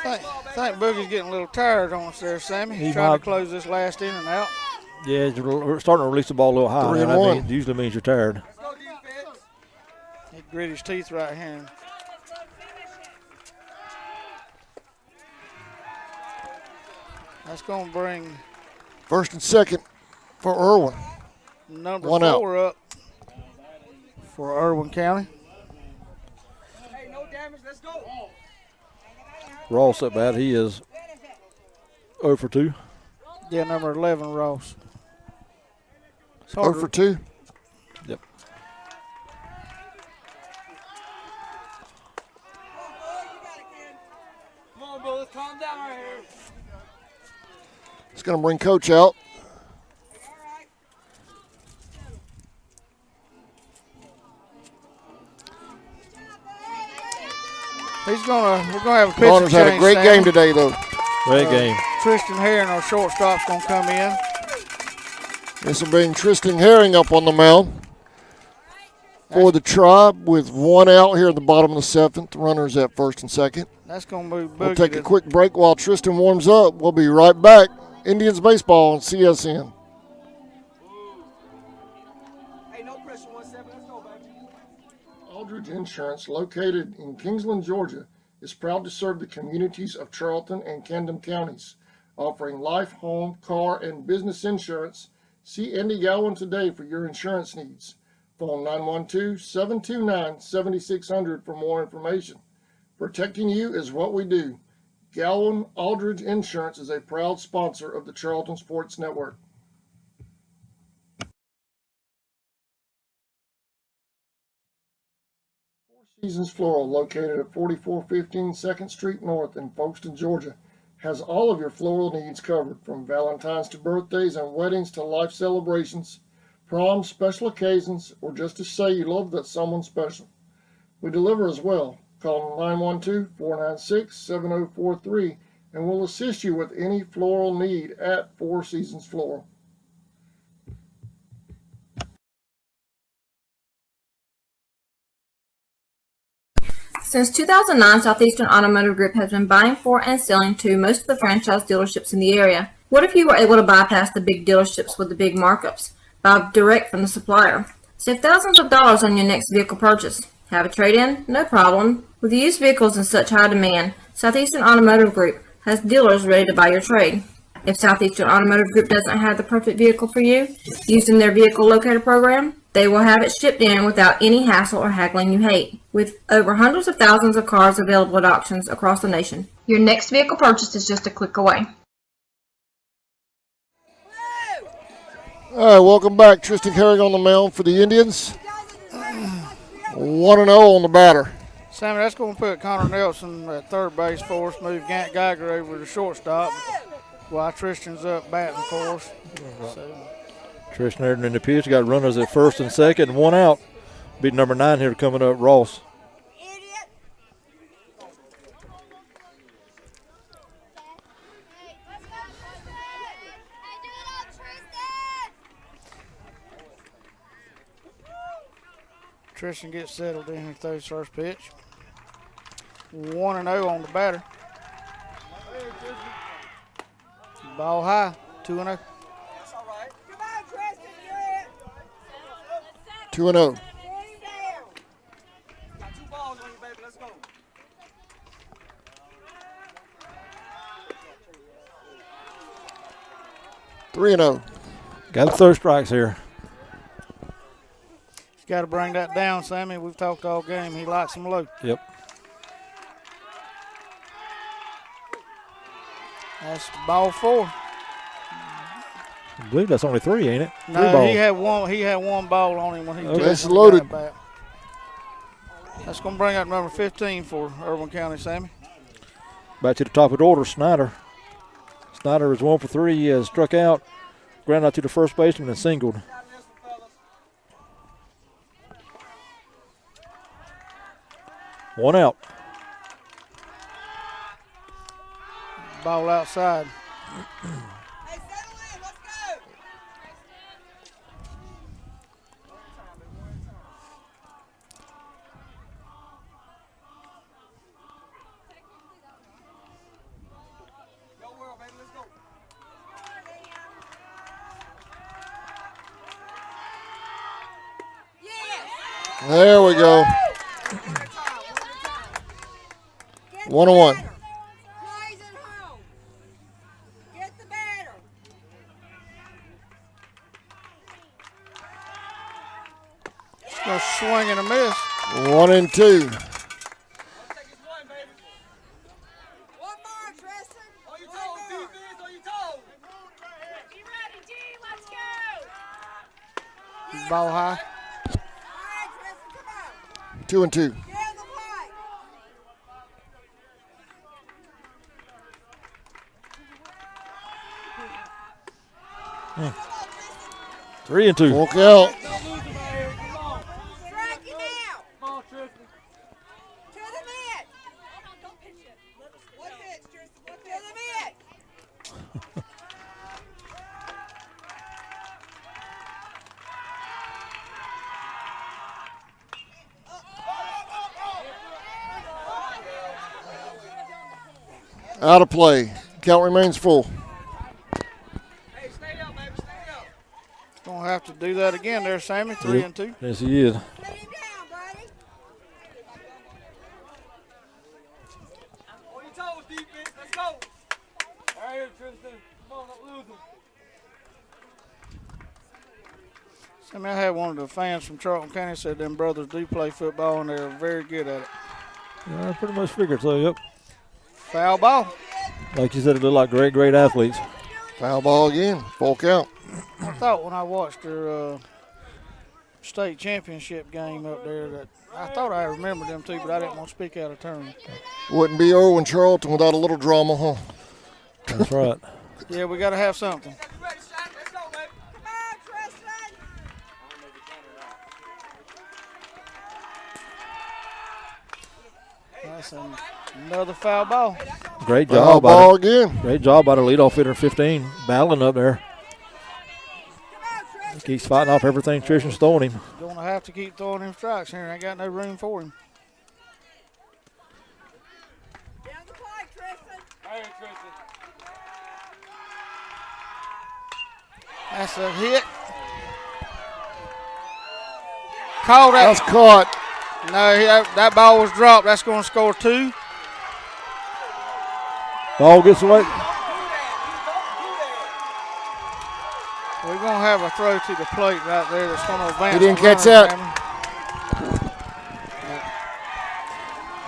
I think Boogie's getting a little tired on us there, Sammy. He's He trying might. to close this last inning out. Yeah, we're starting to release the ball a little high. 3 and That 1. usually means you're tired. He grit his teeth right here. That's going to bring First and second for Irwin. number 1 out. 4 up for Irwin County. Hey, no damage. Let's go. Ross at bat. He is 0 for 2. Yeah, number 11, Ross. It's 0 hard for to- 2. Yep. Come on, bro. Let's calm down right here. It's going to bring Coach out. We're gonna have a pitcher Bonner's had a change, great Sam. game today, though. Great game. Tristan Herring, our shortstop's gonna come in. This will bring Tristan Herring up on the mound. for the Tribe with 1 out here at the bottom of the 7th. Runners at first and second. That's going to be We'll Boogie. take a quick break while Tristan warms up. We'll be right back. Indians baseball on CSN. Hey, no pressure, 1-7. Let's go, baby. Aldridge Insurance, located in Kingsland, Georgia, is proud to serve the communities of Charlton and Camden counties, offering life, home, car, and business insurance. See Andy Gowan today for your insurance needs. Phone 912-729-7600 for more information. Protecting you is what we do. Gowan Aldridge Insurance is a proud sponsor of the Charlton Sports Network. Four Seasons Floral, located at 4415 2nd Street North in Folkestone, Georgia, has all of your floral needs covered, from Valentine's to birthdays and weddings to life celebrations, proms, special occasions, or just to say you love that someone special. We deliver as well. Call 912-496-7043 and we'll assist you with any floral need at Four Seasons Floral. Since 2009, Southeastern Automotive Group has been buying for and selling to most of the franchise dealerships in the area. What if you were able to bypass the big dealerships with the big markups? Buy direct from the supplier. Save thousands of dollars on your next vehicle purchase. Have a trade-in? No problem. With used vehicles in such high demand, Southeastern Automotive Group has dealers ready to buy your trade. If Southeastern Automotive Group doesn't have the perfect vehicle for you, using their vehicle locator program, they will have it shipped in without any hassle or haggling you hate. With over hundreds of thousands of cars available at auctions across the nation, your next vehicle purchase is just a click away. All right, welcome back. Tristan Herring on the mound for the Indians. 1-0 on the batter. Sammy, that's going to put Connor Nelson at third base for us, move Gant Geiger over to shortstop while Tristan's up batting for us. So, Tristan Herring in the pitch, got runners at first and second, 1 out. Beat number 9 here coming up, Ross. Tristan gets settled in and throws first pitch. 1-0 on the batter. Ball high, 2-0. That's all right. Come on, Tristan, you're it. 2-0. Got 2 balls on you, baby. Let's go. 3-0. Got to throw strikes here. Got to bring that down, Sammy. We've talked all game. He likes them low. Yep. That's ball 4. I believe that's only 3, ain't it? 3 No, balls. he had one ball on him when he Okay. took It's the loaded. bat. That's going to bring up number 15 for Irwin County, Sammy. Back to the top of the order, Snyder. Snyder is 1 for 3. He has struck out, ground out to the first baseman and singled. One out. Ball outside. Hey, settle in. Let's go. Your world, baby. Let's go. Yes. There we go. 1-1. Plays at home. Get the batter. It's going to swing and a miss. 1-2. One more, Tristan. On your toes, defense. On your toes. You ready, G? Let's go. Ball high. All right, Tristan, come on. 2-2. Get in the pipe. 3-2. Walk out. Strike him out. Come on, Tristan. To the mid. Don't pitch it. One pitch, Tristan. One pitch. To the mid. Out of play. Count remains full. Gonna have to do that again there, Sammy. 3-2. Yes, he is. Sammy, I had one of the fans from Charlton County said them brothers do play football and they're very good at it. Yeah, I pretty much figured so, yep. Foul ball. Like you said, it looked like great athletes. Foul ball again. Full count. I thought when I watched their state championship game up there that I thought I remembered them too, but I didn't want to speak out of turn. Wouldn't be Irwin Charlton without a little drama, huh? That's right. Yeah, we got to have something. That's another foul ball. Great Foul job. ball again. Great job by the leadoff hitter, 15, battling up there. Keeps fighting off everything Tristan's throwing him. Gonna have to keep throwing him strikes here. Ain't got no room for him. That's a hit. Called that. That's caught. No, that ball was dropped. That's going to score 2. Ball gets away. We're going to have a throw to the plate right there that's going to advance. He didn't the catch runner, that.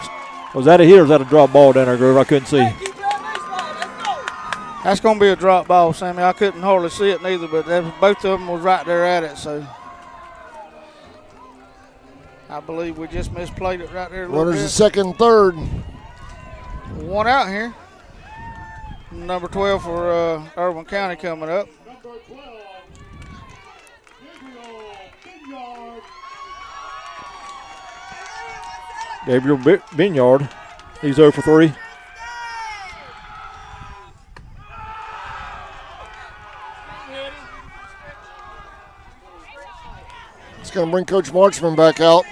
Sammy. Was that a hit or was that a drop ball down there, Grover? I couldn't see. That's going to be a drop ball, Sammy. I couldn't hardly see it neither, but both of them was right there at it, so I believe we just misplayed it right there a little Runners bit. at second and third. One out here. Number 12 for Irwin County coming up. Gabriel Binyard. He's 0 for 3. It's going to bring Coach Marchman back out.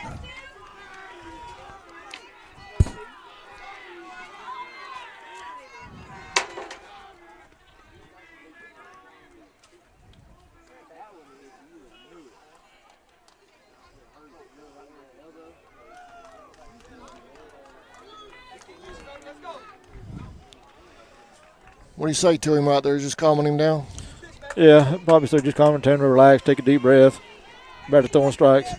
What do you say to him out there? Just calming him down? Yeah, probably so. Just calm him down, relax, take a deep breath. Back to throwing strikes.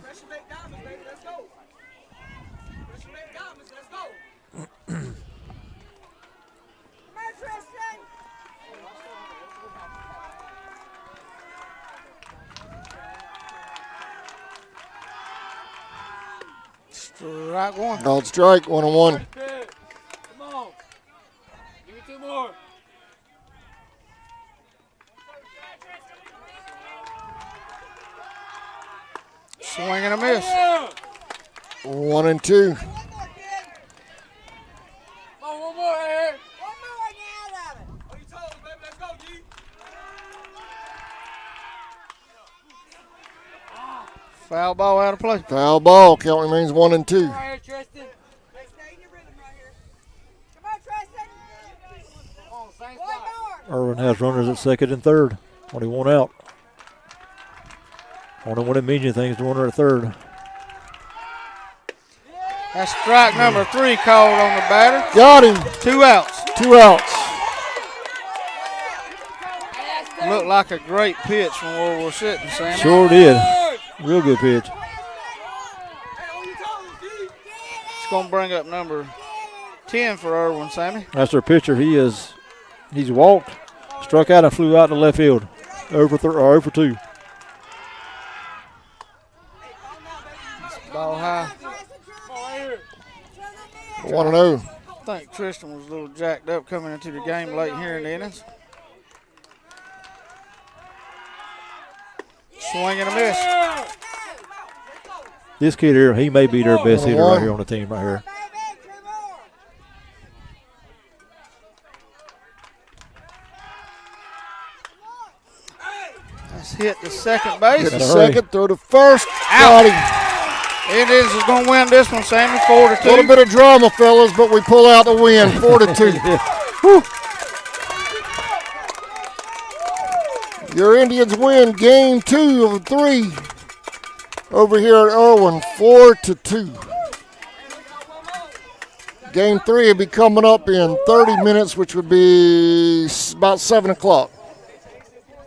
Strike one. Called strike, 1-1. Come on. Give me 2 more. Swing and a miss. 1-2. Come on, 1 more here. 1 more out of it. What you told us, baby? Let's go, G. Foul ball out of play. Foul ball. Count remains 1-2. Right here, Tristan. Hey, stay in your rhythm right here. Come on, Tristan. Come on, same spot. Irwin has runners at second and third. 21 out. Only when it means anything is the runner at third. That's strike number 3 called on the batter. Got him. 2 outs. 2 outs. Looked like a great pitch from where we're sitting, Sam. Sure did. Real good pitch. It's going to bring up number 10 for Irwin, Sammy. That's their pitcher. He's walked, struck out, and flew out to left field. 0 for 2. Ball high. 1-0. I think Tristan was a little jacked up coming into the game late here in the innings. Swing and a miss. This kid here, he may be their best hitter right here on the team right here. That's hit the second base. Hit the second, throw to first. Out. Got him. It is going to win this one, Sammy, 4-2. A little bit of drama, fellas, but we pull out the win, 4-2. Whew. Your Indians win game 2 of 3 over here at Irwin, 4-2. Game 3 will be coming up in 30 minutes, which would be about 7 o'clock.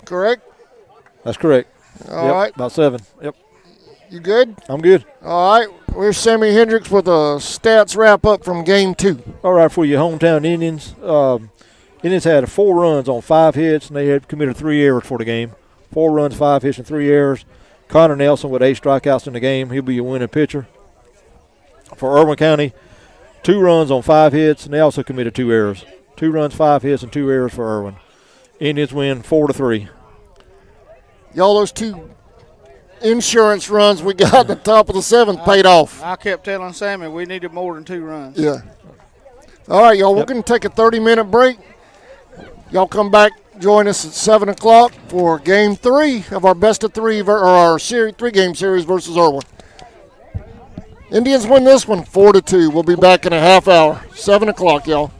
Correct? That's correct. All right. About 7. Yep. You good? I'm good. All right. Here's Sammy Hendricks with a stats wrap-up from game 2. All right, for your hometown Indians. Indians had 4 runs on 5 hits, and they had committed 3 errors for the game. 4 runs, 5 hits, and 3 errors. Connor Nelson with 8 strikeouts in the game. He'll be your winning pitcher. For Irwin County, 2 runs on 5 hits, and they also committed 2 errors. 2 runs, 5 hits, and 2 errors for Irwin. Indians win 4-3. Y'all, those 2 insurance runs we got at the top of the 7th paid off. I kept telling Sammy we needed more than 2 runs. Yeah. All right, y'all, we're going to take a 30-minute break. Y'all come back, join us at 7 o'clock for game 3 of our best of 3, or our 3-game series versus Irwin. Indians win this one 4-2. We'll be back in a half hour. 7 o'clock, y'all.